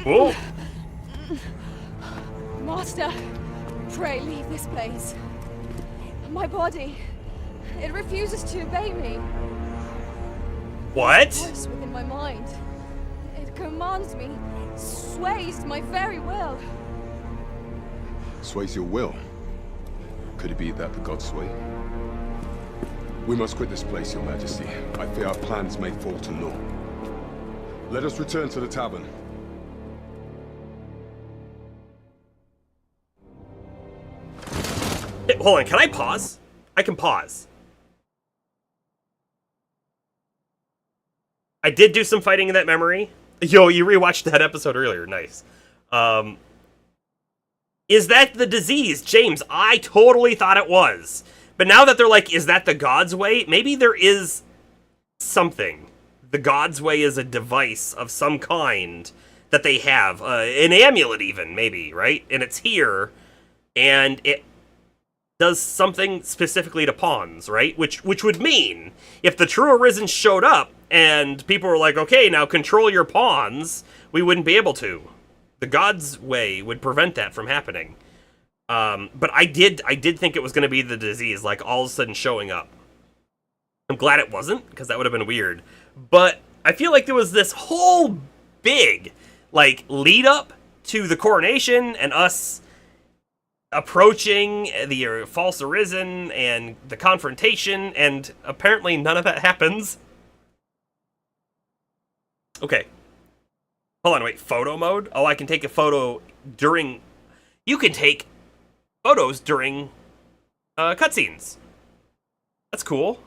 Speaker 1: Whoa.
Speaker 23: Master, pray leave this place. My body, it refuses to obey me.
Speaker 1: What?
Speaker 23: A voice within my mind. It commands me, sways my very will.
Speaker 9: Sways your will? Could it be that the gods sway? We must quit this place, your majesty. I fear our plans may fall to naught. Let us return to the tavern.
Speaker 1: Hey, hold on, can I pause? I can pause. I did do some fighting in that memory. Yo, you rewatched that episode earlier. Nice. Is that the disease? James, I totally thought it was. But now that they're like, is that the God's way? Maybe there is something. The God's way is a device of some kind that they have. An amulet even, maybe, right? And it's here. And it does something specifically to pawns, right? Which would mean, if the true Arisen showed up, and people were like, okay, now control your pawns, we wouldn't be able to. The God's way would prevent that from happening. But I did think it was going to be the disease, like all of a sudden showing up. I'm glad it wasn't, because that would have been weird. But I feel like there was this whole big, like, lead up to the coronation and us approaching the false Arisen and the confrontation, and apparently none of that happens. Okay. Hold on, wait, photo mode? Oh, I can take a photo during... You can take photos during cutscenes. That's cool.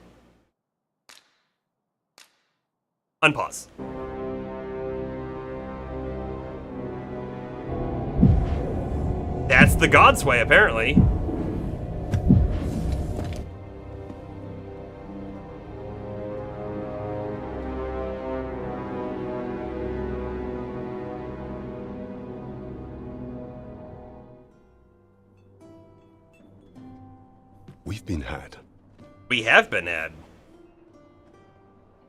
Speaker 1: Unpause. That's the God's way, apparently.
Speaker 9: We've been had.
Speaker 1: We have been had.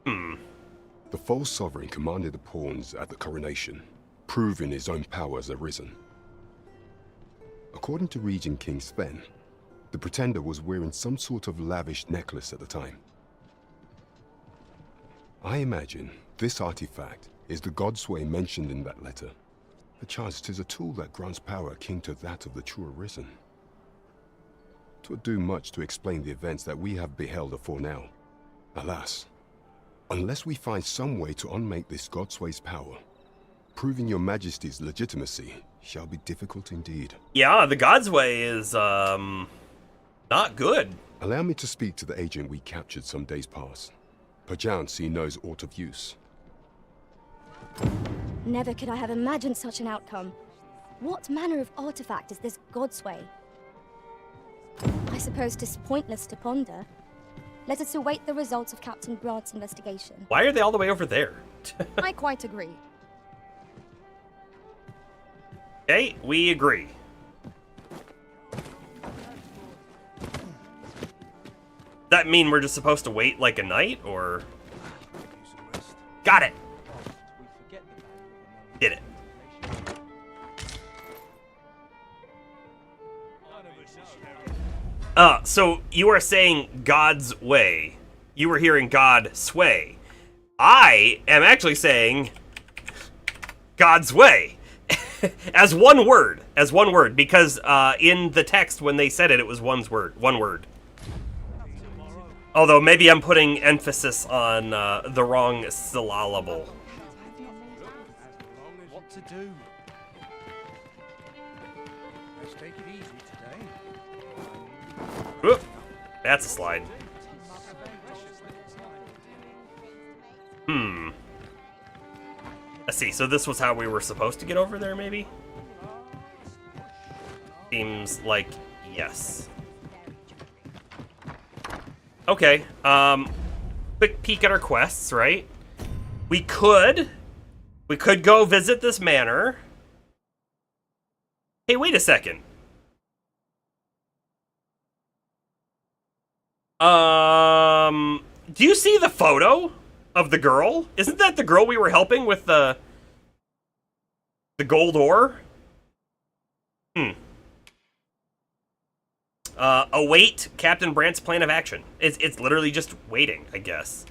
Speaker 9: The false sovereign commanded the pawns at the coronation, proving his own power as Arisen. According to Regent King Sven, the pretender was wearing some sort of lavish necklace at the time. I imagine this artifact is the God's way mentioned in that letter. Perchance 'tis a tool that grants power akin to that of the true Arisen. 'Twould do much to explain the events that we have beheld afore now. Alas, unless we find some way to unmake this God's way's power, proving your majesty's legitimacy shall be difficult indeed.
Speaker 1: Yeah, the God's way is, not good.
Speaker 9: Allow me to speak to the agent we captured some days past. Perchance he knows aught of use.
Speaker 12: Never could I have imagined such an outcome. What manner of artifact is this God's way? I suppose 'tis pointless to ponder. Let us await the results of Captain Brant's investigation.
Speaker 1: Why are they all the way over there?
Speaker 23: I quite agree.
Speaker 1: Okay, we agree. That mean we're just supposed to wait like a night, or? Got it! Did it. So you are saying God's way. You were hearing God sway. I am actually saying God's way. As one word, because in the text when they said it, it was one word. Although maybe I'm putting emphasis on the wrong syllable.
Speaker 8: What to do? Let's take it easy today.
Speaker 1: Whoop. That's a slide. Let's see, so this was how we were supposed to get over there, maybe? Seems like yes. Okay, quick peek at our quests, right? We could go visit this manor. Hey, wait a second. Do you see the photo of the girl? Isn't that the girl we were helping with the gold ore? Await Captain Brandt's plan of action. It's literally just waiting, I guess.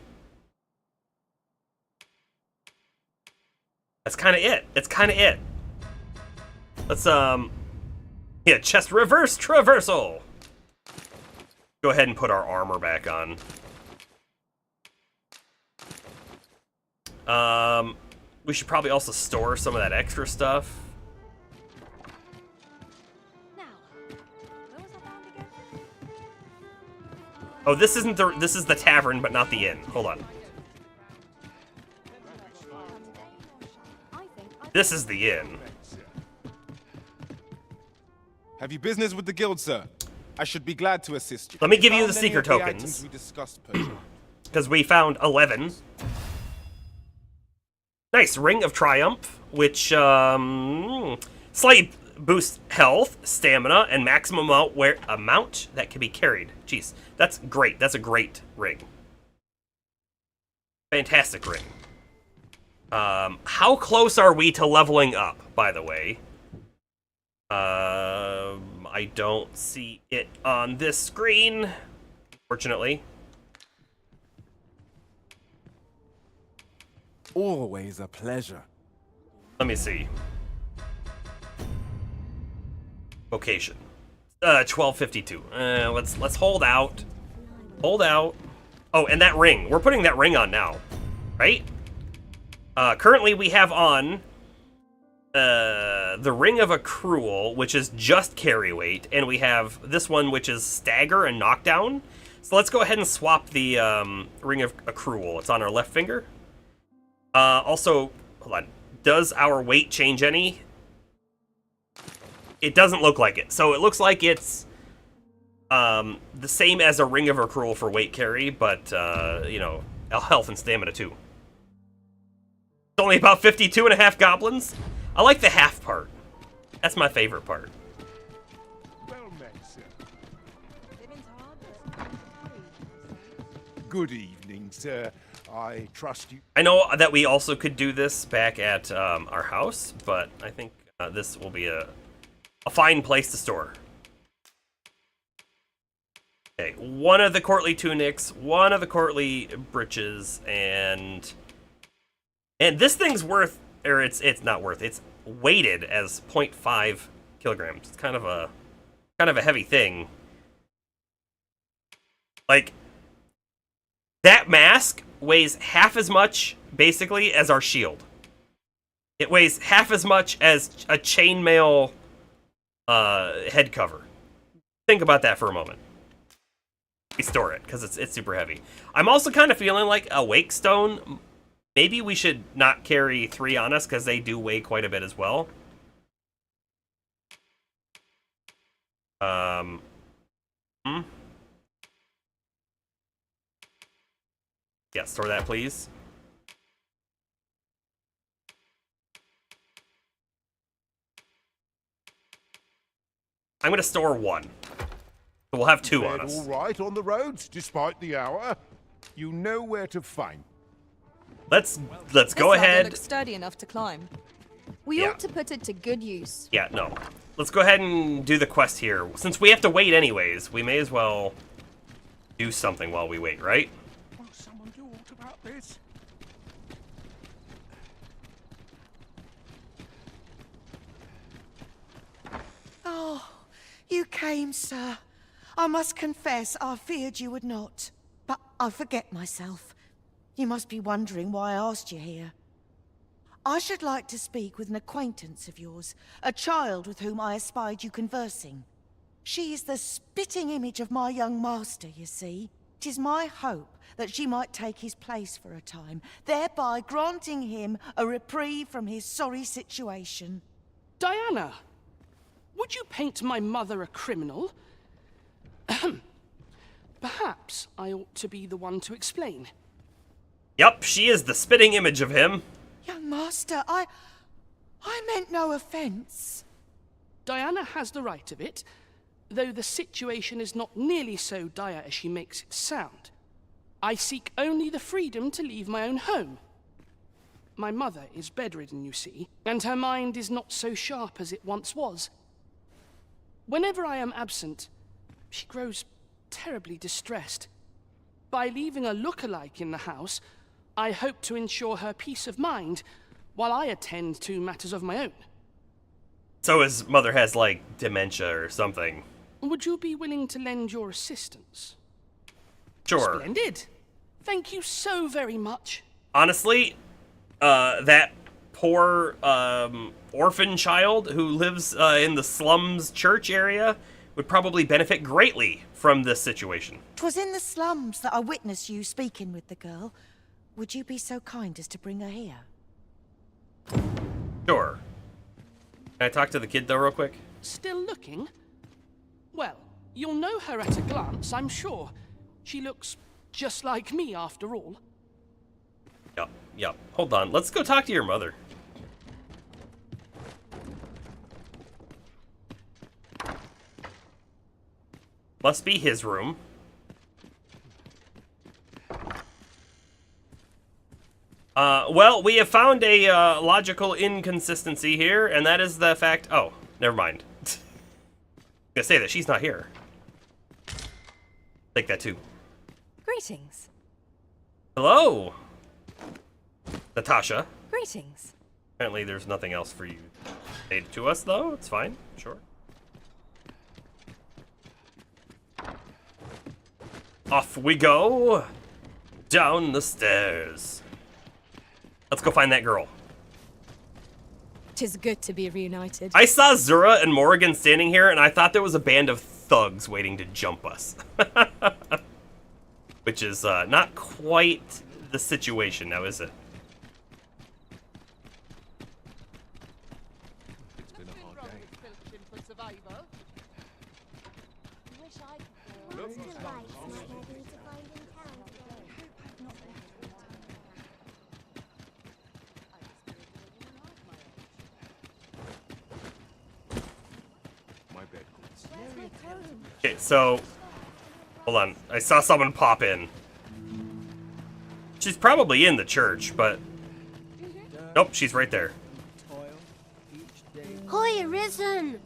Speaker 1: That's kind of it. It's kind of it. Let's, yeah, chest reverse traversal. Go ahead and put our armor back on. We should probably also store some of that extra stuff. Oh, this isn't the, this is the tavern, but not the inn. Hold on. This is the inn.
Speaker 10: Have you business with the guild, sir? I should be glad to assist you.
Speaker 1: Let me give you the seeker tokens. Because we found 11. Nice, Ring of Triumph, which slightly boosts health, stamina, and maximum amount that can be carried. Jeez, that's great. That's a great ring. Fantastic ring. How close are we to leveling up, by the way? I don't see it on this screen, fortunately.
Speaker 10: Always a pleasure.
Speaker 1: Let me see. Vocation. 1252. Let's hold out. Hold out. Oh, and that ring. We're putting that ring on now, right? Currently we have on the Ring of Accrual, which is just carry weight, and we have this one, which is stagger and knockdown. So let's go ahead and swap the Ring of Accrual. It's on our left finger. Also, hold on. Does our weight change any? It doesn't look like it. So it looks like it's the same as a Ring of Accrual for weight carry, but, you know, health and stamina too. It's only about 52.5 goblins. I like the half part. That's my favorite part.
Speaker 10: Well met, sir. Good evening, sir. I trust you.
Speaker 1: I know that we also could do this back at our house, but I think this will be a fine place to store. Okay, one of the courtly tunics, one of the courtly breeches, and this thing's worth, or it's not worth. It's weighted as 0.5 kilograms. It's kind of a heavy thing. Like, that mask weighs half as much, basically, as our shield. It weighs half as much as a chainmail head cover. Think about that for a moment. We store it, because it's super heavy. I'm also kind of feeling like a wake stone. Maybe we should not carry 3 on us, because they do weigh quite a bit as well. Yeah, store that, please. I'm gonna store 1. So we'll have 2 on us.
Speaker 10: All right on the roads, despite the hour. You know where to find.
Speaker 1: Let's go ahead.
Speaker 23: Looks sturdy enough to climb. We ought to put it to good use.
Speaker 1: Yeah, no. Let's go ahead and do the quest here. Since we have to wait anyways, we may as well do something while we wait, right?
Speaker 10: Will someone do aught about this?
Speaker 14: Oh, you came, sir. I must confess, I feared you would not. But I forget myself. You must be wondering why I asked you here. I should like to speak with an acquaintance of yours, a child with whom I espied you conversing. She is the spitting image of my young master, you see. 'Tis my hope that she might take his place for a time, thereby granting him a reprieve from his sorry situation.
Speaker 4: Diana, would you paint my mother a criminal? Ahem. Perhaps I ought to be the one to explain.
Speaker 1: Yep, she is the spitting image of him.
Speaker 14: Young master, I meant no offence.
Speaker 4: Diana has the right of it, though the situation is not nearly so dire as she makes it sound. I seek only the freedom to leave my own home. My mother is bedridden, you see, and her mind is not so sharp as it once was. Whenever I am absent, she grows terribly distressed. By leaving a look-alike in the house, I hope to ensure her peace of mind while I attend to matters of my own.
Speaker 1: So his mother has, like, dementia or something.
Speaker 4: Would you be willing to lend your assistance?
Speaker 1: Sure.
Speaker 4: Splendid. Thank you so very much.
Speaker 1: Honestly, that poor orphan child who lives in the slums church area would probably benefit greatly from this situation.
Speaker 14: 'Twas in the slums that I witnessed you speaking with the girl. Would you be so kind as to bring her here?
Speaker 1: Sure. Can I talk to the kid, though, real quick?
Speaker 4: Still looking? Well, you'll know her at a glance, I'm sure. She looks just like me, after all.
Speaker 1: Yep. Hold on. Let's go talk to your mother. Must be his room. Well, we have found a logical inconsistency here, and that is the fact... Oh, never mind. I was gonna say that she's not here. Take that too.
Speaker 2: Greetings.
Speaker 1: Hello, Natasha.
Speaker 2: Greetings.
Speaker 1: Apparently there's nothing else for you to say to us, though. It's fine. Sure. Off we go. Down the stairs. Let's go find that girl.
Speaker 23: 'Tis good to be reunited.
Speaker 1: I saw Zura and Morrigan standing here, and I thought there was a band of thugs waiting to jump us. Which is not quite the situation now, is it?
Speaker 8: It's been a hard day.
Speaker 1: Okay, so hold on. I saw someone pop in. She's probably in the church, but nope, she's right there.
Speaker 13: Hi, Arisen!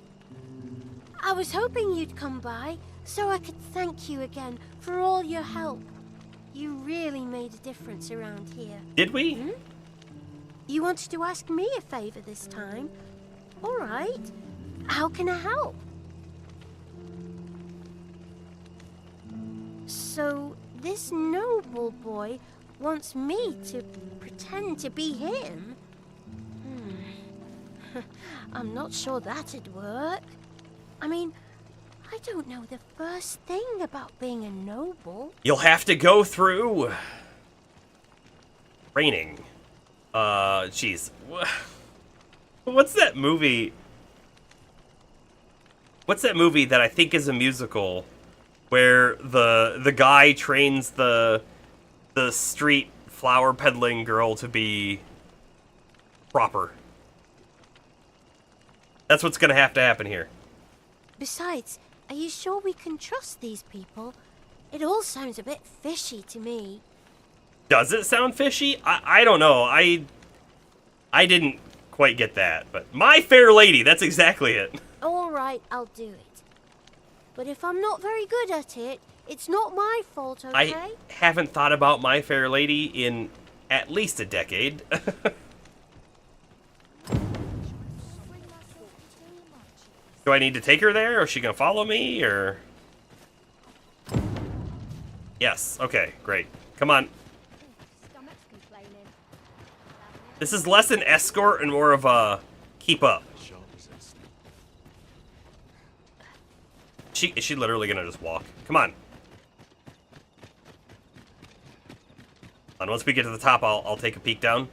Speaker 13: I was hoping you'd come by, so I could thank you again for all your help. You really made a difference around here.
Speaker 1: Did we?
Speaker 13: Hmm? You wanted to ask me a favor this time. All right. How can I help? So, this noble boy wants me to pretend to be him? I'm not sure that'd work. I mean, I don't know the first thing about being a noble.
Speaker 1: You'll have to go through training. Jeez. What's that movie? What's that movie that I think is a musical where the guy trains the street flower peddling girl to be proper? That's what's gonna have to happen here.
Speaker 13: Besides, are you sure we can trust these people? It all sounds a bit fishy to me.
Speaker 1: Does it sound fishy? I don't know. I didn't quite get that, but My Fair Lady, that's exactly it.
Speaker 13: All right, I'll do it. But if I'm not very good at it, it's not my fault, okay?
Speaker 1: I haven't thought about My Fair Lady in at least a decade. Do I need to take her there, or is she gonna follow me, or... Yes, okay, great. Come on. This is less an escort and more of a keep up. Is she literally gonna just walk? Come on. And once we get to the top, I'll take a peek down.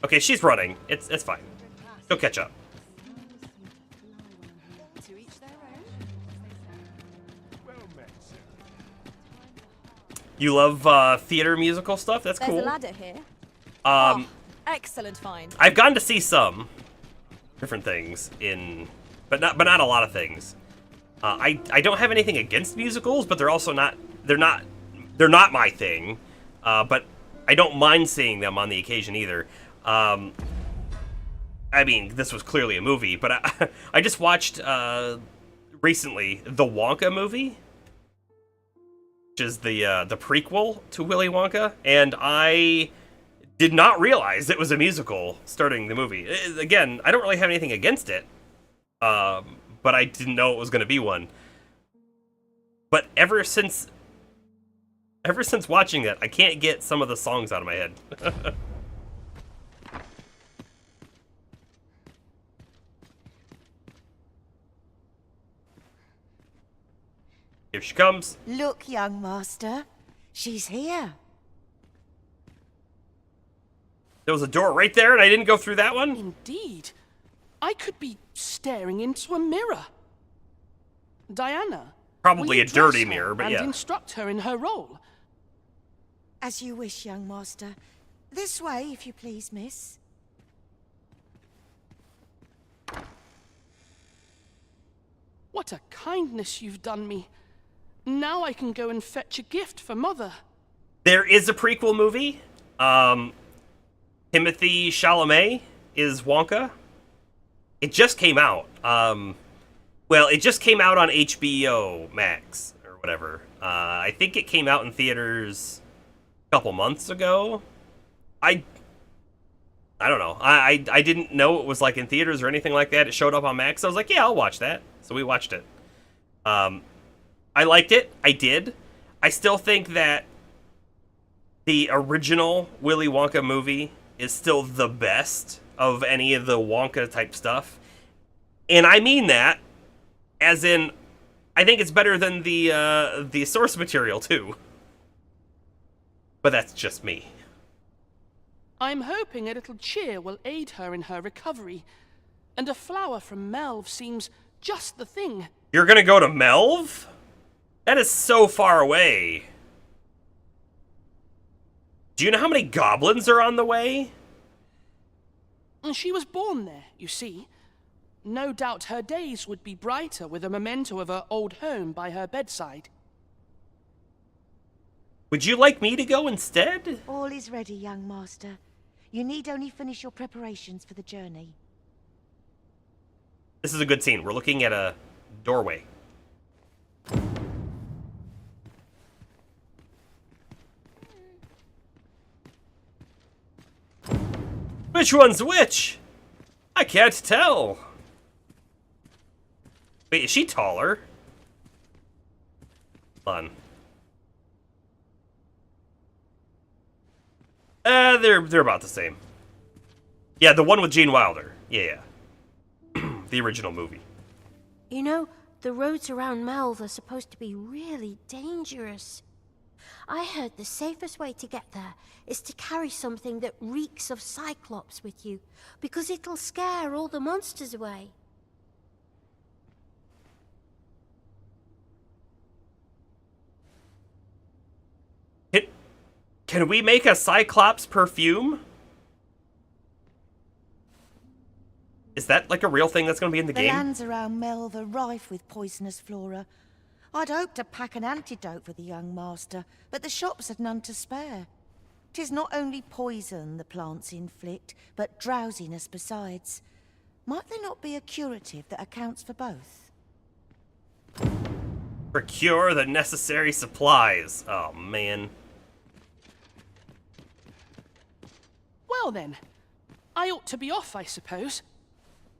Speaker 1: Okay, she's running. It's fine. She'll catch up. You love theater musical stuff? That's cool.
Speaker 23: There's a ladder here. Excellent find.
Speaker 1: I've gotten to see some different things but not a lot of things. I don't have anything against musicals, but they're also not my thing. But I don't mind seeing them on the occasion either. I mean, this was clearly a movie, but I just watched recently the Wonka movie, which is the prequel to Willy Wonka, and I did not realize it was a musical starting the movie. Again, I don't really have anything against it, but I didn't know it was going to be one. But ever since watching that, I can't get some of the songs out of my head. Here she comes.
Speaker 14: Look, young master. She's here.
Speaker 1: There was a door right there, and I didn't go through that one?
Speaker 4: Indeed. I could be staring into a mirror. Diana.
Speaker 1: Probably a dirty
Speaker 4: her
Speaker 1: mirror, but
Speaker 4: and
Speaker 1: yeah.
Speaker 4: Instruct her in her role.
Speaker 14: As you wish, young master. This way, if you please, miss.
Speaker 4: What a kindness you've done me. Now I can go and fetch a gift for Mother.
Speaker 1: There is a prequel movie. Timothy Chalamet is Wonka. It just came out. Well, it just came out on HBO Max or whatever. I think it came out in theaters a couple months ago. I don't know. I didn't know it was like in theaters or anything like that. It showed up on Max. I was like, yeah, I'll watch that. So we watched it. I liked it. I did. I still think that the original Willy Wonka movie is still the best of any of the Wonka type stuff. And I mean that as in, I think it's better than the source material too. But that's just me.
Speaker 4: I'm hoping a little cheer will aid her in her recovery. And a flower from Melv seems just the thing.
Speaker 1: You're gonna go to Melv? That is so far away. Do you know how many goblins are on the way?
Speaker 4: And she was born there, you see. No doubt her days would be brighter with a memento of her old home by her bedside.
Speaker 1: Would you like me to go instead?
Speaker 14: All is ready, young master. You need only finish your preparations for the journey.
Speaker 1: This is a good scene. We're looking at a doorway. Which one's which? I can't tell. Wait, is she taller? Hold on. They're about the same. Yeah, the one with Gene Wilder. Yeah. The original movie.
Speaker 13: You know, the roads around Melv are supposed to be really dangerous. I heard the safest way to get there is to carry something that reeks of Cyclops with you, because it'll scare all the monsters away.
Speaker 1: Can we make a Cyclops perfume? Is that like a real thing that's going to be in the game?
Speaker 14: The lands around Melv are rife with poisonous flora. I'd hoped to pack an antidote for the young master, but the shops had none to spare. 'Tis not only poison the plants inflict, but drowsiness besides. Might there not be a curative that accounts for both?
Speaker 1: Procure the necessary supplies. Oh, man.
Speaker 4: Well then, I ought to be off, I suppose.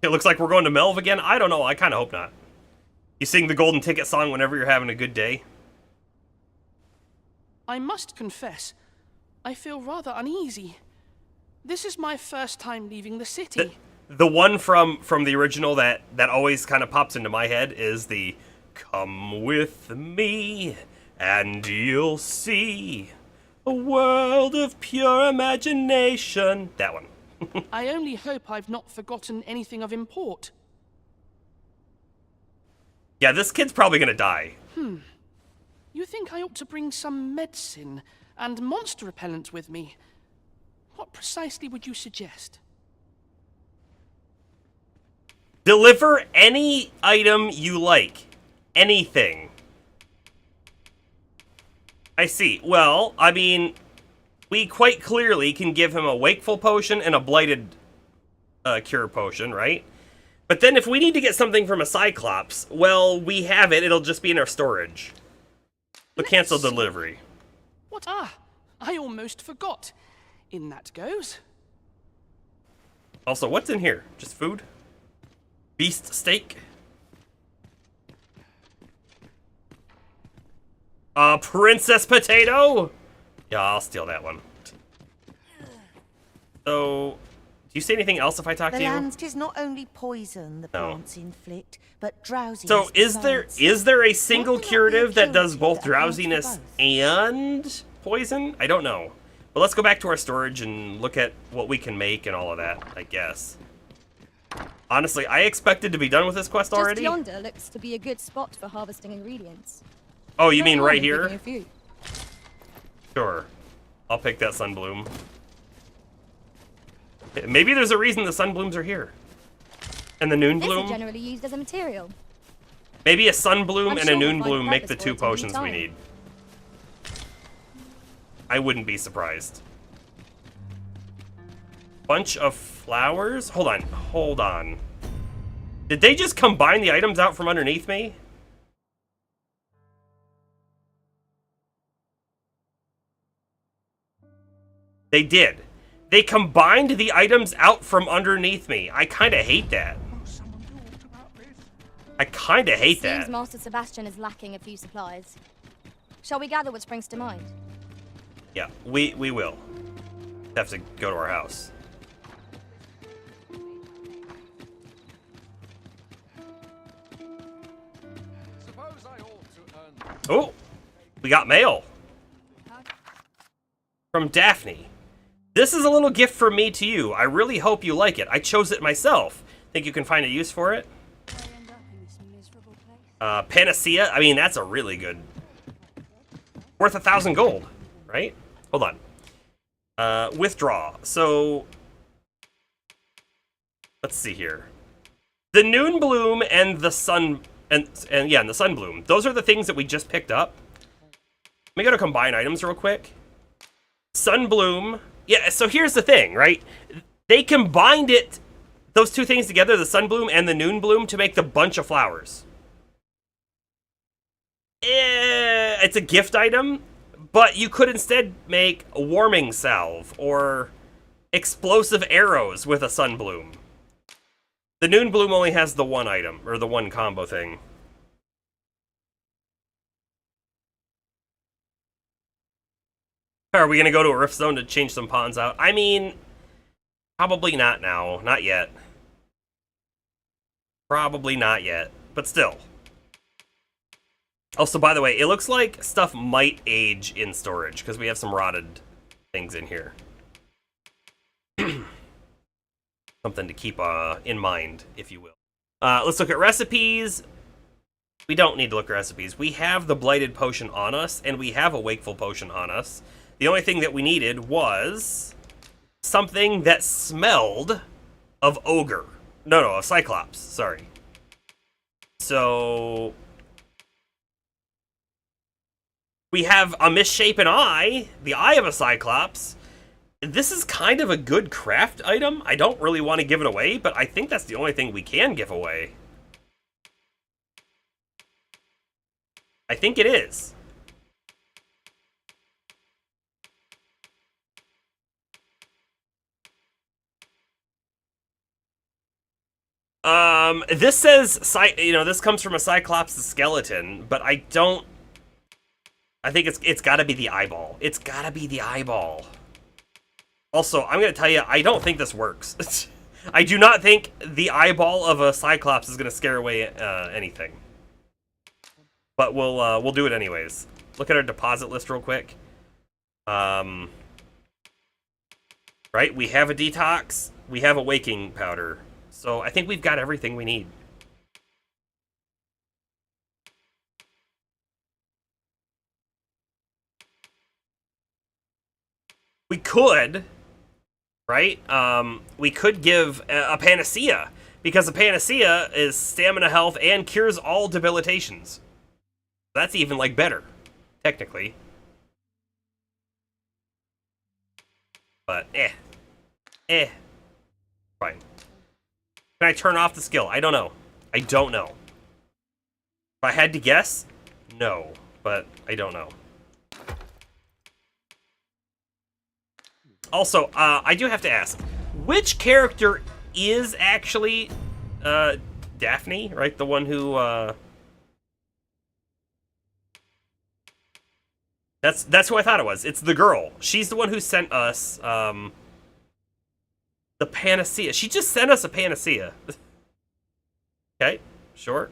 Speaker 1: It looks like we're going to Melv again. I don't know. I kind of hope not. You sing the Golden Ticket song whenever you're having a good day.
Speaker 4: I must confess, I feel rather uneasy. This is my first time leaving the city.
Speaker 1: The one from the original that always kind of pops into my head is the "Come with me and you'll see A world of pure imagination. That one.
Speaker 4: I only hope I've not forgotten anything of import.
Speaker 1: Yeah, this kid's probably gonna die.
Speaker 4: You think I ought to bring some medicine and monster repellent with me? What precisely would you suggest?
Speaker 1: Deliver any item you like. Anything. I see. Well, I mean, we quite clearly can give him a wakeful potion and a blighted cure potion, right? But then if we need to get something from a Cyclops, well, we have it. It'll just be in our storage. But cancel delivery.
Speaker 4: What? Ah, I almost forgot. In that goes.
Speaker 1: Also, what's in here? Just food? Beast steak? Princess potato? Yeah, I'll steal that one. So, do you say anything else if I talk
Speaker 5: The
Speaker 1: to you?
Speaker 5: land 'tis not only poison the plants inflict, but drowsiness.
Speaker 1: So, is
Speaker 5: besides.
Speaker 1: there a single curative that does both drowsiness and poison? I don't know. But let's go back to our storage and look at what we can make and all of that, I guess. Honestly, I expected to be done with this quest already.
Speaker 12: Just yonder looks to be a good spot for harvesting ingredients.
Speaker 1: Oh, you mean
Speaker 12: No
Speaker 1: right
Speaker 12: harm in
Speaker 1: here?
Speaker 12: picking a few.
Speaker 1: Sure. I'll pick that sunbloom. Maybe there's a reason the sunblooms are here. And the noon
Speaker 12: This is
Speaker 1: bloom?
Speaker 12: generally used as a material.
Speaker 1: Maybe a sunbloom
Speaker 12: I'm
Speaker 1: and
Speaker 12: sure
Speaker 1: a
Speaker 12: we'll
Speaker 1: noon
Speaker 12: find
Speaker 1: bloom make the
Speaker 12: purpose
Speaker 1: two
Speaker 12: for it any
Speaker 1: potions we
Speaker 12: time.
Speaker 1: need. I wouldn't be surprised. Bunch of flowers? Hold on. Did they just combine the items out from underneath me? They did. They combined the items out from underneath me. I kind of hate that. I kind of hate
Speaker 12: Seems
Speaker 1: that.
Speaker 12: Master Sebastian is lacking a few supplies. Shall we gather what springs to mind?
Speaker 1: Yeah, we will. Have to go to our house. Oh, we got mail. From Daphne. This is a little gift from me to you. I really hope you like it. I chose it myself. Think you can find a use for it? Panacea? I mean, that's a really good... Worth 1,000 gold, right? Hold on. Withdraw. So... Let's see here. The noon bloom and the sun... And the sunbloom. Those are the things that we just picked up. Let me go to combine items real quick. Sunbloom. Yeah, so here's the thing, right? They combined those two things together, the sunbloom and the noon bloom, to make the bunch of flowers. It's a gift item, but you could instead make a warming salve or explosive arrows with a sunbloom. The noon bloom only has the one item, or the one combo thing. Are we gonna go to a rift zone to change some pawns out? I mean, probably not now. Not yet. Probably not yet, but still. Also, by the way, it looks like stuff might age in storage, because we have some rotted things in here. Something to keep in mind, if you will. Let's look at recipes. We don't need to look at recipes. We have the Blighted Potion on us, and we have a Wakeful Potion on us. The only thing that we needed was something that smelled of ogre. No, of Cyclops, sorry. So... we have a misshapen eye, the eye of a Cyclops. This is kind of a good craft item. I don't really want to give it away, but I think that's the only thing we can give away. I think it is. This says, this comes from a Cyclops' skeleton, but I think it's gotta be the eyeball. It's gotta be the eyeball. Also, I'm gonna tell you, I don't think this works. I do not think the eyeball of a Cyclops is gonna scare away anything. But we'll do it anyways. Look at our deposit list real quick. Right, we have a detox, we have a waking powder. So I think we've got everything we need. We could, right? We could give a panacea, because a panacea is stamina health and cures all debilitations. That's even, like, better, technically. But, fine. Can I turn off the skill? I don't know. I don't know. If I had to guess, no. But I don't know. Also, I do have to ask, which character is actually Daphne, right? The one who that's who I thought it was. It's the girl. She's the one who sent us the panacea. She just sent us a panacea. Okay, sure.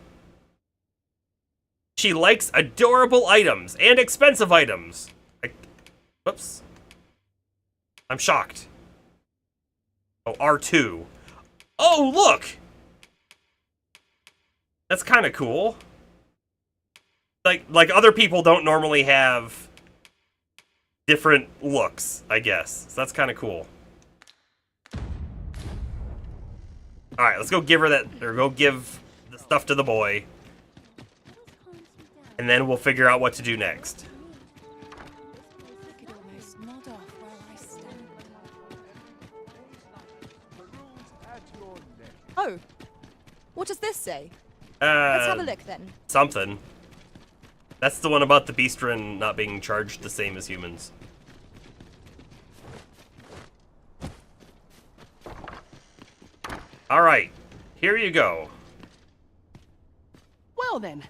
Speaker 1: She likes adorable items and expensive items. Whoops. I'm shocked. Oh, R2. Oh, look! That's kind of cool. Like other people don't normally have different looks, I guess. So that's kind of cool. Alright, let's go give her that, or go give the stuff to the boy. And then we'll figure out what to do next.
Speaker 23: Oh, what does this say? Let's have a look then.
Speaker 1: Something. That's the one about the Beastren not being charged the same as humans. Alright, here you go.
Speaker 4: Well then,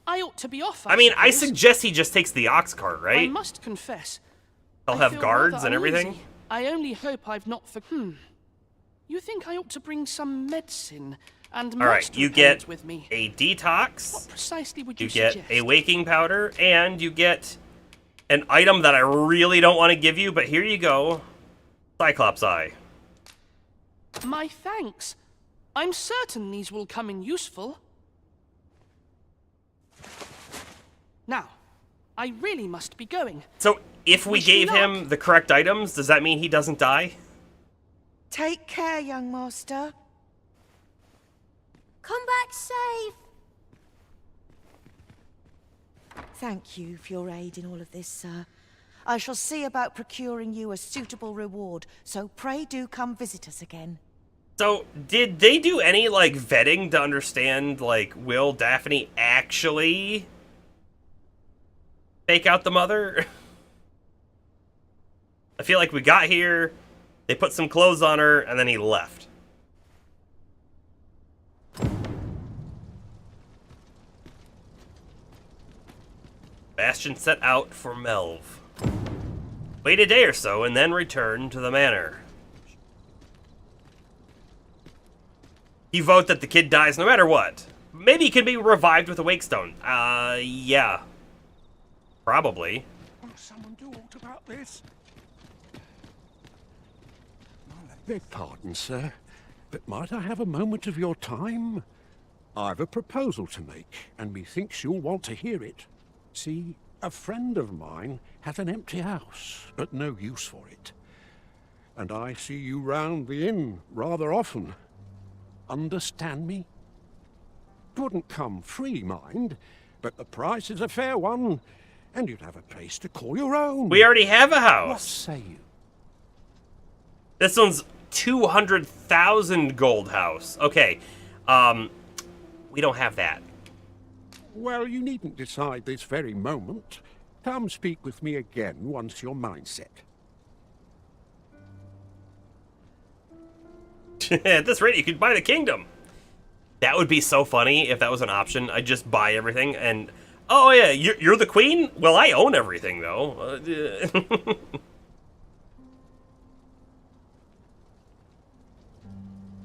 Speaker 4: I ought to be off.
Speaker 1: I mean, I
Speaker 4: suppose.
Speaker 1: suggest he just takes the ox cart,
Speaker 4: I
Speaker 1: right?
Speaker 4: must confess.
Speaker 1: They'll
Speaker 4: I
Speaker 1: have
Speaker 4: feel
Speaker 1: guards
Speaker 4: rather
Speaker 1: and everything.
Speaker 4: uneasy. I only hope I've not You think I ought to bring some medicine and
Speaker 1: Alright, you get
Speaker 4: with me?
Speaker 1: a detox.
Speaker 4: What precisely would you
Speaker 1: get
Speaker 4: suggest?
Speaker 1: a waking powder, and you get an item that I really don't want to give you, but here you go. Cyclops Eye.
Speaker 4: My thanks. I'm certain these will come in useful. Now, I really must be going.
Speaker 1: So, if we
Speaker 4: Wish me
Speaker 1: gave him the correct items, does that mean he doesn't die?
Speaker 14: Take care, young master.
Speaker 13: Come back safe.
Speaker 14: Thank you for your aid in all of this, sir. I shall see about procuring you a suitable reward, so pray do come visit us again.
Speaker 1: So, did they do any, like, vetting to understand, like, will Daphne actually fake out the mother? I feel like we got here, they put some clothes on her, and then he left. Bastion set out for Melv. Wait a day or so, and then return to the manor. You vote that the kid dies no matter what. Maybe he can be revived with a wake stone. Yeah. Probably.
Speaker 10: Will someone do aught about this? Beg pardon, sir, but might I have a moment of your time? I've a proposal to make, and methinks you'll want to hear it. See, a friend of mine hath an empty house, but no use for it. And I see you round the inn rather often. Understand me? 'Twouldn't come free, mind, but the price is a fair one, and you'd have a place to call your own.
Speaker 1: We already have a house.
Speaker 10: What say you?
Speaker 1: This one's 200,000 gold house. Okay, we don't have that.
Speaker 10: Well, you needn't decide this very moment. Come speak with me again once your mind's set.
Speaker 1: At this rate, you could buy the kingdom. That would be so funny if that was an option. I'd just buy everything and... Oh, yeah, you're the queen? Well, I own everything, though.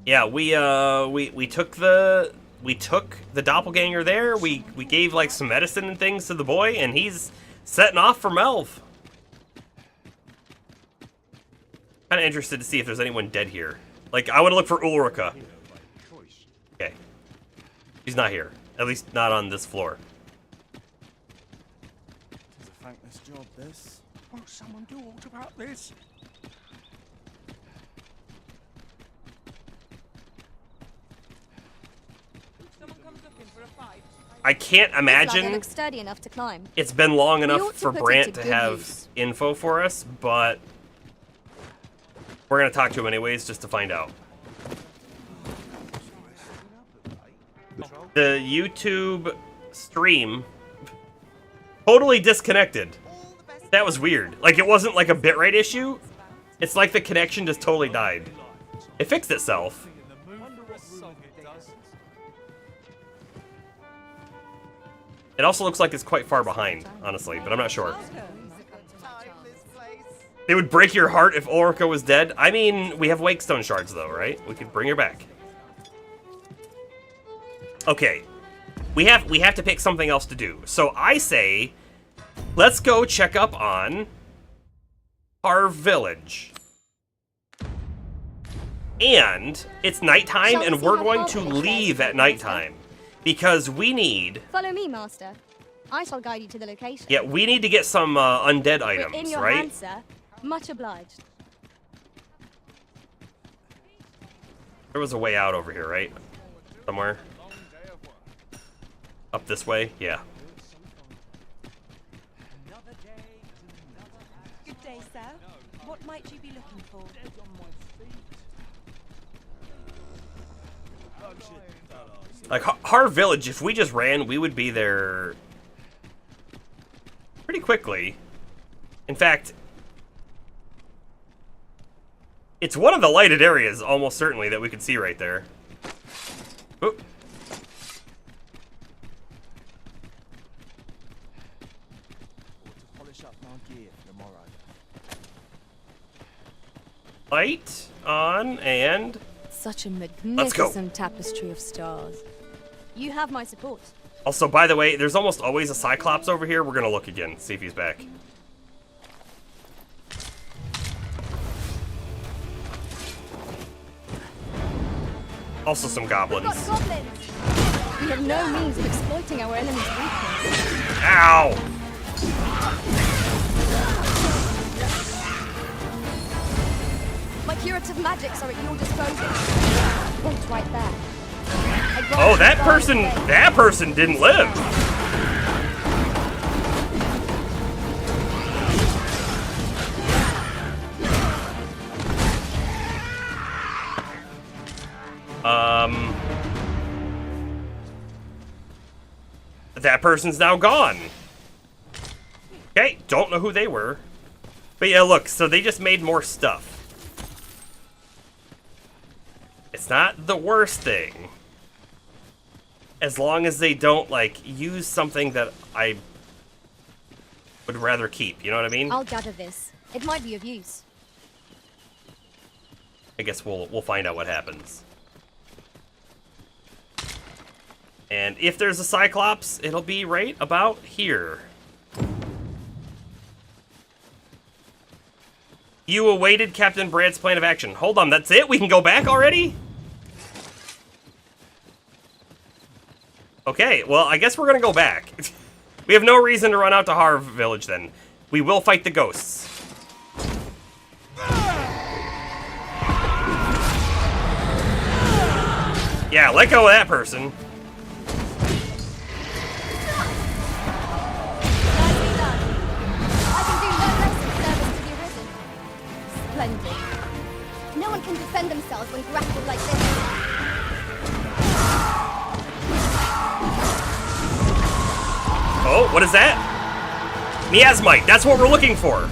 Speaker 1: Yeah, we took the doppelganger there. We gave, like, some medicine and things to the boy, and he's setting off for Melv. Kind of interested to see if there's anyone dead here. Like, I want to look for Ulrika. Okay. She's not here. At least not on this floor.
Speaker 8: It's a thankless job, this.
Speaker 10: Won't someone do aught about this?
Speaker 1: I can't
Speaker 12: This
Speaker 1: imagine
Speaker 12: ladder looks sturdy enough to climb.
Speaker 1: it's been long
Speaker 12: We
Speaker 1: enough
Speaker 12: ought to
Speaker 1: for
Speaker 12: put it
Speaker 1: Brant
Speaker 12: to
Speaker 1: to
Speaker 12: good
Speaker 1: have
Speaker 12: use.
Speaker 1: info for us, but we're going to talk to him anyways just to find out. The YouTube stream totally disconnected. That was weird. Like, it wasn't like a bitrate issue. It's like the connection just totally died. It fixed itself. It also looks like it's quite far behind, honestly, but I'm not sure. It would break your heart if Ulrika was dead. I mean, we have Wakestone shards, though, right? We could bring her back. Okay. We have to pick something else to do. So I say, let's go check up on our village. And it's nighttime,
Speaker 12: Shall we
Speaker 1: and
Speaker 12: see
Speaker 1: we're
Speaker 12: how
Speaker 1: going
Speaker 12: far
Speaker 1: to
Speaker 12: the village
Speaker 1: leave
Speaker 12: is,
Speaker 1: at nighttime. Because we need...
Speaker 12: Follow me, Master. I shall guide you to the location.
Speaker 1: Yeah, we need to get some undead
Speaker 12: We're in
Speaker 1: items,
Speaker 12: your
Speaker 1: right?
Speaker 12: hands, sir. Much obliged.
Speaker 1: There was a way out over here, right? Somewhere. Up this way? Yeah.
Speaker 15: Good day, sir. What might you be looking for?
Speaker 1: Like, Har Village, if we just ran, we would be there pretty quickly. In fact, it's one of the lighted areas, almost certainly, that we could see right there. Oop.
Speaker 8: Polish up my gear for tomorrow.
Speaker 1: Light on, and...
Speaker 23: Such a
Speaker 1: go.
Speaker 23: magnificent tapestry of stars.
Speaker 12: You have my support.
Speaker 1: Also, by the way, there's almost always a Cyclops over here. We're gonna look again, see if he's back. Also some goblins.
Speaker 12: We've got goblins. We have no means of exploiting our enemy's weakness.
Speaker 1: Ow!
Speaker 12: My curative magics are at your disposal. Wait right there.
Speaker 1: Oh, that person didn't live. That person's now gone. Okay, don't know who they were. But yeah, look, so they just made more stuff. It's not the worst thing. As long as they don't, like, use something that I would rather keep, you know what I mean?
Speaker 12: I'll gather this. It might be of use.
Speaker 1: I guess we'll find out what happens. And if there's a Cyclops, it'll be right about here. You awaited Captain Brant's plan of action. Hold on, that's it? We can go back already? Okay, well, I guess we're gonna go back. We have no reason to run out to Har Village then. We will fight the ghosts. Yeah, let go of that person.
Speaker 12: Splendid. No one can defend themselves when grappled like this.
Speaker 1: Oh, what is that? Miasmite, that's what we're looking for.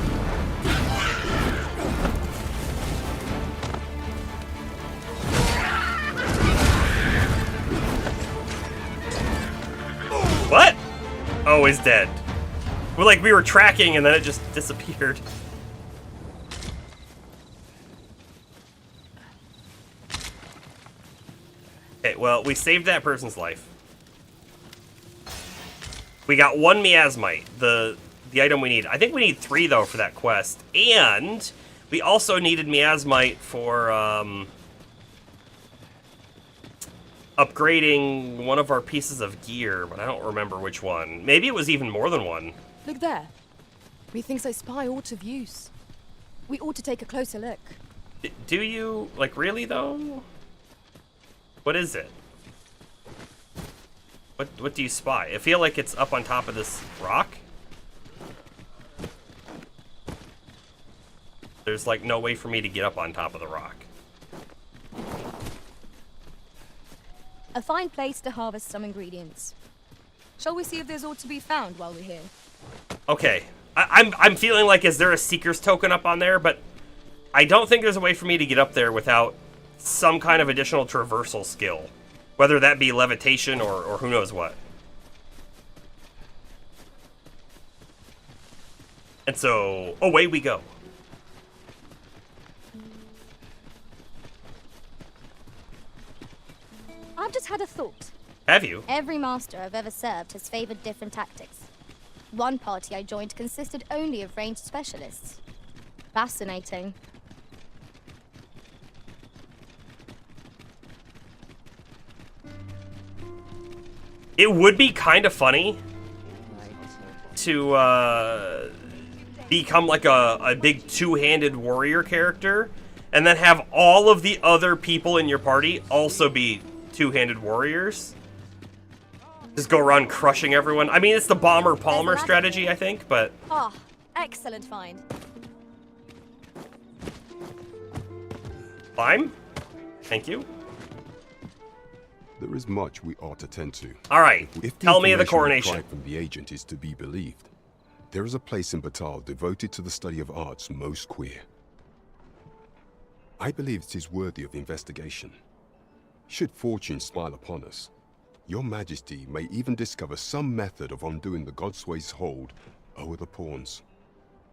Speaker 1: What? Oh, he's dead. We were tracking and then it just disappeared. Okay, well, we saved that person's life. We got one miasmite, the item we need. I think we need 3, though, for that quest. And We also needed miasmite for upgrading one of our pieces of gear, but I don't remember which one. Maybe it was even more than one.
Speaker 23: Look there. Methinks I spy aught of use. We ought to take a closer look.
Speaker 1: Do you? Like, really, though? What is it? What do you spy? I feel like it's up on top of this rock. There's, like, no way for me to get up on top of the rock.
Speaker 2: A fine place to harvest some ingredients.
Speaker 23: Shall we see if there's aught to be found while we're here?
Speaker 1: Okay. I'm feeling like, is there a Seeker's token up on there? But I don't think there's a way for me to get up there without some kind of additional traversal skill. Whether that be levitation or who knows what. And so, away we go.
Speaker 12: I've just had a thought.
Speaker 1: Have you?
Speaker 12: Every master I've ever served has favored different tactics. One party I joined consisted only of ranged specialists. Fascinating.
Speaker 1: It would be kind of funny to become like a big two-handed warrior character and then have all of the other people in your party also be two-handed warriors. Just go around crushing everyone. I mean, it's the Bomber-Palmer strategy, I think, but...
Speaker 2: Ah, excellent find.
Speaker 1: Climb? Thank you.
Speaker 9: There is much we ought to tend to.
Speaker 1: All right,
Speaker 9: if
Speaker 1: tell me of the
Speaker 9: information
Speaker 1: coronation.
Speaker 9: required from the agent is to be believed, there is a place in Batal devoted to the study of arts most queer. I believe it is worthy of investigation. Should fortune smile upon us, your majesty may even discover some method of undoing the Godsway's hold over the pawns.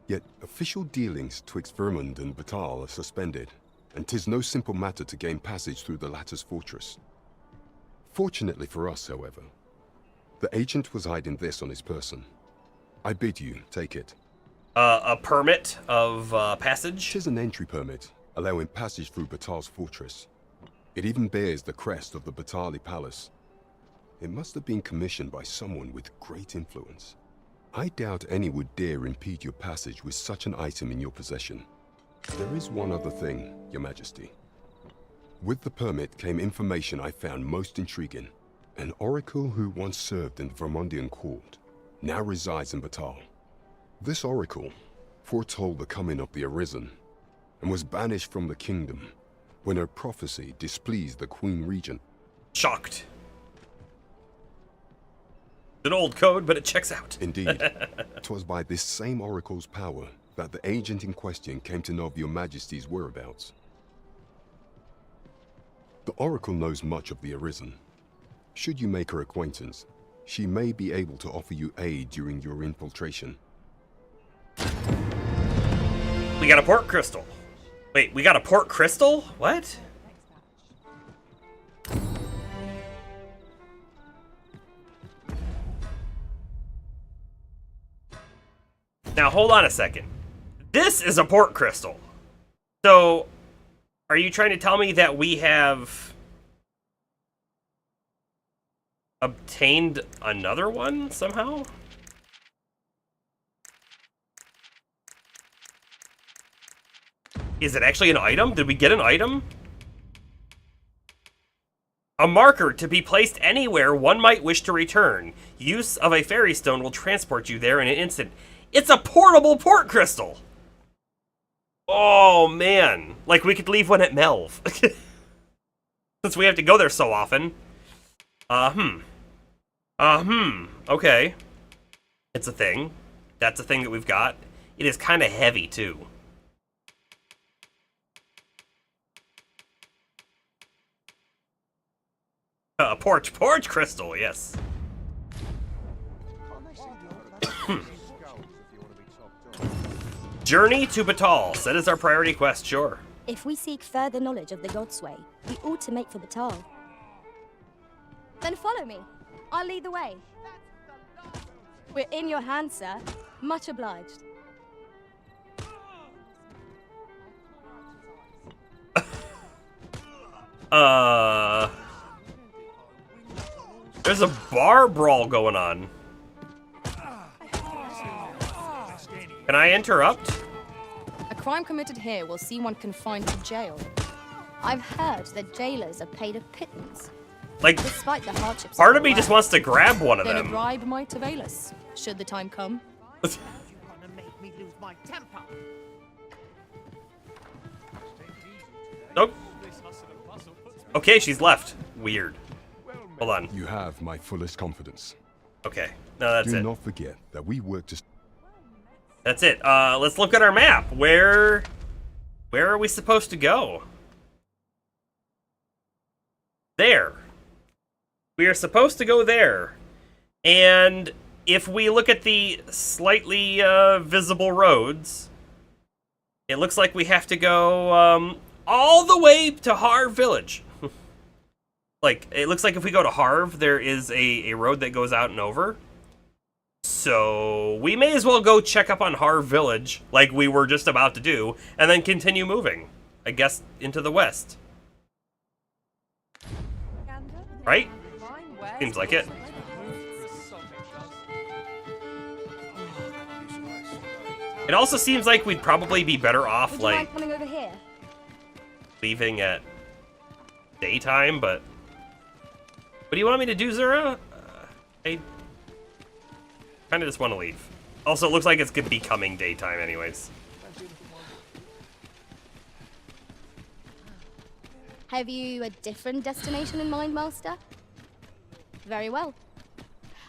Speaker 9: Yet official dealings twixt Vermund and Batal are suspended, and 'tis no simple matter to gain passage through the latter's fortress. Fortunately for us, however, the agent was hiding this on his person. I bid you take it.
Speaker 1: A permit of passage?
Speaker 9: 'Tis an entry permit, allowing passage through Batal's fortress. It even bears the crest of the Batali Palace. It must have been commissioned by someone with great influence. I doubt any would dare impede your passage with such an item in your possession. There is one other thing, Your Majesty. With the permit came information I found most intriguing. An oracle who once served in the Vermundian court now resides in Batal. This oracle foretold the coming of the Arisen and was banished from the kingdom when her prophecy displeased the Queen Regent.
Speaker 1: Shocked. It's an old code, but it checks out.
Speaker 9: Indeed. 'Twas by this same oracle's power that the agent in question came to know of Your Majesty's whereabouts. The oracle knows much of the Arisen. Should you make her acquaintance, she may be able to offer you aid during your infiltration.
Speaker 1: We got a port crystal. Wait, we got a port crystal? What? Now, hold on a second. This is a port crystal. So, are you trying to tell me that we have obtained another one somehow? Is it actually an item? Did we get an item? A marker to be placed anywhere one might wish to return. Use of a fairy stone will transport you there in an instant. It's a portable port crystal! Oh, man. Like, we could leave one at Melv. Since we have to go there so often. Okay. It's a thing. That's a thing that we've got. It is kind of heavy, too. Porch crystal, yes. Journey to Batal. Set as our priority quest, sure.
Speaker 12: If we seek further knowledge of the Godsway, we ought to make for Batal.
Speaker 2: Then follow me. I'll lead the way. We're in your hands, sir. Much obliged.
Speaker 1: There's a bar brawl going on. Can I interrupt?
Speaker 23: A crime committed here will see one confined to jail.
Speaker 12: I've heard that jailers are paid a pittance.
Speaker 1: Like,
Speaker 12: despite the hardships.
Speaker 1: Part of me just wants to grab one of
Speaker 23: Then a
Speaker 1: them.
Speaker 23: bribe might avail us, should the time come.
Speaker 1: Nope. Okay, she's left. Weird. Hold on.
Speaker 9: You have my fullest confidence.
Speaker 1: Okay. No, that's
Speaker 9: Do
Speaker 1: it.
Speaker 9: not forget that we work to...
Speaker 1: That's it. Let's look at our map. Where are we supposed to go? There. We are supposed to go there. And if we look at the slightly visible roads, it looks like we have to go all the way to Harv Village. Like, it looks like if we go to Harv, there is a road that goes out and over. So we may as well go check up on Harv Village, like we were just about to do, and then continue moving, I guess, into the west. Right? Seems like it. It also seems like we'd probably be better off,
Speaker 12: Would you
Speaker 1: like,
Speaker 12: mind coming over here?
Speaker 1: leaving at daytime, but... What do you want me to do, Zura? I kind of just want to leave. Also, it looks like it's becoming daytime anyways.
Speaker 12: Have you a different destination in mind, Master? Very well.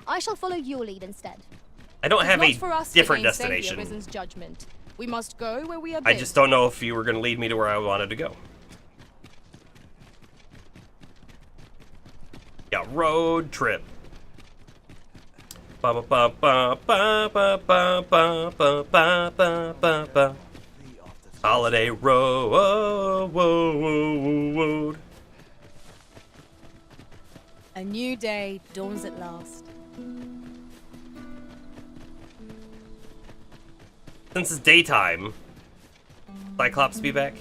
Speaker 12: I shall follow your lead instead.
Speaker 1: I don't have
Speaker 23: It's not for
Speaker 1: a
Speaker 23: us to
Speaker 1: different
Speaker 23: gainsay the
Speaker 1: destination.
Speaker 23: Arisen's judgment. We must go where we are
Speaker 1: I
Speaker 23: bid.
Speaker 1: just don't know if you were going to lead me to where I wanted to go. Yeah, road trip. Ba ba ba ba ba ba ba ba ba ba ba ba ba. Holiday road.
Speaker 23: A new day dawns at last.
Speaker 1: Since it's daytime, Cyclops be back.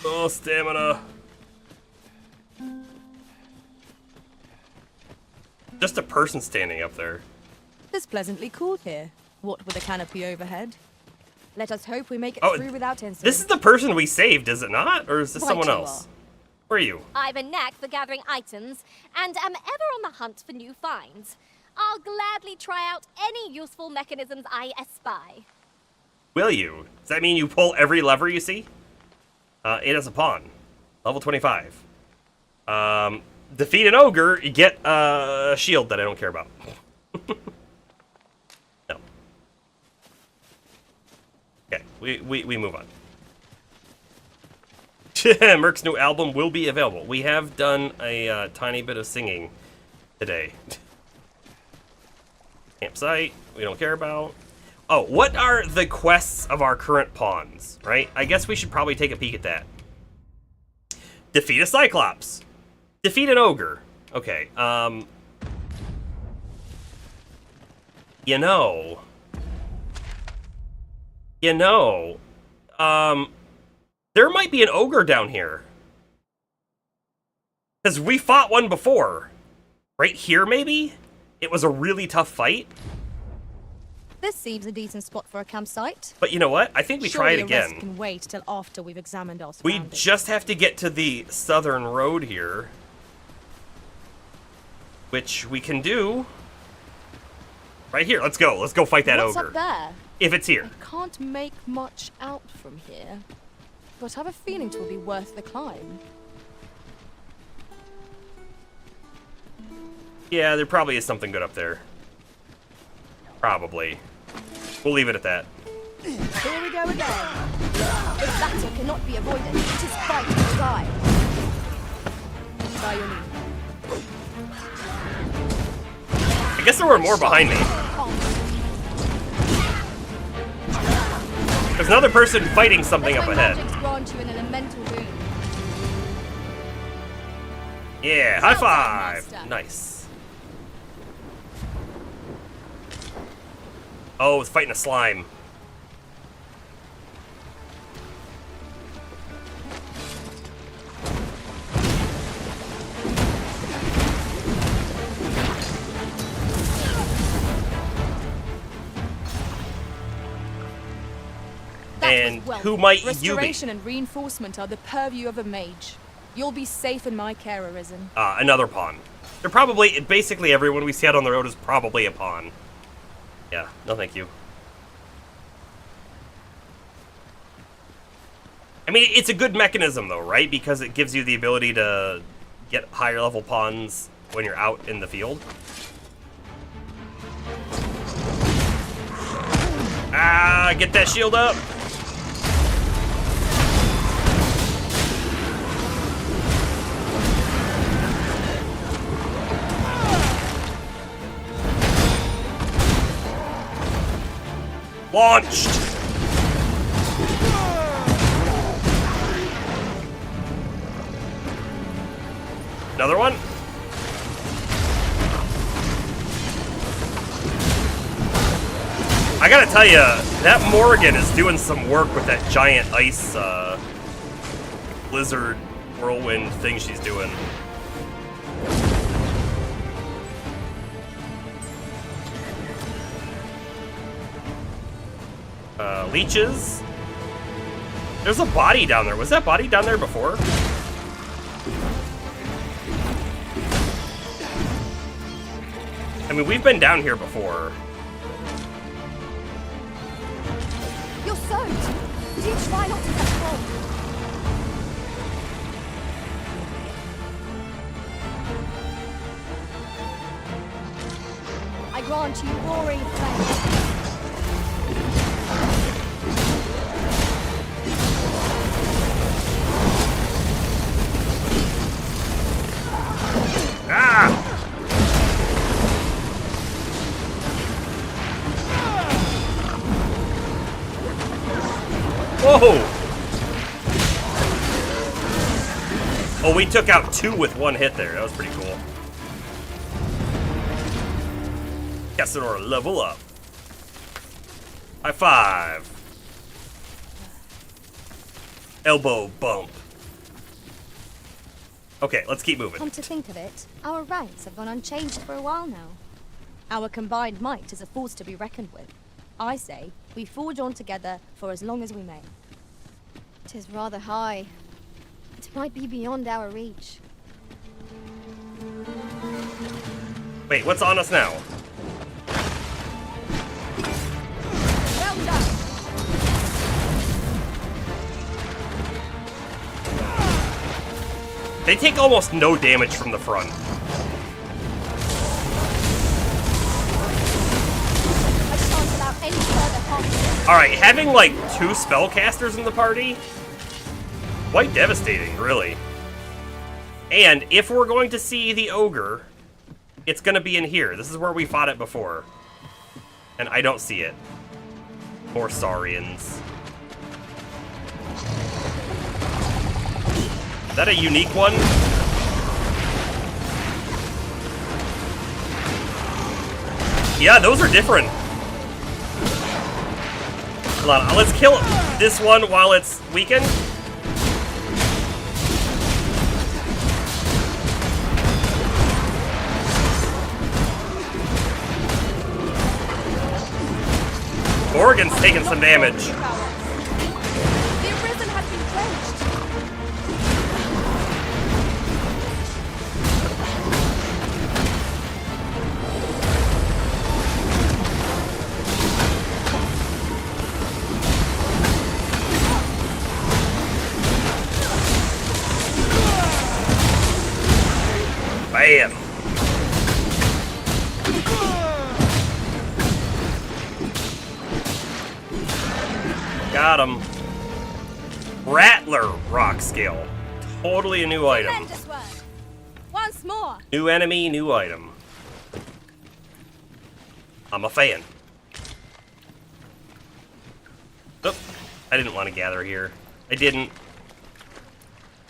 Speaker 1: Oh, stamina. Just a person standing up there.
Speaker 23: It's pleasantly cool here, what with a canopy overhead. Let us hope we make it
Speaker 1: Oh,
Speaker 23: through without incident.
Speaker 1: This is the person we saved, is it not? Or is this
Speaker 23: Right
Speaker 1: someone
Speaker 23: you
Speaker 1: else? Where are you?
Speaker 17: I've a knack for gathering items, and am ever on the hunt for new finds. I'll gladly try out any useful mechanisms I espy.
Speaker 1: Will you? Does that mean you pull every lever you see? It is a pawn. Level 25. Defeat an ogre, you get a shield that I don't care about. No. Okay, we move on. Merc's new album will be available. We have done a tiny bit of singing today. Campsite, we don't care about. Oh, what are the quests of our current pawns, right? I guess we should probably take a peek at that. Defeat a Cyclops. Defeat an ogre. Okay, You know, there might be an ogre down here. Because we fought one before. Right here, maybe? It was a really tough fight.
Speaker 23: This seems a decent spot for a campsite.
Speaker 1: But you know what? I think we try it
Speaker 23: Surely a rest
Speaker 1: again.
Speaker 23: can wait till after we've examined our
Speaker 1: We
Speaker 23: surroundings.
Speaker 1: just have to get to the southern road here. Which we can do. Right here. Let's go. Let's go fight that
Speaker 23: What's
Speaker 1: ogre.
Speaker 23: up there?
Speaker 1: If it's here.
Speaker 23: I can't make much out from here, but I have a feeling it will be worth the climb.
Speaker 1: Yeah, there probably is something good up there. Probably. We'll leave it at that.
Speaker 23: Here we go again. The battle cannot be avoided. It is fight or die. By your leave.
Speaker 1: I guess there were more behind me. There's another person fighting something up ahead.
Speaker 23: Grant you an elemental boon.
Speaker 1: Yeah, high five. Nice. Oh, it's fighting a slime. And who might you be?
Speaker 23: Restoration and reinforcement are the purview of a mage. You'll be safe in my care, Arisen.
Speaker 1: Another pawn. They're probably, basically everyone we see out on the road is probably a pawn. Yeah, no thank you. I mean, it's a good mechanism though, right? Because it gives you the ability to get higher level pawns when you're out in the field. Ah, get that shield up! Launched! Another one? I gotta tell you, that Morrigan is doing some work with that giant ice blizzard whirlwind thing she's doing. Leeches. There's a body down there. Was that body down there before? I mean, we've been down here before.
Speaker 12: You're soaked. Do you try not to get cold? I grant you roaring flame.
Speaker 1: Ah! Whoa! Oh, we took out 2 with 1 hit there. That was pretty cool. Cassador, level up. High five. Elbow bump. Okay, let's keep moving.
Speaker 12: Come to think of it, our ranks have gone unchanged for a while now. Our combined might is a force to be reckoned with. I say, we forge on together for as long as we may. 'Tis rather high. It might be beyond our reach.
Speaker 1: Wait, what's on us now?
Speaker 12: Well done.
Speaker 1: They take almost no damage from the front.
Speaker 12: I shan't allow any further harm.
Speaker 1: Alright, having like 2 spellcasters in the party? Quite devastating, really. And if we're going to see the ogre, it's gonna be in here. This is where we fought it before. And I don't see it. More Saurians. Is that a unique one? Yeah, those are different. Hold on, let's kill this one while it's weakened. Oregon's taking some damage.
Speaker 12: The Arisen has been drenched.
Speaker 1: Bam! Got him. Rattler rock skill. Totally a new item.
Speaker 12: Tremendous work. Once more.
Speaker 1: New enemy, new item. I'm a fan. Oop, I didn't want to gather here. I didn't.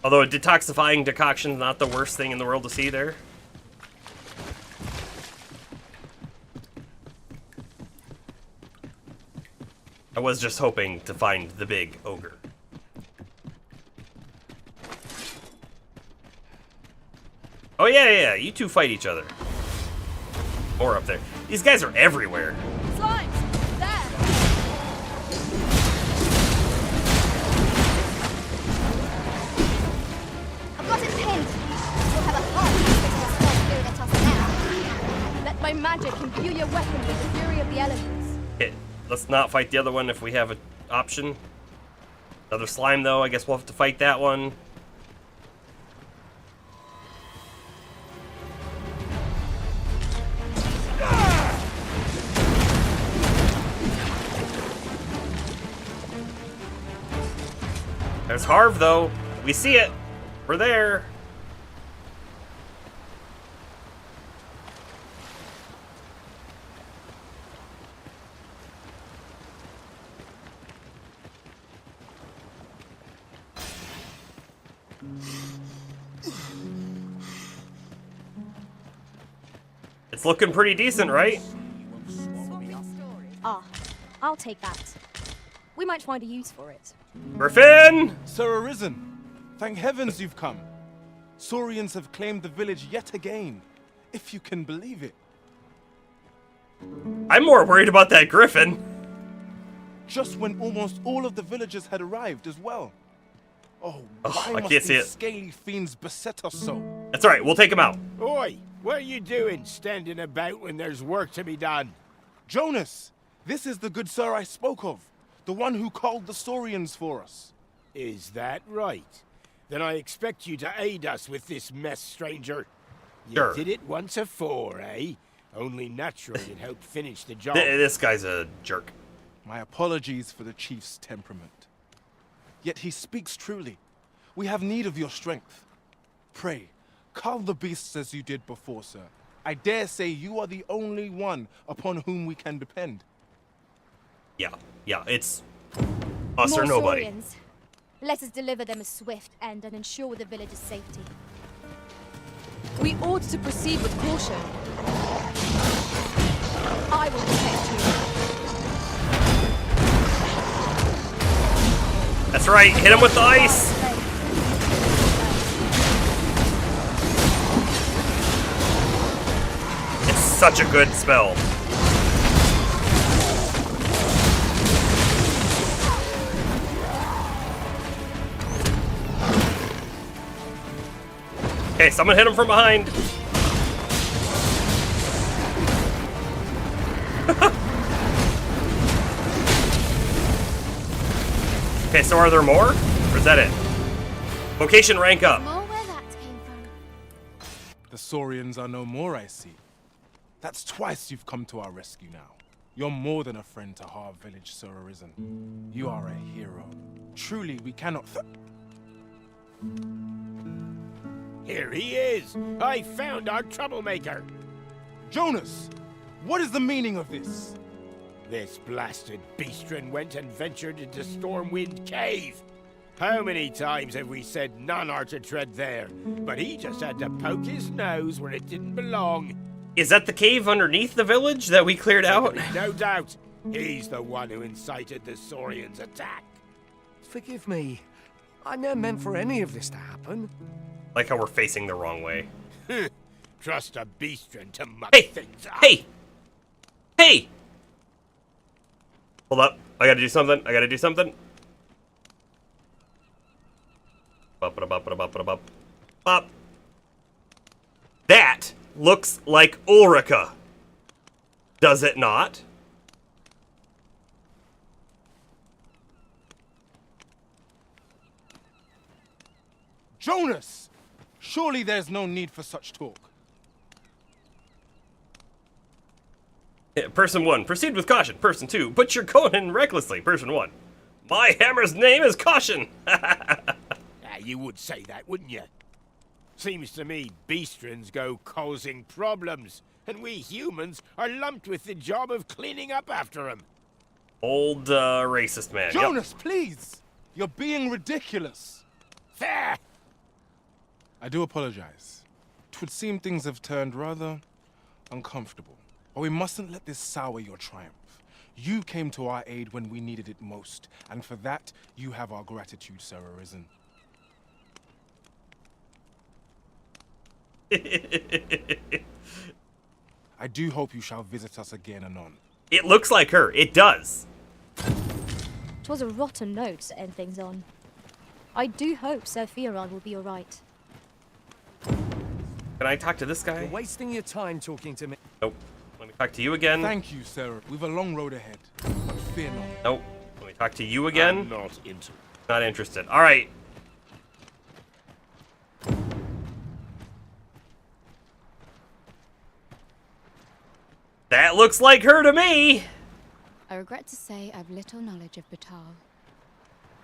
Speaker 1: Although a detoxifying decoction is not the worst thing in the world to see there. I was just hoping to find the big ogre. Oh yeah, you two fight each other. Or up there. These guys are everywhere.
Speaker 23: Slimes! There!
Speaker 12: I've got it pinned. You'll have a hard time doing it us now.
Speaker 23: Let my magic imbue your weapon with the fury of the elements.
Speaker 1: Okay, let's not fight the other one if we have an option. Another slime though, I guess we'll have to fight that one. There's Harv, though. We see it. We're there. It's looking pretty decent, right?
Speaker 12: Ah, I'll take that. We might find a use for it.
Speaker 1: Griffin!
Speaker 8: Sir Arisen, thank heavens you've come. Saurians have claimed the village yet again, if you can believe it.
Speaker 1: I'm more worried about that griffin.
Speaker 8: Just when almost all of the villagers had arrived as well. Oh, why
Speaker 1: I
Speaker 8: must
Speaker 1: can't see
Speaker 8: these
Speaker 1: it.
Speaker 8: scaly fiends beset us so?
Speaker 1: That's alright, we'll take him out.
Speaker 11: Oi, what are you doing standing about when there's work to be done?
Speaker 8: Jonas, this is the good sir I spoke of. The one who called the Saurians for us.
Speaker 11: Is that right? Then I expect you to aid us with this mess, stranger. You
Speaker 1: Sure.
Speaker 11: did it once afore, eh? Only natural you'd help finish the job.
Speaker 1: This guy's a jerk.
Speaker 8: My apologies for the chief's temperament. Yet he speaks truly. We have need of your strength. Pray, cull the beasts as you did before, sir. I dare say you are the only one upon whom we can depend.
Speaker 1: Yeah, it's us
Speaker 12: More
Speaker 1: or nobody.
Speaker 12: Saurians. Let us deliver them a swift end and ensure the village's safety.
Speaker 23: We ought to proceed with caution. I will protect you.
Speaker 1: That's right, hit him with the ice! It's such a good spell. Okay, someone hit him from behind. Okay, so are there more? Or is that it? Vocation rank up.
Speaker 12: More where that came from.
Speaker 8: The Saurians are no more, I see. That's twice you've come to our rescue now. You're more than a friend to Harv Village, Sir Arisen. You are a hero. Truly, we cannot
Speaker 11: Here he is! I found our troublemaker!
Speaker 8: Jonas! What is the meaning of this?
Speaker 11: This blasted beastren went and ventured into Stormwind Cave. How many times have we said none are to tread there? But he just had to poke his nose where it didn't belong.
Speaker 1: Is that the cave underneath the village that we cleared out?
Speaker 11: No doubt. He's the one who incited the Saurians' attack.
Speaker 10: Forgive me. I never meant for any of this to happen.
Speaker 1: Like how we're facing the wrong way.
Speaker 11: Trust a beastren to muck things up.
Speaker 1: Hey! Hold up. I gotta do something. Bop. That looks like Ulrika. Does it not?
Speaker 8: Jonas! Surely there's no need for such talk.
Speaker 1: Person 1, proceed with caution. Person 2, put your Conan recklessly. Person 1, my hammer's name is Caution.
Speaker 11: You would say that, wouldn't you? Seems to me beastrens go causing problems, and we humans are lumped with the job of cleaning up after them.
Speaker 1: Old racist man.
Speaker 8: Jonas, please! You're being ridiculous.
Speaker 11: Fair!
Speaker 8: I do apologize. 'Twould seem things have turned rather uncomfortable. But we mustn't let this sour your triumph. You came to our aid when we needed it most, and for that, you have our gratitude, Sir Arisen. I do hope you shall visit us again anon.
Speaker 1: It looks like her. It does.
Speaker 12: 'Twas a rotten note to end things on. I do hope Sir Fioran will be alright.
Speaker 1: Can I talk to this guy?
Speaker 20: You're wasting your time talking to me.
Speaker 1: Nope. Let me talk to you again.
Speaker 8: Thank you, Sarah. We've a long road ahead, but fear not.
Speaker 1: Nope. Let me talk to you again.
Speaker 11: I'm not into it.
Speaker 1: Not interested. All right. That looks like her to me.
Speaker 2: I regret to say I've little knowledge of Batal.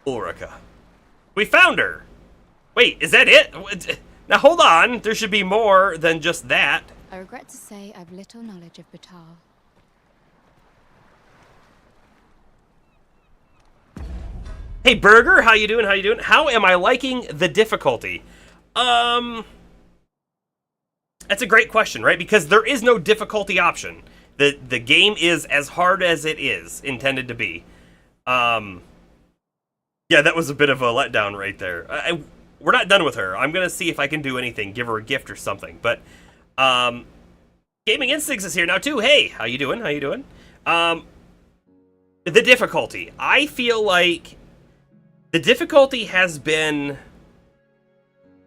Speaker 1: Ulrika. We found her. Wait, is that it? Now hold on. There should be more than just that.
Speaker 2: I regret to say I've little knowledge of Batal.
Speaker 1: Hey Burger, how you doing? How you doing? How am I liking the difficulty? That's a great question, right? Because there is no difficulty option. The game is as hard as it is intended to be. Yeah, that was a bit of a letdown right there. We're not done with her. I'm gonna see if I can do anything, give her a gift or something. But Gaming Instincts is here now too. Hey, how you doing? How you doing? The difficulty. I feel like the difficulty has been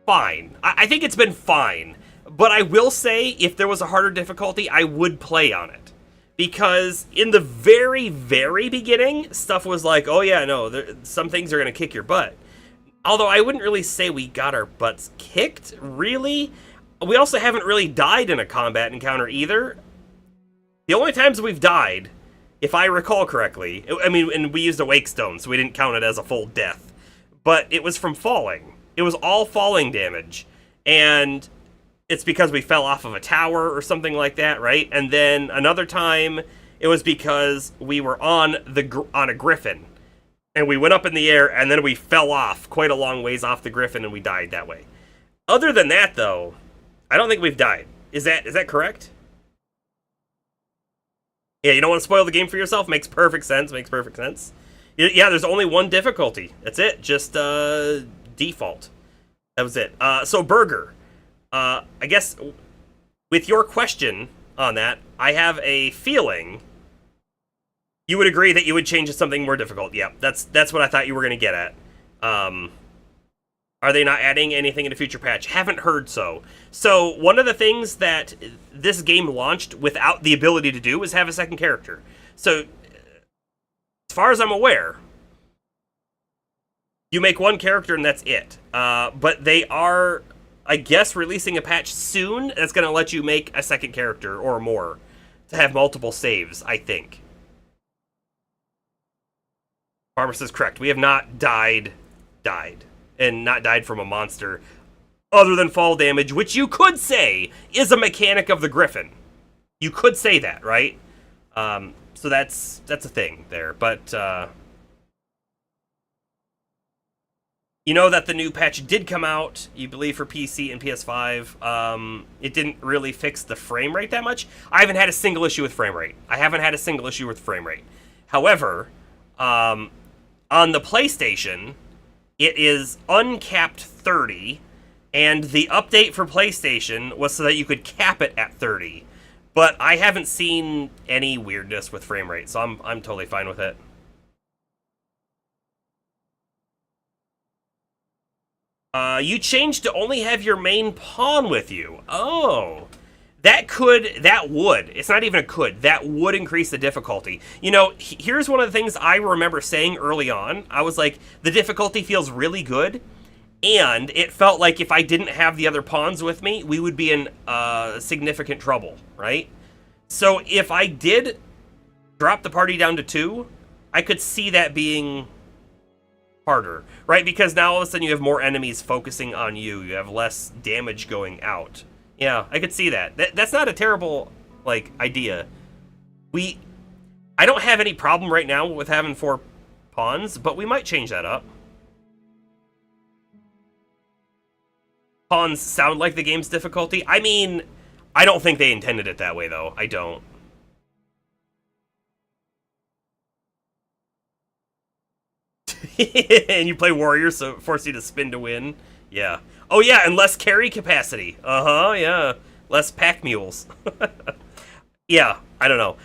Speaker 1: fine. I think it's been fine. But I will say, if there was a harder difficulty, I would play on it. Because in the very, very beginning, stuff was like, oh yeah, no, some things are going to kick your butt. Although I wouldn't really say we got our butts kicked, really. We also haven't really died in a combat encounter either. The only times we've died, if I recall correctly, I mean, and we used a wake stone, so we didn't count it as a full death. But it was from falling. It was all falling damage. And it's because we fell off of a tower or something like that, right? And then another time, it was because we were on a griffin. And we went up in the air, and then we fell off quite a long ways off the griffin, and we died that way. Other than that, though, I don't think we've died. Is that correct? Yeah, you don't want to spoil the game for yourself? Makes perfect sense, makes perfect sense. Yeah, there's only one difficulty. That's it, just default. That was it. So, Burger, I guess with your question on that, I have a feeling you would agree that you would change to something more difficult. Yeah, that's what I thought you were going to get at. Are they not adding anything in a future patch? Haven't heard so. So one of the things that this game launched without the ability to do was have a second character. So as far as I'm aware, you make one character and that's it. But they are, I guess, releasing a patch soon that's going to let you make a second character or more to have multiple saves, I think. Farmer says correct. We have not died. And not died from a monster other than fall damage, which you could say is a mechanic of the Griffin. You could say that, right? So that's a thing there. But you know that the new patch did come out, you believe, for PC and PS5. It didn't really fix the frame rate that much. I haven't had a single issue with frame rate. However, on the PlayStation, it is uncapped 30, and the update for PlayStation was so that you could cap it at 30. But I haven't seen any weirdness with frame rate, so I'm totally fine with it. You changed to only have your main pawn with you. Oh. That would, it's not even a could, that would increase the difficulty. You know, here's one of the things I remember saying early on. I was like, the difficulty feels really good, and it felt like if I didn't have the other pawns with me, we would be in significant trouble, right? So if I did drop the party down to 2, I could see that being harder, right? Because now all of a sudden you have more enemies focusing on you. You have less damage going out. Yeah, I could see that. That's not a terrible, like, idea. I don't have any problem right now with having 4 pawns, but we might change that up. Pawns sound like the game's difficulty. I mean, I don't think they intended it that way, though. I don't. And you play warrior, so it forces you to spin to win. Yeah. Oh yeah, and less carry capacity. Yeah. Less pack mules. Yeah, I don't know.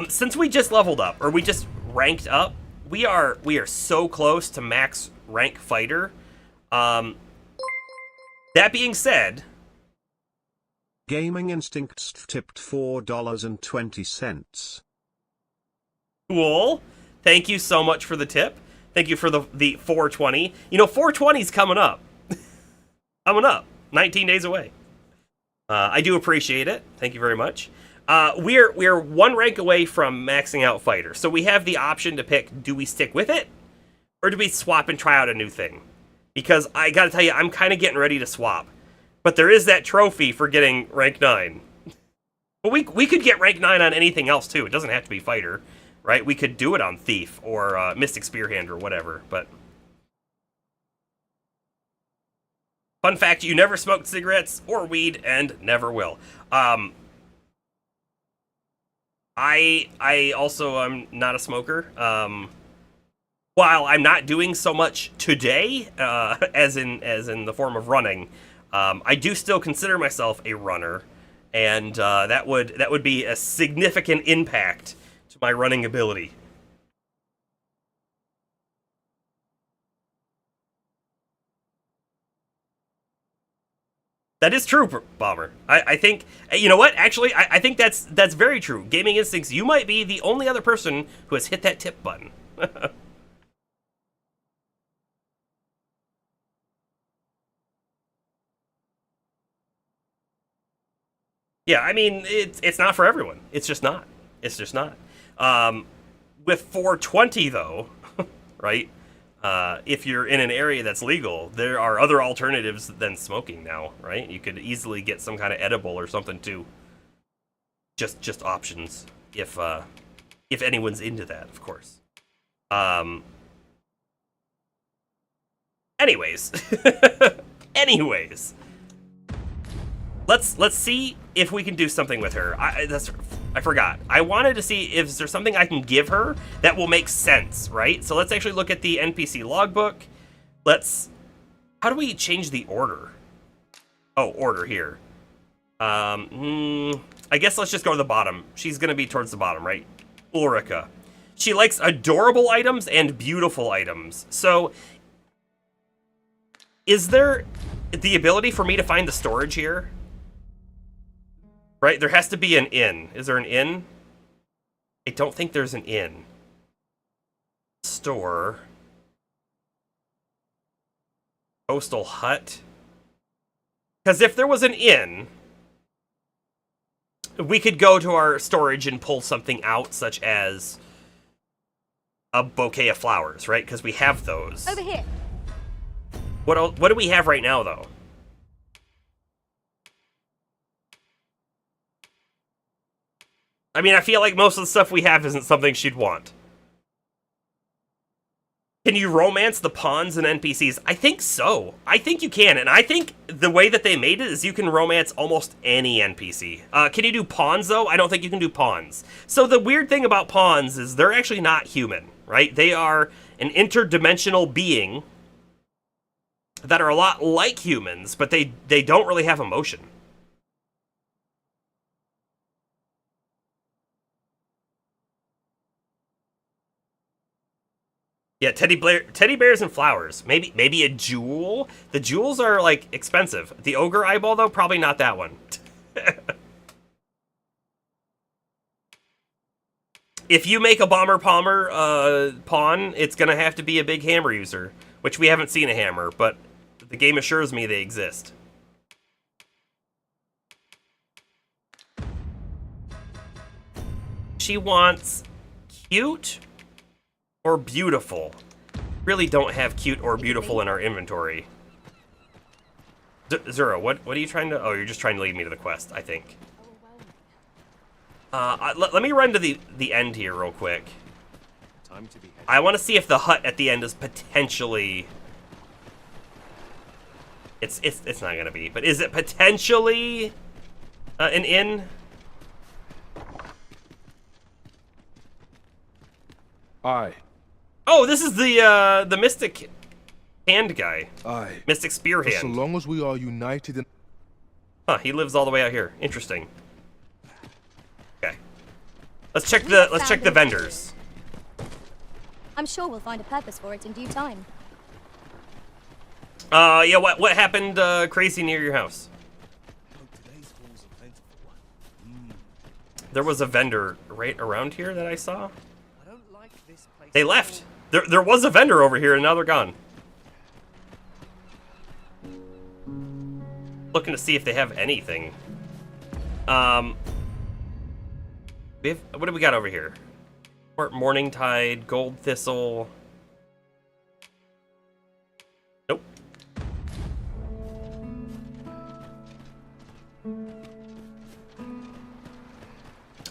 Speaker 1: Since we just leveled up, or we just ranked up, we are so close to max rank fighter. That being said,
Speaker 3: Gaming Instincts tipped $4.20.
Speaker 1: Cool. Thank you so much for the tip. Thank you for the 420. You know, 420's coming up. Coming up. 19 days away. I do appreciate it. Thank you very much. We're one rank away from maxing out fighter. So we have the option to pick, do we stick with it? Or do we swap and try out a new thing? Because I gotta tell you, I'm kind of getting ready to swap. But there is that trophy for getting rank 9. But we could get rank 9 on anything else too. It doesn't have to be fighter, right? We could do it on thief or mystic spearhand or whatever. But fun fact: you never smoked cigarettes or weed, and never will. I also am not a smoker. While I'm not doing so much today, as in the form of running, I do still consider myself a runner, and that would be a significant impact to my running ability. That is true, Bomber. I think, you know what? Actually, I think that's very true. Gaming Instincts, you might be the only other person who has hit that tip button. Yeah, I mean, it's not for everyone. It's just not. It's just not. With 420, though, right? If you're in an area that's legal, there are other alternatives than smoking now, right? You could easily get some kind of edible or something too. Just options, if anyone's into that, of course. Anyways, let's see if we can do something with her. I forgot. I wanted to see if there's something I can give her that will make sense, right? So let's actually look at the NPC logbook. How do we change the order? Oh, order here. I guess let's just go to the bottom. She's gonna be towards the bottom, right? Ulrika. She likes adorable items and beautiful items. So, is there the ability for me to find the storage here? Right, there has to be an inn. Is there an inn? I don't think there's an inn. Store. Coastal hut. Because if there was an inn, we could go to our storage and pull something out, such as a bouquet of flowers, right? Because we have those.
Speaker 17: Over here.
Speaker 1: What do we have right now, though? I mean, I feel like most of the stuff we have isn't something she'd want. Can you romance the pawns and NPCs? I think so. I think you can, and I think the way that they made it is you can romance almost any NPC. Can you do pawns, though? I don't think you can do pawns. So the weird thing about pawns is they're actually not human, right? They are an interdimensional being that are a lot like humans, but they don't really have emotion. Yeah, teddy bears and flowers. Maybe a jewel. The jewels are like expensive. The ogre eyeball though, probably not that one. If you make a bomber palmer pawn, it's gonna have to be a big hammer user, which we haven't seen a hammer, but the game assures me they exist. She wants cute or beautiful. Really don't have cute or beautiful in our inventory. Zura, what are you trying to... Oh, you're just trying to lead me to the quest, I think. Let me run to the end here real quick. I want to see if the hut at the end is potentially... It's not gonna be, but is it potentially an inn?
Speaker 8: Aye.
Speaker 1: Oh, this is the mystic hand guy.
Speaker 8: Aye.
Speaker 1: Mystic spear
Speaker 8: For
Speaker 1: hand.
Speaker 8: so long as we are united in...
Speaker 1: Huh, he lives all the way out here. Interesting. Okay. Let's check the vendors.
Speaker 12: I'm sure we'll find a purpose for it in due time.
Speaker 1: Yeah, what happened crazy near your house? There was a vendor right around here that I saw. They left. There was a vendor over here and now they're gone. Looking to see if they have anything. What do we got over here? Morning Tide, Gold Thistle. Nope.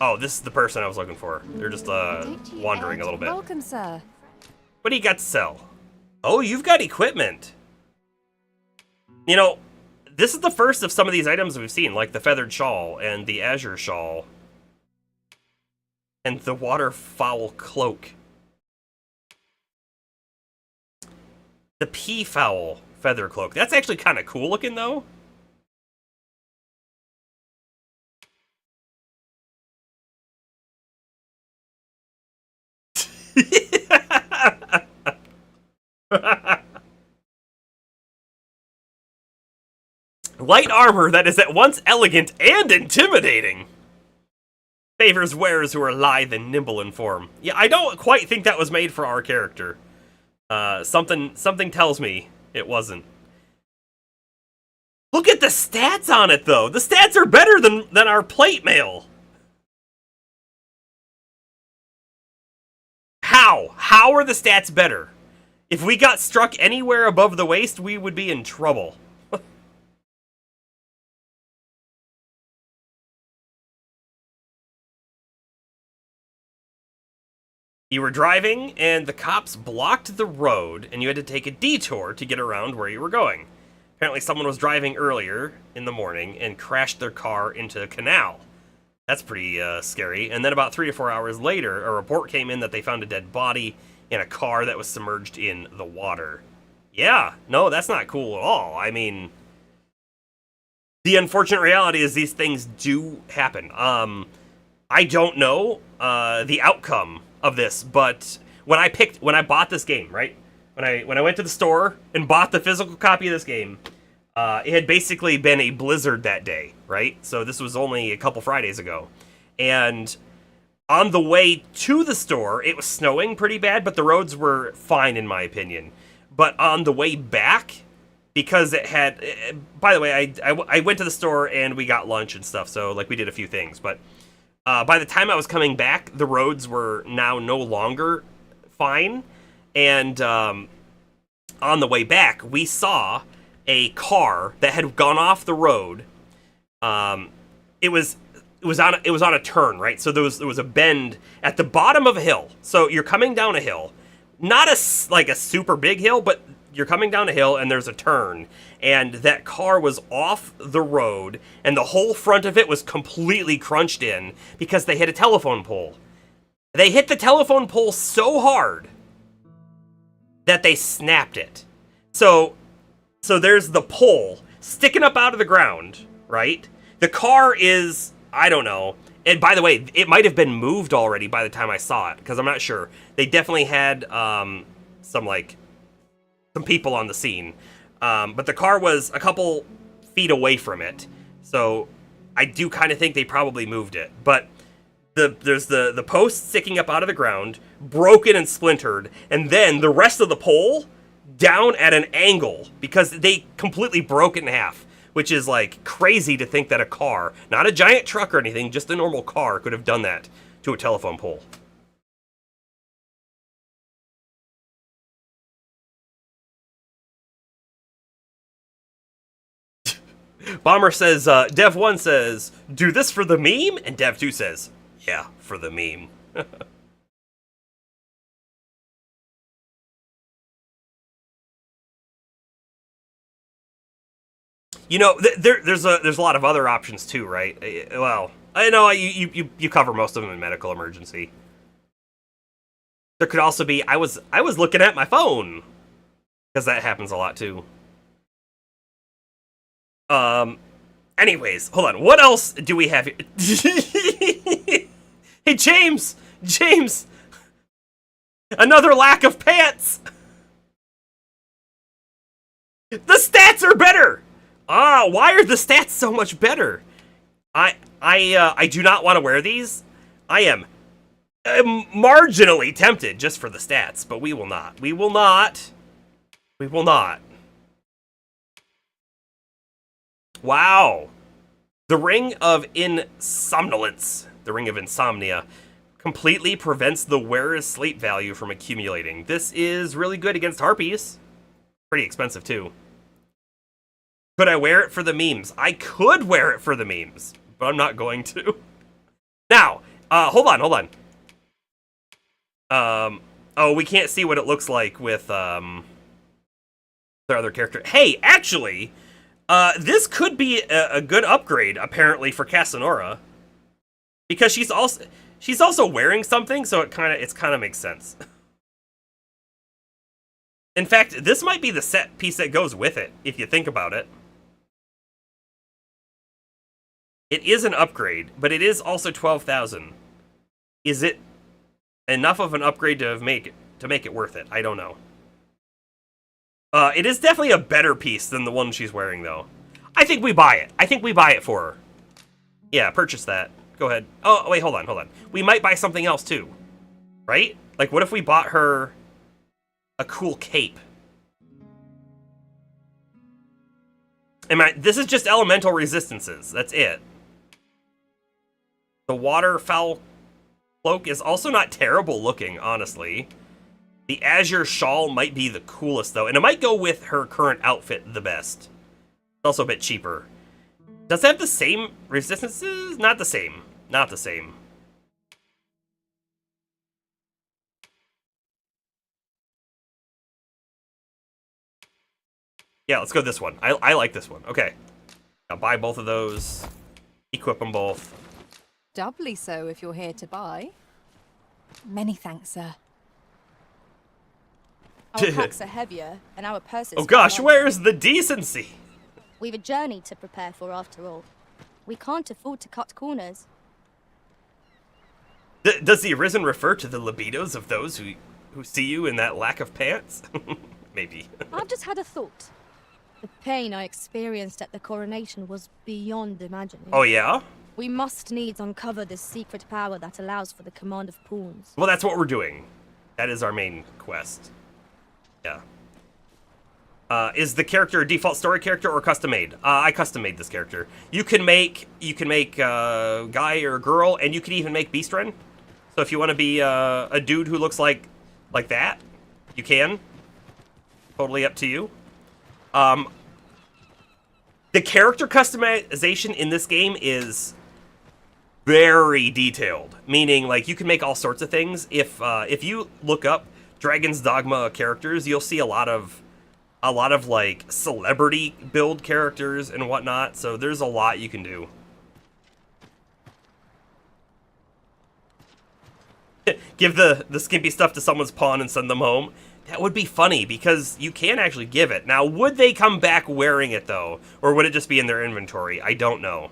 Speaker 1: Oh, this is the person I was looking for. They're just wandering a little bit.
Speaker 2: Welcome, sir.
Speaker 1: What do you got to sell? Oh, you've got equipment. You know, this is the first of some of these items we've seen, like the feathered shawl and the azure shawl. And the waterfowl cloak. The peafowl feather cloak. That's actually kind of cool looking, though. Light armor that is at once elegant and intimidating. Favors wearers who are lithe and nimble in form. Yeah, I don't quite think that was made for our character. Something tells me it wasn't. Look at the stats on it, though. The stats are better than our plate mail. How? How are the stats better? If we got struck anywhere above the waist, we would be in trouble. You were driving, and the cops blocked the road, and you had to take a detour to get around where you were going. Apparently someone was driving earlier in the morning and crashed their car into a canal. That's pretty scary. And then about 3 or 4 hours later, a report came in that they found a dead body in a car that was submerged in the water. Yeah, no, that's not cool at all. I mean, the unfortunate reality is these things do happen. I don't know the outcome of this, but when I bought this game, right? When I went to the store and bought the physical copy of this game, it had basically been a blizzard that day, right? So this was only a couple Fridays ago. And on the way to the store, it was snowing pretty bad, but the roads were fine in my opinion. But on the way back, because it had, by the way, I went to the store and we got lunch and stuff, so like we did a few things, but by the time I was coming back, the roads were now no longer fine. And on the way back, we saw a car that had gone off the road. It was on a turn, right? So there was a bend at the bottom of a hill. So you're coming down a hill, not a super big hill, but you're coming down a hill and there's a turn. And that car was off the road, and the whole front of it was completely crunched in because they hit a telephone pole. They hit the telephone pole so hard that they snapped it. So there's the pole sticking up out of the ground, right? The car is, I don't know. And by the way, it might have been moved already by the time I saw it, because I'm not sure. They definitely had some people on the scene. But the car was a couple feet away from it. So I do kind of think they probably moved it. But there's the post sticking up out of the ground, broken and splintered, and then the rest of the pole down at an angle because they completely broke it in half, which is like crazy to think that a car, not a giant truck or anything, just a normal car could have done that to a telephone pole. Bomber says, Dev1 says, do this for the meme? And Dev2 says, yeah, for the meme. You know, there's a lot of other options too, right? Well, I know you cover most of them in medical emergency. There could also be, I was looking at my phone. Because that happens a lot too. Anyways, hold on. What else do we have here? Hey, James! James! Another lack of pants! The stats are better! Why are the stats so much better? I do not want to wear these. I am marginally tempted just for the stats, but we will not. We will not. We will not. Wow. The Ring of Insomnolence, the Ring of Insomnia, completely prevents the wearer's sleep value from accumulating. This is really good against harpies. Pretty expensive, too. Could I wear it for the memes? I could wear it for the memes, but I'm not going to. Now, hold on. Oh, we can't see what it looks like with, their other character. Hey, actually, this could be a good upgrade, apparently, for Casanora. Because she's also wearing something, so it kind of makes sense. In fact, this might be the set piece that goes with it, if you think about it. It is an upgrade, but it is also 12,000. Is it enough of an upgrade to make it worth it? I don't know. It is definitely a better piece than the one she's wearing, though. I think we buy it. I think we buy it for her. Yeah, purchase that. Go ahead. Oh, wait, hold on. We might buy something else, too. Right? Like, what if we bought her a cool cape? This is just elemental resistances. That's it. The waterfowl cloak is also not terrible looking, honestly. The azure shawl might be the coolest, though, and it might go with her current outfit the best. It's also a bit cheaper. Does it have the same resistances? Not the same. Not the same. Yeah, let's go this one. I like this one. Okay. I'll buy both of those. Equip them both.
Speaker 2: Doubly so if you're here to buy. Many thanks, sir.
Speaker 23: Our packs are heavier, and our purses...
Speaker 1: Oh gosh, where's the decency?
Speaker 12: We've a journey to prepare for after all. We can't afford to cut corners.
Speaker 1: Does the Arisen refer to the libidos of those who see you in that lack of pants? Maybe.
Speaker 12: I've just had a thought. The pain I experienced at the coronation was beyond imagining.
Speaker 1: Oh yeah?
Speaker 12: We must needs uncover this secret power that allows for the command of pawns.
Speaker 1: Well, that's what we're doing. That is our main quest. Yeah. Is the character a default story character or custom made? I custom made this character. You can make guy or girl, and you can even make Beastren. So if you want to be a dude who looks like that, you can. Totally up to you. The character customization in this game is very detailed, meaning like you can make all sorts of things. If you look up Dragon's Dogma characters, you'll see a lot of like celebrity build characters and whatnot. So there's a lot you can do. Give the skimpy stuff to someone's pawn and send them home. That would be funny because you can actually give it. Now, would they come back wearing it though, or would it just be in their inventory? I don't know.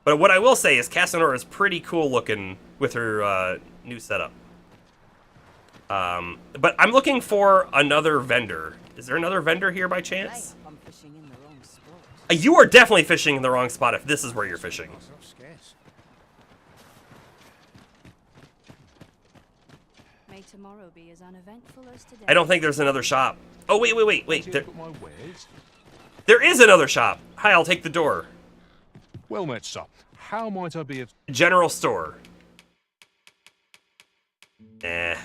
Speaker 1: But what I will say is Casanora is pretty cool looking with her new setup. But I'm looking for another vendor. Is there another vendor here by chance?
Speaker 14: I'm fishing in the wrong spot.
Speaker 1: You are definitely fishing in the wrong spot if this is where you're fishing.
Speaker 2: May tomorrow be as uneventful as today.
Speaker 1: I don't think there's another shop. Oh, wait. There is another shop. Hi, I'll take the door.
Speaker 3: Well met, sir. How might I be of...
Speaker 1: General store. The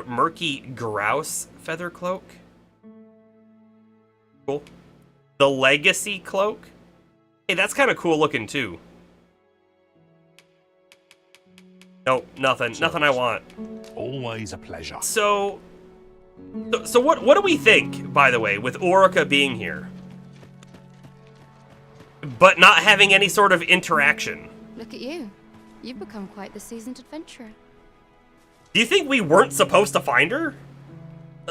Speaker 1: Murky Grouse Feather Cloak. Cool. The Legacy Cloak. Hey, that's kind of cool looking, too. No, nothing. Nothing I want.
Speaker 3: Always a pleasure.
Speaker 1: So what do we think, by the way, with Orica being here? But not having any sort of interaction.
Speaker 2: Look at you. You've become quite the seasoned adventurer.
Speaker 1: Do you think we weren't supposed to find her?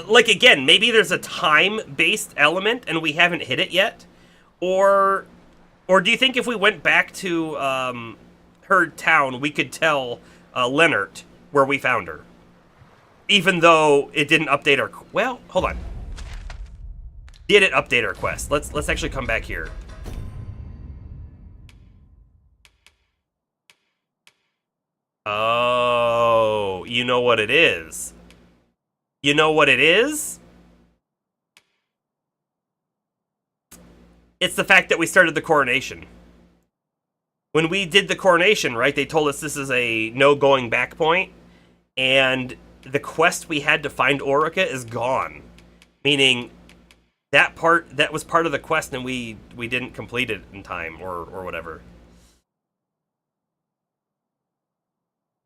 Speaker 1: Like, again, maybe there's a time-based element and we haven't hit it yet? Or do you think if we went back to her town, we could tell Leonard where we found her? Even though it didn't update our... Well, hold on. Did it update our quest? Let's actually come back here. Oh, you know what it is? You know what it is? It's the fact that we started the coronation. When we did the coronation, right, they told us this is a no going back point, and the quest we had to find Orica is gone. Meaning that was part of the quest and we didn't complete it in time or whatever.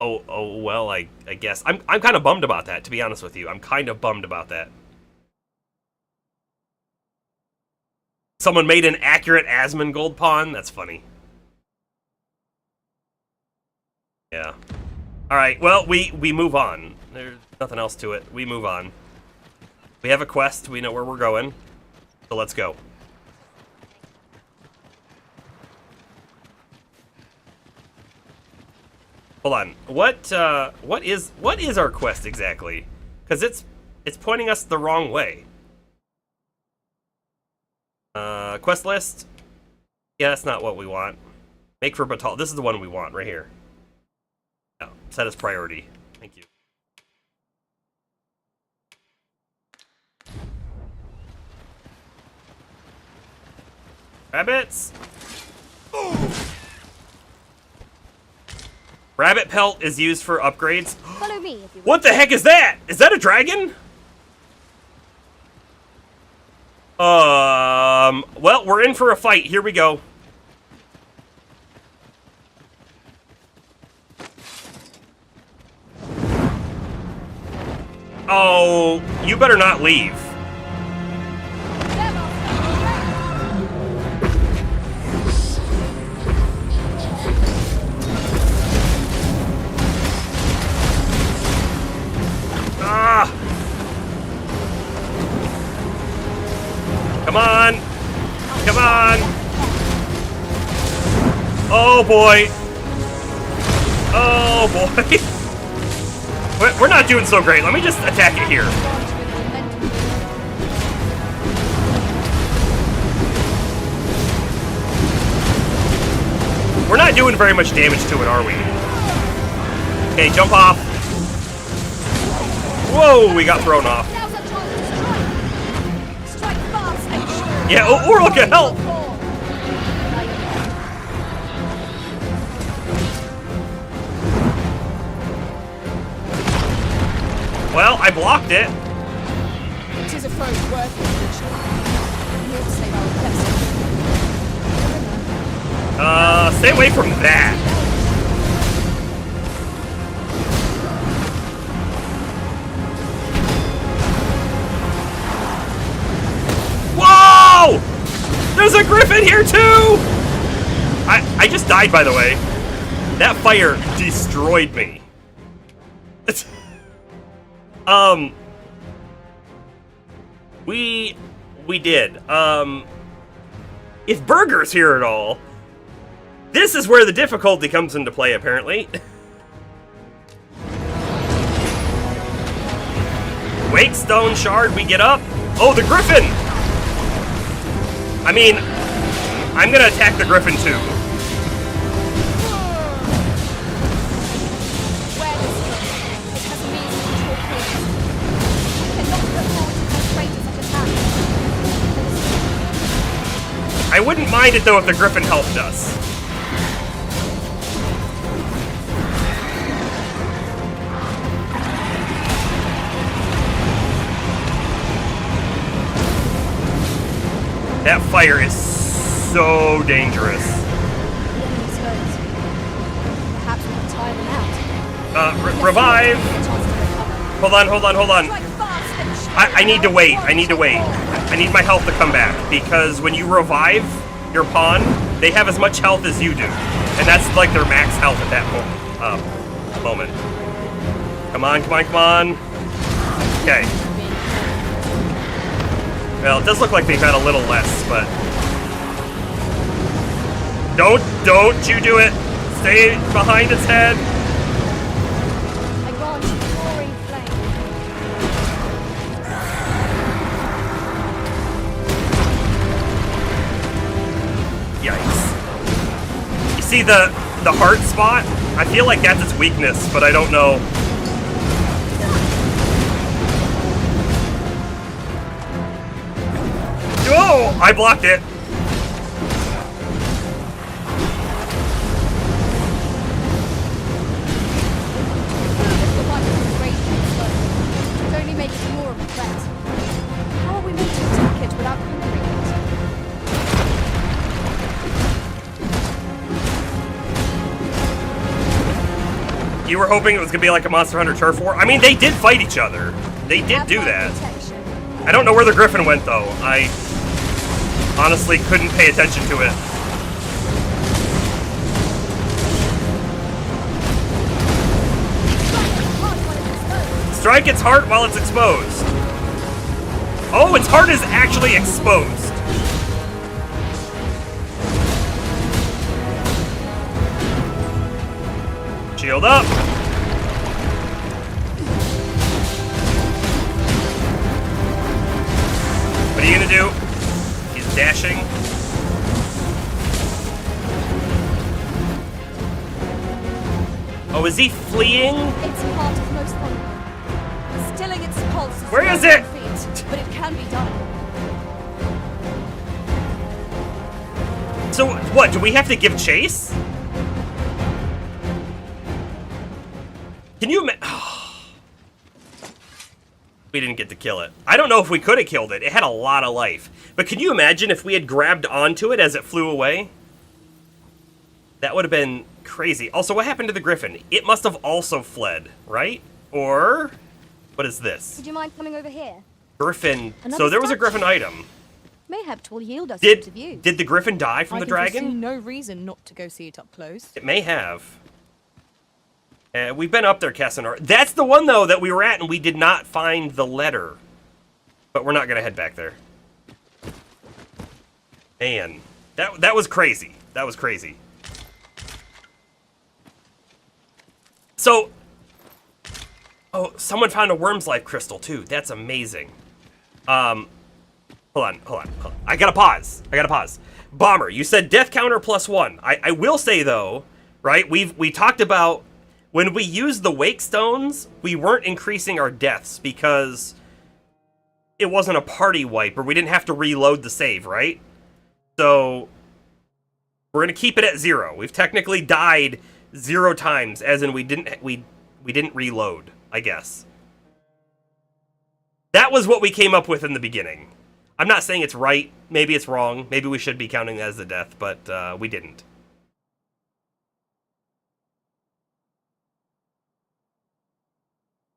Speaker 1: Oh well, I guess. I'm kind of bummed about that, to be honest with you. I'm kind of bummed about that. Someone made an accurate Asmongold pawn? That's funny. Yeah. Alright, well, we move on. There's nothing else to it. We move on. We have a quest. We know where we're going. So let's go. Hold on. What is our quest exactly? Because it's pointing us the wrong way. Quest list. Yeah, that's not what we want. Make for Batal. This is the one we want right here. No, set as priority. Thank you. Rabbits. Rabbit pelt is used for upgrades.
Speaker 17: Follow me if you
Speaker 1: What the heck is that? Is that a dragon? Well, we're in for a fight. Here we go. Oh, you better not leave. Ah! Come on! Come on! Oh boy! Oh boy! We're not doing so great. Let me just attack it here. We're not doing very much damage to it, are we? Okay, jump off. Whoa, we got thrown off. Yeah, Orica, help! Well, I blocked it.
Speaker 23: It is a foe worth the creature. Here to save our blessing.
Speaker 1: Stay away from that. Whoa! There's a griffin here too! I just died, by the way. That fire destroyed me. We did. If Burger's here at all, this is where the difficulty comes into play, apparently. Wake stone shard, we get up. Oh, the griffin! I mean, I'm gonna attack the griffin too. I wouldn't mind it though if the griffin helped us. That fire is so dangerous.
Speaker 12: Perhaps we can tie them out.
Speaker 1: Revive! Hold on. I need to wait. I need my health to come back, because when you revive your pawn, they have as much health as you do. And that's like their max health at that moment. Come on, come on, come on. Okay. Well, it does look like they've had a little less, but... Don't you do it! Stay behind its head!
Speaker 17: I grant you roaring flame.
Speaker 1: Yikes. You see the heart spot? I feel like that's its weakness, but I don't know. Oh! I blocked it!
Speaker 2: It only makes it more of a threat. How are we meant to attack it without conquering
Speaker 1: it? You were hoping it was gonna be like a Monster Hunter Turf War? I mean, they did fight each other. They did do that. I don't know where the Griffin went, though. I honestly couldn't pay attention to it. Strike its heart while it's exposed. Oh, its heart is actually exposed. Shield up. What are you gonna do? He's dashing. Oh, is he fleeing?
Speaker 2: It's part of most vulnerable. Stilling its pulse is
Speaker 1: Where is it?
Speaker 2: Feat, but it can be done.
Speaker 1: So, what, do we have to give chase? Can you We didn't get to kill it. I don't know if we could have killed it. It had a lot of life. But can you imagine if we had grabbed onto it as it flew away? That would have been crazy. Also, what happened to the Griffin? It must have also fled, right? Or, what is this?
Speaker 12: Would you mind coming over here?
Speaker 1: Griffin.
Speaker 12: Another
Speaker 1: So there was a
Speaker 12: statue.
Speaker 1: Griffin item.
Speaker 12: Mayhap it will yield us to view.
Speaker 1: Did the Griffin die from the
Speaker 23: I
Speaker 1: dragon?
Speaker 23: see no reason not to go see it up close.
Speaker 1: It may have. We've been up there, Casanor. That's the one, though, that we were at, and we did not find the letter. But we're not going to head back there. Man, that was crazy. That was crazy. So, oh, someone found a Worm's Life crystal, too. That's amazing. Hold on. I gotta pause. Bomber, you said death counter +1. I will say, though, right, we talked about when we used the Wake Stones, we weren't increasing our deaths because it wasn't a party wipe, or we didn't have to reload the save, right? So, we're gonna keep it at 0. We've technically died 0 times, as in we didn't reload, I guess. That was what we came up with in the beginning. I'm not saying it's right. Maybe it's wrong. Maybe we should be counting that as a death, but we didn't.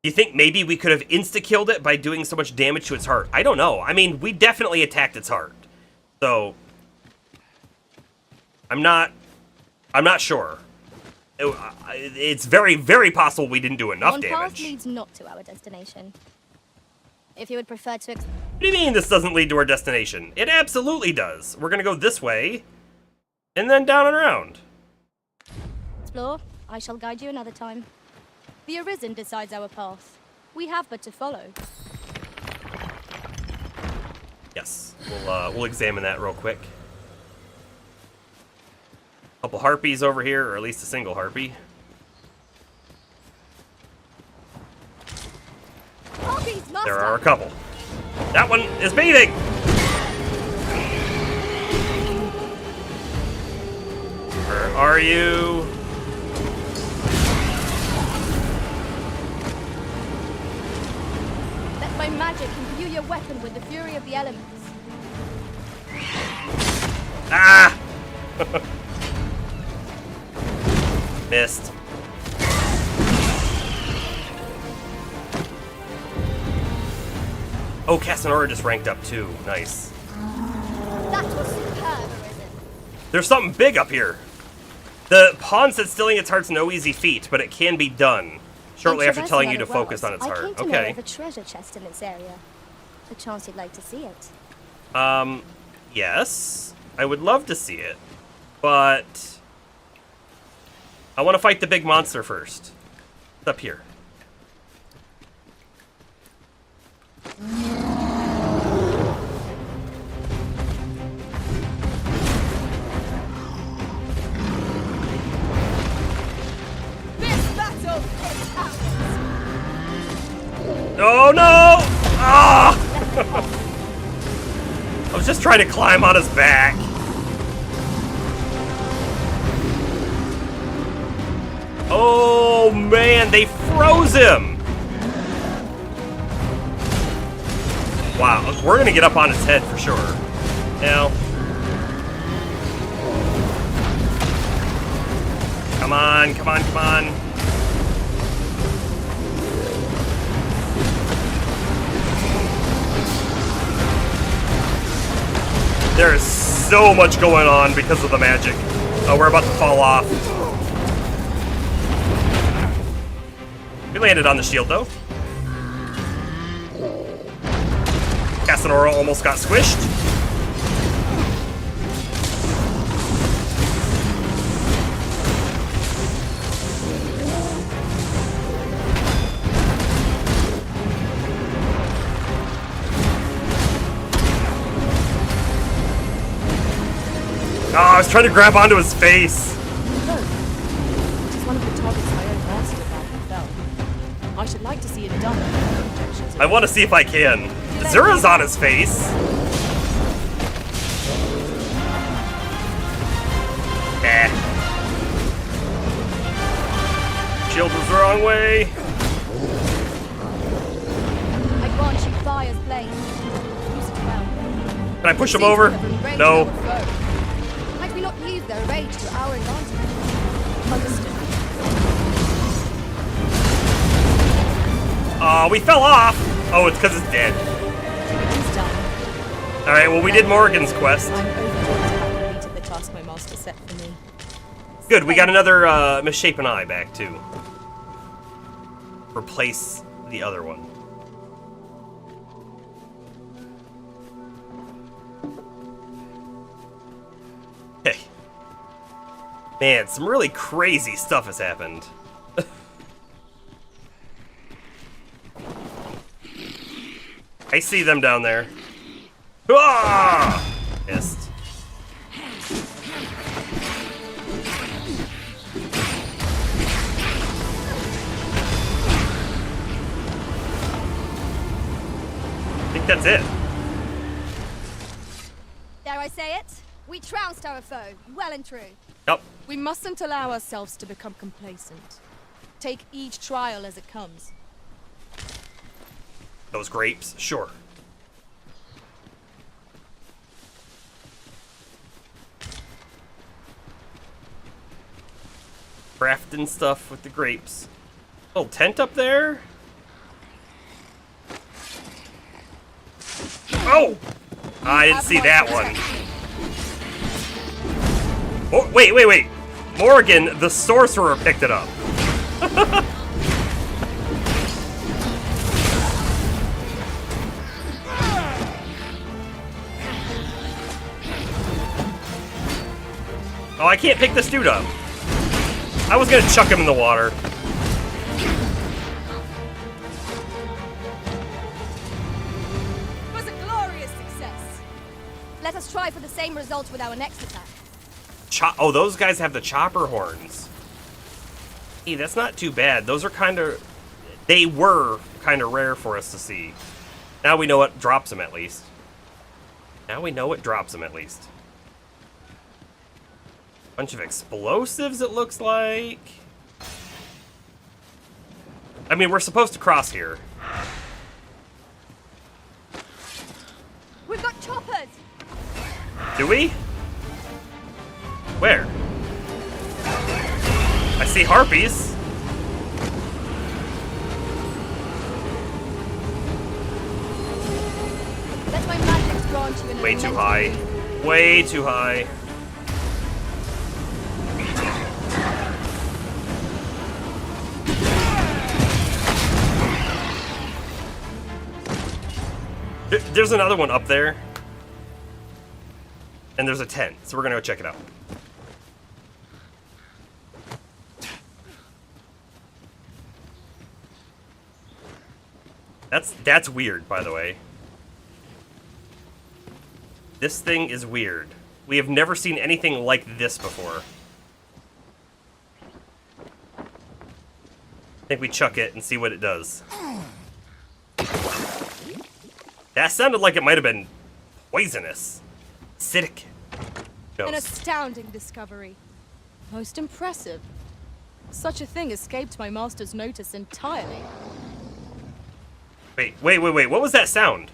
Speaker 1: You think maybe we could have insta-killed it by doing so much damage to its heart? I don't know. I mean, we definitely attacked its heart. So, I'm not sure. It's very, very possible we didn't do enough
Speaker 12: One path
Speaker 1: damage.
Speaker 12: leads not to our destination. If you would prefer to...
Speaker 1: What do you mean this doesn't lead to our destination? It absolutely does. We're gonna go this way, and then down and around.
Speaker 12: explore, I shall guide you another time. The Arisen decides our path. We have but to follow.
Speaker 1: Yes, we'll examine that real quick. Couple harpies over here, or at least a single harpy.
Speaker 17: Harpies, master.
Speaker 1: There are a couple. That one is bathing! Where are you?
Speaker 12: Let my magic imbue your weapon with the fury of the elements.
Speaker 1: Ah! Missed. Oh, Casanora just ranked up too. Nice.
Speaker 12: That was superb, Arisen.
Speaker 1: There's something big up here. The pawn said stilling its heart's no easy feat, but it can be done. Shortly after telling you to focus on its
Speaker 12: I
Speaker 1: heart.
Speaker 12: came to know
Speaker 1: Okay.
Speaker 12: of a treasure chest in this area. A chance you'd like to see it.
Speaker 1: Yes. I would love to see it. But I want to fight the big monster first. It's up here. Oh no! Ah! I was just trying to climb on his back. Oh man, they froze him! Wow, we're gonna get up on his head for sure. Now. Come on, come on, come on. There is so much going on because of the magic. Oh, we're about to fall off. We landed on the shield, though. Casanora almost got squished. Oh, I was trying to grab onto his face.
Speaker 23: Look, it is one of the targets my own master badly fell. I should like to see it done.
Speaker 1: I want to see if I can. Zura's on his face. Eh. Shield was the wrong way.
Speaker 2: I grant you fire's blade. Use it well.
Speaker 1: Can I push him over? No.
Speaker 2: Might we not use their rage to our advantage? Understood.
Speaker 1: Oh, we fell off. Oh, it's because it's dead.
Speaker 23: It's done.
Speaker 1: All right. Well, we did Morgan's quest.
Speaker 23: I'm overjoyed to have completed the task my master set for me.
Speaker 1: Good. We got another misshapen eye back too. Replace the other one. Hey. Man, some really crazy stuff has happened. I see them down there. Ah! Missed. I think that's it.
Speaker 2: Dare I say it? We trounced our foe, well and true.
Speaker 1: Yep.
Speaker 23: We mustn't allow ourselves to become complacent. Take each trial as it comes.
Speaker 1: Those grapes, sure. Crafting stuff with the grapes. Little tent up there? Oh! I didn't see that one. Oh, wait, wait, wait. Morgan, the sorcerer, picked it up. Oh, I can't pick this dude up. I was gonna chuck him in the water.
Speaker 2: It was a glorious success. Let us try for the same result with our next attack.
Speaker 1: Oh, those guys have the chopper horns. Hey, that's not too bad. Those are kind of... They were kind of rare for us to see. Now we know what drops them at least. Now we know what drops them at least. Bunch of explosives, it looks like. I mean, we're supposed to cross here.
Speaker 2: We've got choppers!
Speaker 1: Do we? Where? I see harpies.
Speaker 2: Let my magic grant you an
Speaker 1: Way too high. Way too high. there's another one up there. And there's a tent, so we're gonna go check it out. That's weird, by the way. This thing is weird. We have never seen anything like this before. I think we chuck it and see what it does. That sounded like it might have been poisonous. Acidic.
Speaker 23: An astounding discovery. Most impressive. Such a thing escaped my master's notice entirely.
Speaker 1: Wait. What was that sound?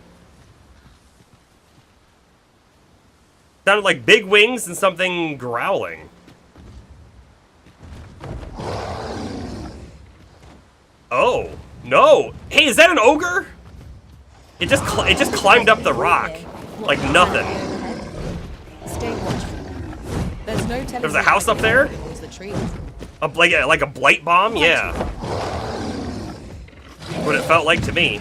Speaker 1: Sounded like big wings and something growling. Oh, no. Hey, is that an ogre? It just climbed up the rock like nothing.
Speaker 23: Stay watchful. There's no telling.
Speaker 1: There's a house up there?
Speaker 23: The trees.
Speaker 1: Like a blight bomb? Yeah. What it felt like to me.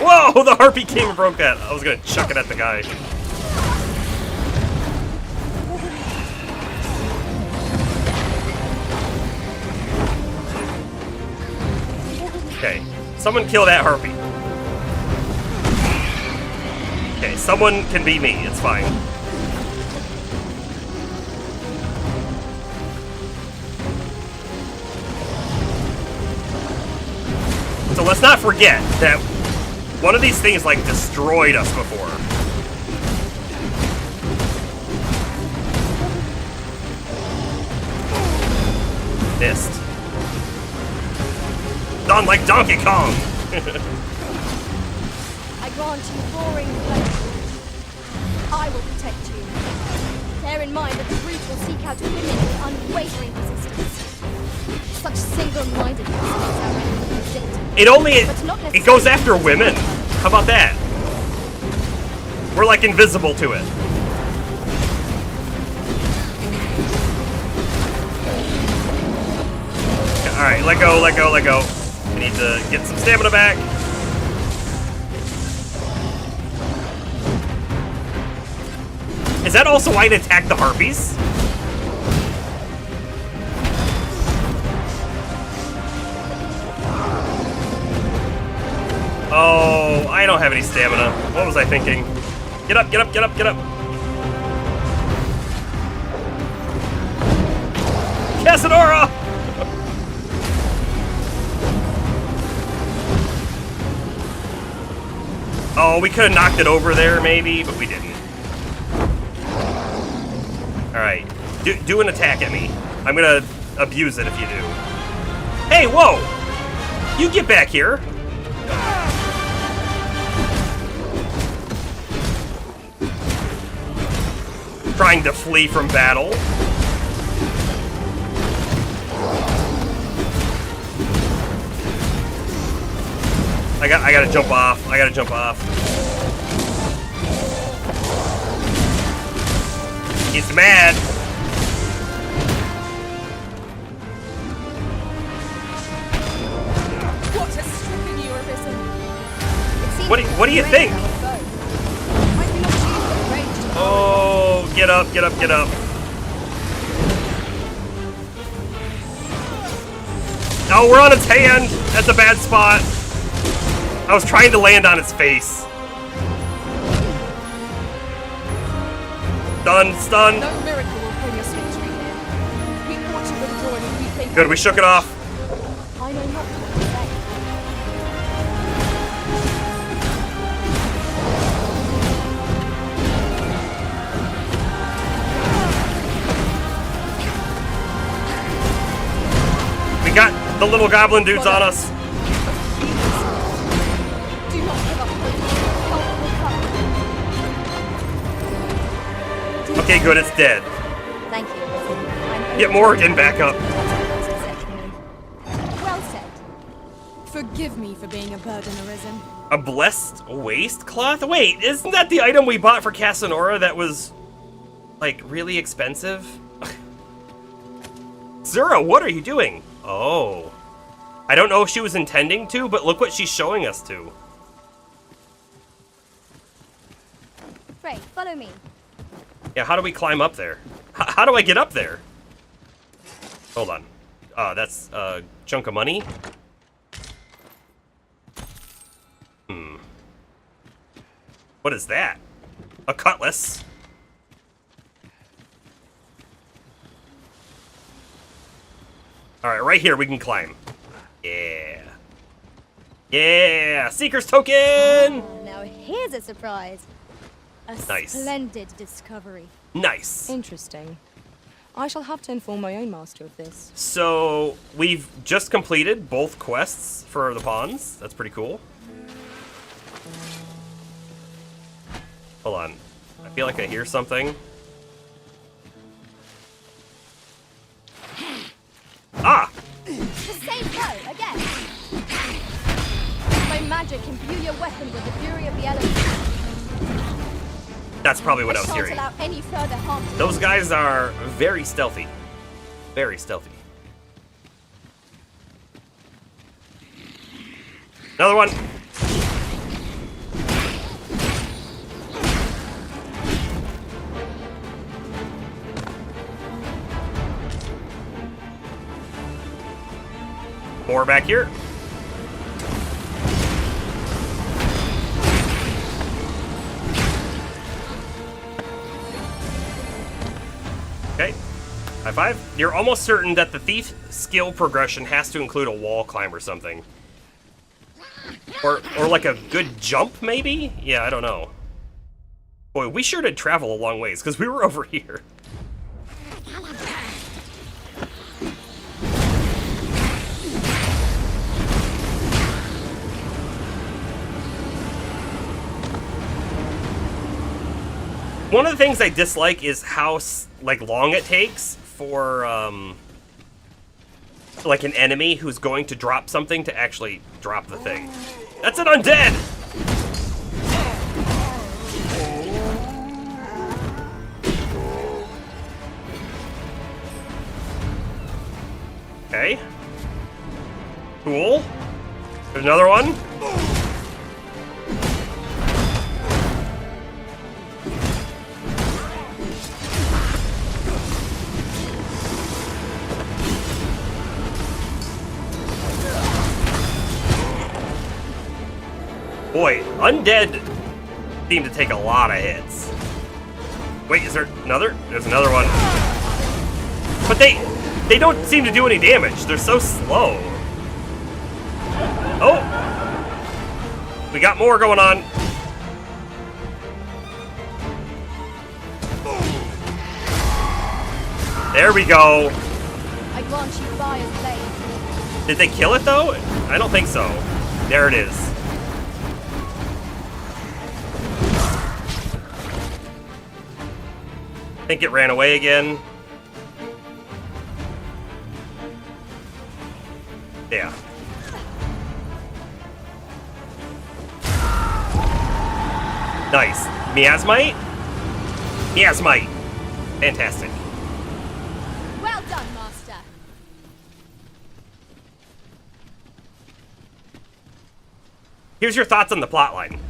Speaker 1: Whoa! The harpy came and broke that. I was gonna chuck it at the guy. Okay, someone kill that harpy. Okay, someone can be me. It's fine. So let's not forget that one of these things, like, destroyed us before. Missed. Done like Donkey Kong!
Speaker 12: I grant you roaring pledge. I will protect you. Bear in mind that the brute will seek out women with unwavering persistence. Such single-mindedness makes our enemy resist.
Speaker 1: It goes after women. How about that? We're like invisible to it. Alright, let go, let go, let go. We need to get some stamina back. Is that also why it attacked the harpies? Oh, I don't have any stamina. What was I thinking? Get up, get up, get up, get up. Casanora! Oh, we could have knocked it over there, maybe, but we didn't. Alright. Do an attack at me. I'm gonna abuse it if you do. Hey, whoa! You get back here! Trying to flee from battle. I gotta jump off. I gotta jump off. He's mad.
Speaker 23: What has stricken you, Arisen?
Speaker 1: What do you think? Oh, get up, get up, get up. Oh, we're on its hand. That's a bad spot. I was trying to land on its face. Stun.
Speaker 23: No miracle will bring us victory here. We ought to withdraw and rethink.
Speaker 1: Good, we shook it off.
Speaker 12: I know not what to say.
Speaker 1: We got the little goblin dudes on us.
Speaker 12: Do not give up hope.
Speaker 1: Okay, good, it's dead.
Speaker 12: Thank you, Arisen.
Speaker 1: Get Morgan back up.
Speaker 12: Well said.
Speaker 23: Forgive me for being a burden, Arisen.
Speaker 1: A blessed waistcloth? Wait, isn't that the item we bought for Casanora that was, like, really expensive? Zura, what are you doing? Oh. I don't know if she was intending to, but look what she's showing us to.
Speaker 12: Frey, follow me.
Speaker 1: Yeah, how do we climb up there? How do I get up there? Hold on. That's a chunk of money. What is that? A cutlass. Alright, right here we can climb. Yeah. Yeah! Seeker's token!
Speaker 12: Now here's a surprise. A
Speaker 1: Nice.
Speaker 12: splendid discovery.
Speaker 1: Nice.
Speaker 23: Interesting. I shall have to inform my own master of this.
Speaker 1: So, we've just completed both quests for the pawns. That's pretty cool. Hold on. I feel like I hear something. Ah!
Speaker 12: The same blow, again. My magic imbue your weapon with the fury of the elements.
Speaker 1: That's probably what I was
Speaker 12: shan't
Speaker 1: hearing.
Speaker 12: allow any further harm to
Speaker 1: Those guys are very stealthy. Very stealthy. Another one! More back here. Okay. High five. You're almost certain that the thief skill progression has to include a wall climb or something. Or like a good jump, maybe? Yeah, I don't know. Boy, we sure did travel a long ways, because we were over here. One of the things I dislike is how long it takes for like an enemy who's going to drop something to actually drop the thing. That's an undead. Okay. Cool. There's another one. Boy, undead seem to take a lot of hits. Wait, is there another? There's another one. But they don't seem to do any damage. They're so slow. Oh! We got more going on. There we go.
Speaker 12: I grant you fire's blade.
Speaker 1: Did they kill it though? I don't think so. There it is. I think it ran away again. Yeah. Nice. Miasmite? Miasmite. Fantastic.
Speaker 12: Well done, Master.
Speaker 1: Here's your thoughts on the plotline.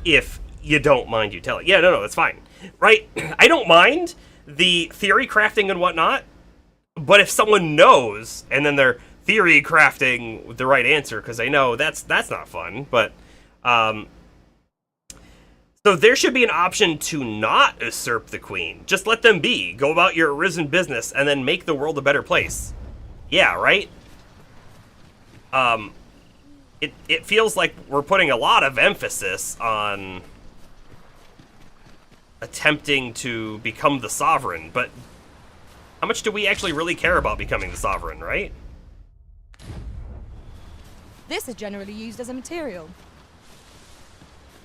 Speaker 1: If you don't mind you tell it. Yeah, no, that's fine. Right? I don't mind the theory crafting and whatnot, but if someone knows and then they're theory crafting the right answer, because they know that's not fun, but so there should be an option to not usurp the queen. Just let them be. Go about your Arisen business and then make the world a better place. Yeah, right? It feels like we're putting a lot of emphasis on attempting to become the sovereign, but how much do we actually really care about becoming the sovereign, right?
Speaker 23: This is generally used as a material.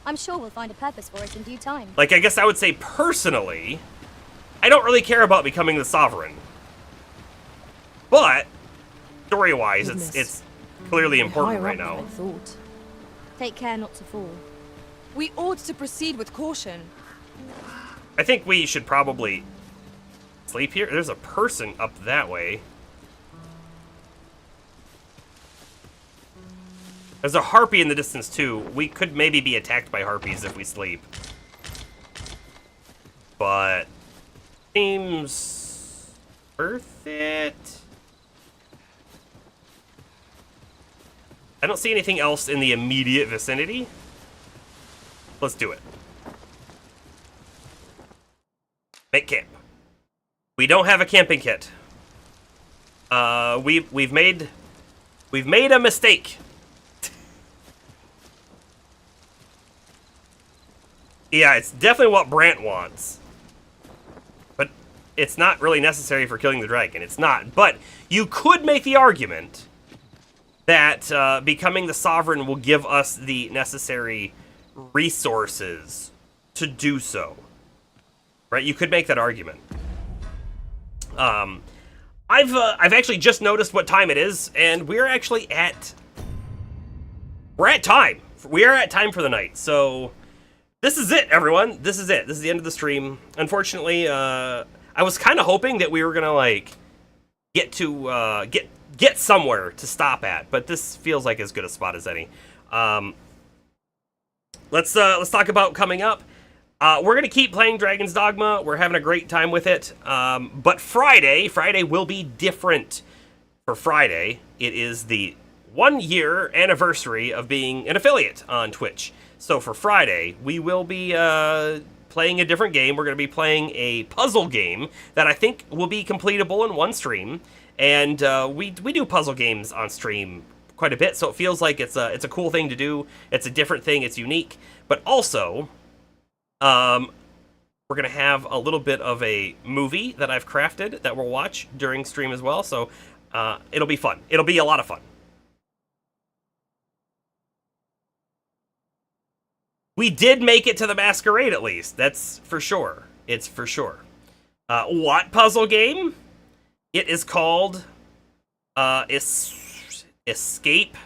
Speaker 12: I'm sure we'll find a purpose for it in due time.
Speaker 1: Like, I guess I would say personally, I don't really care about becoming the sovereign. But story-wise, it's clearly important right now.
Speaker 12: Take care not to fall.
Speaker 23: We ought to proceed with caution.
Speaker 1: I think we should probably sleep here. There's a person up that way. There's a harpy in the distance, too. We could maybe be attacked by harpies if we sleep. But... seems... worth it? I don't see anything else in the immediate vicinity. Let's do it. Make camp. We don't have a camping kit. We've made a mistake. Yeah, it's definitely what Brant wants. But it's not really necessary for killing the dragon. It's not. But you could make the argument that becoming the Sovereign will give us the necessary resources to do so. Right? You could make that argument. I've actually just noticed what time it is, and we're actually at... we're at time. We are at time for the night, so... this is it, everyone. This is it. This is the end of the stream. Unfortunately, I was kind of hoping that we were gonna, like, get to, get somewhere to stop at, but this feels like as good a spot as any. Let's talk about coming up. We're gonna keep playing Dragon's Dogma. We're having a great time with it. But Friday will be different. For Friday, it is the 1-year anniversary of being an affiliate on Twitch. So for Friday, we will be playing a different game. We're going to be playing a puzzle game that I think will be completable in one stream. And we do puzzle games on stream quite a bit, so it feels like it's a cool thing to do. It's a different thing. It's unique. But also, we're going to have a little bit of a movie that I've crafted that we'll watch during stream as well. So it'll be fun. It'll be a lot of fun. We did make it to the Masquerade, at least. That's for sure. It's for sure. What puzzle game? It is called Escape.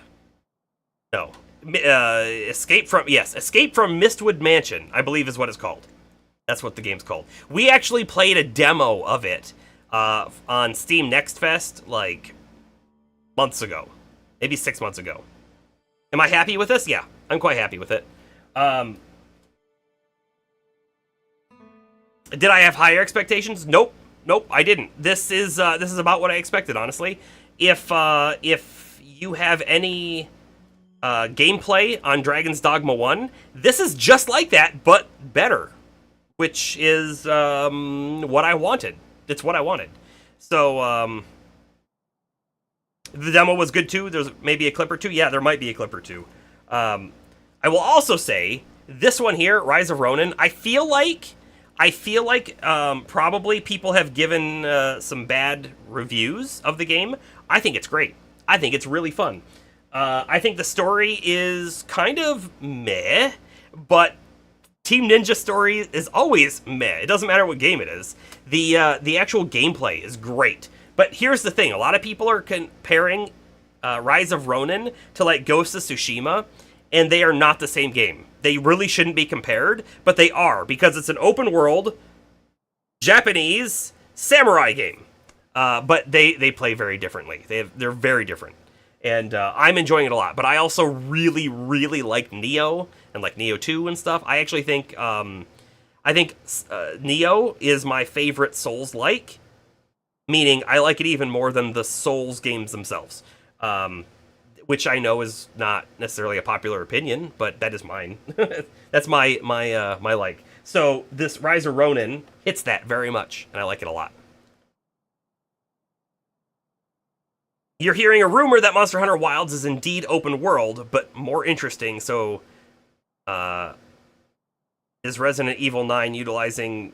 Speaker 1: No. Escape from Mistwood Mansion, I believe is what it's called. That's what the game's called. We actually played a demo of it on Steam Next Fest, like, months ago. Maybe 6 months ago. Am I happy with this? Yeah, I'm quite happy with it. Did I have higher expectations? Nope, I didn't. This is about what I expected, honestly. If you have any gameplay on Dragon's Dogma 1, this is just like that, but better, which is what I wanted. It's what I wanted. So the demo was good too. There's maybe a clip or two. Yeah, there might be a clip or two. I will also say, this one here, Rise of Ronin, I feel like probably people have given some bad reviews of the game. I think it's great. I think it's really fun. I think the story is kind of meh, but Team Ninja story is always meh. It doesn't matter what game it is. The actual gameplay is great. But here's the thing. A lot of people are comparing Rise of Ronin to, like, Ghost of Tsushima, and they are not the same game. They really shouldn't be compared, but they are, because it's an open world, Japanese, samurai game. But they play very differently. They're very different. And I'm enjoying it a lot. But I also really, really like Nioh, and like Nioh 2 and stuff. I actually think, Nioh is my favorite Souls-like, meaning I like it even more than the Souls games themselves. Which I know is not necessarily a popular opinion, but that is mine. That's my like. So this Rise of Ronin hits that very much, and I like it a lot. You're hearing a rumor that Monster Hunter Wilds is indeed open world, but more interesting. So, is Resident Evil 9 utilizing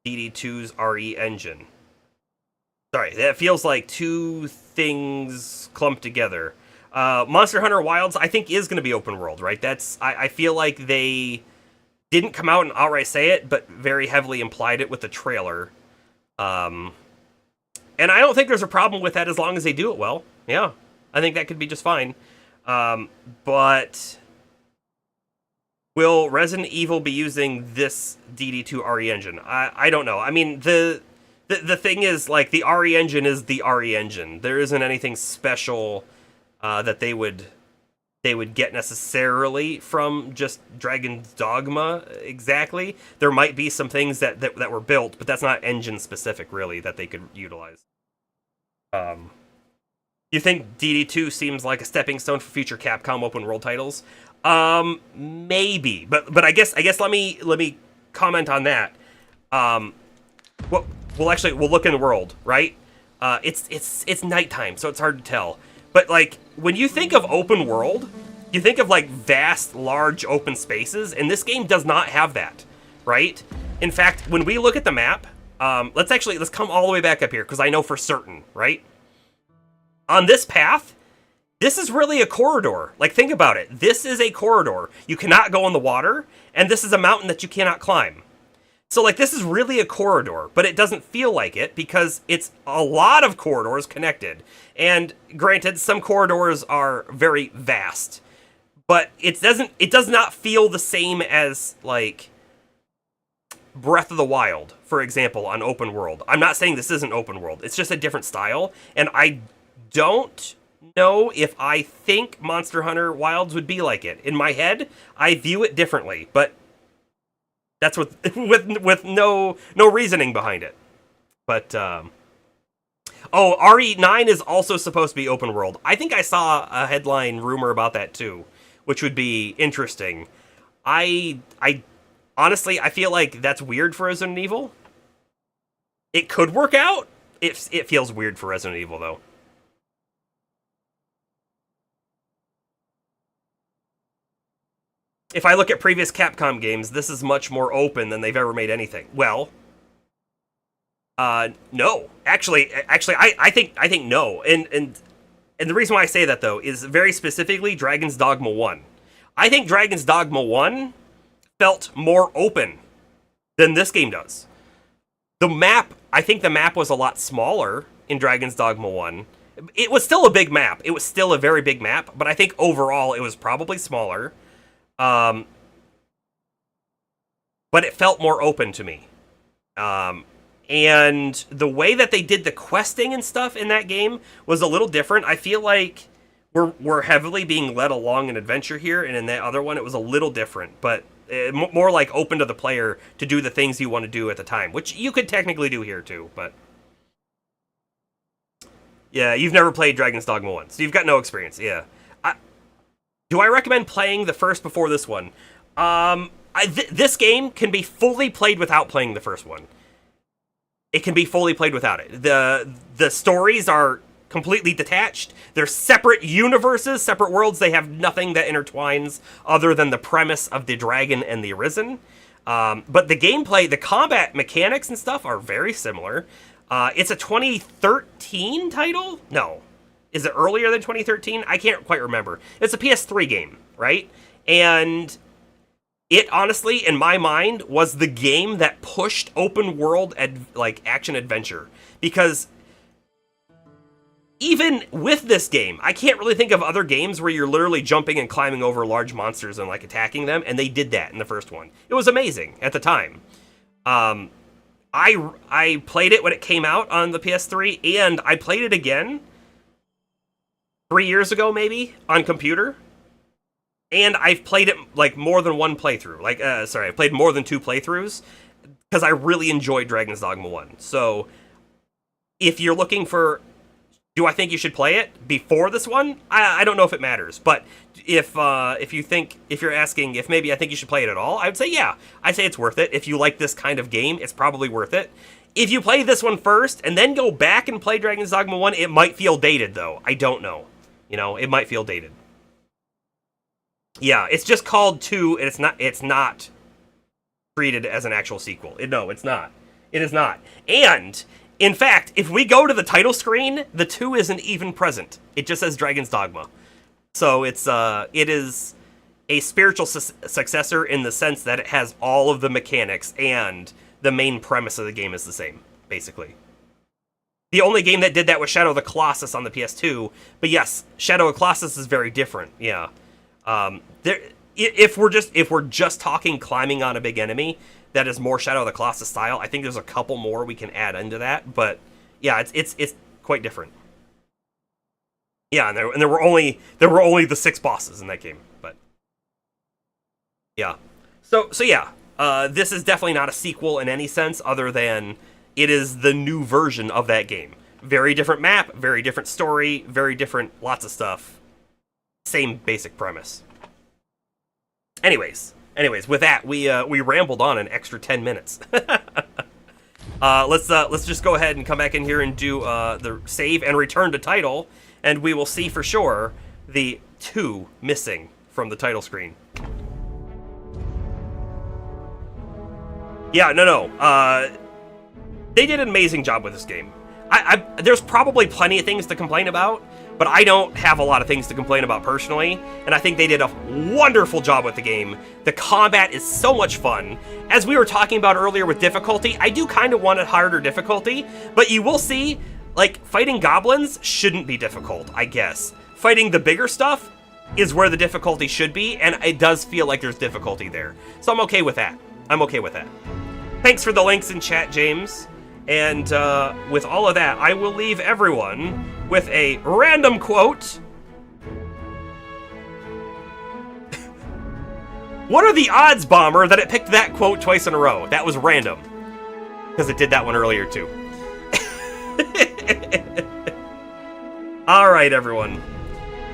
Speaker 1: DD2's RE engine? Sorry, that feels like two things clumped together. Monster Hunter Wilds, I think, is going to be open world, right? I feel like they didn't come out and outright say it, but very heavily implied it with the trailer. And I don't think there's a problem with that as long as they do it well. Yeah, I think that could be just fine. But will Resident Evil be using this DD2 RE engine? I don't know. I mean, the thing is, like, the RE engine is the RE engine. There isn't anything special that they would they would get necessarily from just Dragon's Dogma exactly. There might be some things that were built, but that's not engine specific really that they could utilize. You think DD2 seems like a stepping stone for future Capcom open world titles? Maybe, but I guess let me comment on that. Well, we'll look in the world, right? It's nighttime, so it's hard to tell. But like when you think of open world, you think of like vast, large open spaces, and this game does not have that, right? In fact, when we look at the map, let's come all the way back up here because I know for certain, right? On this path, this is really a corridor. Like, think about it. This is a corridor. You cannot go in the water, and this is a mountain that you cannot climb. So, like, this is really a corridor, but it doesn't feel like it because it's a lot of corridors connected. And granted, some corridors are very vast, but it does not feel the same as, like, Breath of the Wild, for example, on open world. I'm not saying this isn't open world. It's just a different style, and I don't know if I think Monster Hunter Wilds would be like it. In my head, I view it differently, but that's with no reasoning behind it. But RE9 is also supposed to be open world. I think I saw a headline rumor about that too, which would be interesting. I honestly, I feel like that's weird for Resident Evil. It could work out. It feels weird for Resident Evil though. If I look at previous Capcom games, this is much more open than they've ever made anything. Well, no. Actually, I think no. And the reason why I say that though is very specifically Dragon's Dogma 1. I think Dragon's Dogma 1 felt more open than this game does. I think the map was a lot smaller in Dragon's Dogma 1. It was still a big map. It was still a very big map, but I think overall it was probably smaller. But it felt more open to me. And the way that they did the questing and stuff in that game was a little different. I feel like we're heavily being led along an adventure here, and in that other one it was a little different, but more like open to the player to do the things you want to do at the time, which you could technically do here too, but yeah, you've never played Dragon's Dogma 1, so you've got no experience. Yeah. Do I recommend playing the first before this one? This game can be fully played without playing the first one. It can be fully played without it. The stories are completely detached. They're separate universes, separate worlds. They have nothing that intertwines other than the premise of the dragon and the Arisen. But the gameplay, the combat mechanics and stuff are very similar. It's a 2013 title? No. Is it earlier than 2013? I can't quite remember. It's a PS3 game, right? And it honestly, in my mind, was the game that pushed open world action adventure. Because even with this game, I can't really think of other games where you're literally jumping and climbing over large monsters and like attacking them, and they did that in the first one. It was amazing at the time. I played it when it came out on the PS3, and I played it again 3 years ago, maybe, on computer. And I've played it, like, more than one playthrough. I played more than 2 playthroughs, because I really enjoyed Dragon's Dogma 1. So, if you're looking for, do I think you should play it before this one? I don't know if it matters. But if you're asking if maybe I think you should play it at all, I would say, yeah. I'd say it's worth it. If you like this kind of game, it's probably worth it. If you play this one first, and then go back and play Dragon's Dogma 1, it might feel dated, though. I don't know. You know, it might feel dated. Yeah, it's just called 2, and it's not treated as an actual sequel. No, it's not. It is not. And, in fact, if we go to the title screen, the 2 isn't even present. It just says Dragon's Dogma. So it is a spiritual successor in the sense that it has all of the mechanics, and the main premise of the game is the same, basically. The only game that did that was Shadow of the Colossus on the PS2. But yes, Shadow of the Colossus is very different. Yeah. If we're just talking climbing on a big enemy, that is more Shadow of the Colossus style. I think there's a couple more we can add into that. But yeah, it's quite different. Yeah, and there were only the 6 bosses in that game, but yeah. So yeah, this is definitely not a sequel in any sense, other than it is the new version of that game. Very different map, very different story, very different, lots of stuff. Same basic premise. Anyways, with that, we rambled on an extra 10 minutes. Let's just go ahead and come back in here and do the save and return to title, and we will see for sure the 2 missing from the title screen. Yeah, no. They did an amazing job with this game. There's probably plenty of things to complain about, but I don't have a lot of things to complain about personally, and I think they did a wonderful job with the game. The combat is so much fun. As we were talking about earlier with difficulty, I do kind of want a harder difficulty, but you will see, like, fighting goblins shouldn't be difficult, I guess. Fighting the bigger stuff is where the difficulty should be, and it does feel like there's difficulty there. So I'm okay with that. Thanks for the links in chat, James. And with all of that, I will leave everyone with a random quote. What are the odds, Bomber, that it picked that quote twice in a row? That was random. Because it did that one earlier, too. Alright, everyone.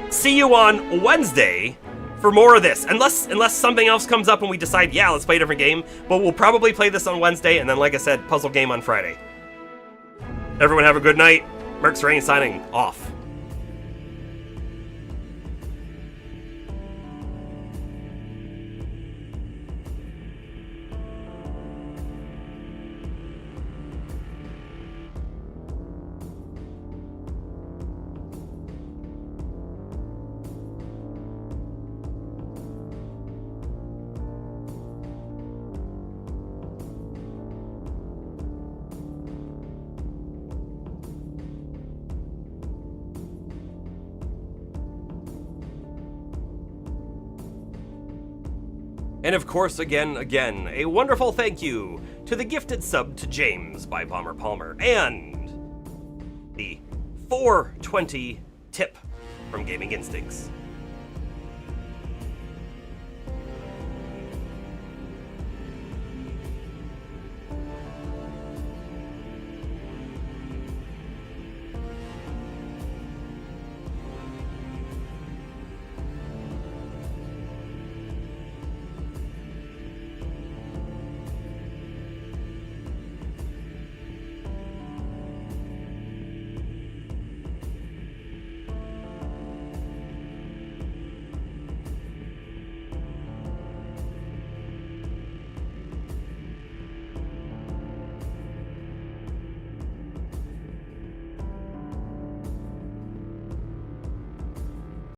Speaker 1: See you on Wednesday for more of this. Unless something else comes up and we decide, yeah, let's play a different game. But we'll probably play this on Wednesday, and then, like I said, puzzle game on Friday. Everyone have a good night. Mercs Rain signing off. And of course, again, a wonderful thank you to the gifted sub to James by Bomber Palmer, and the 420 tip from Gaming Instincts.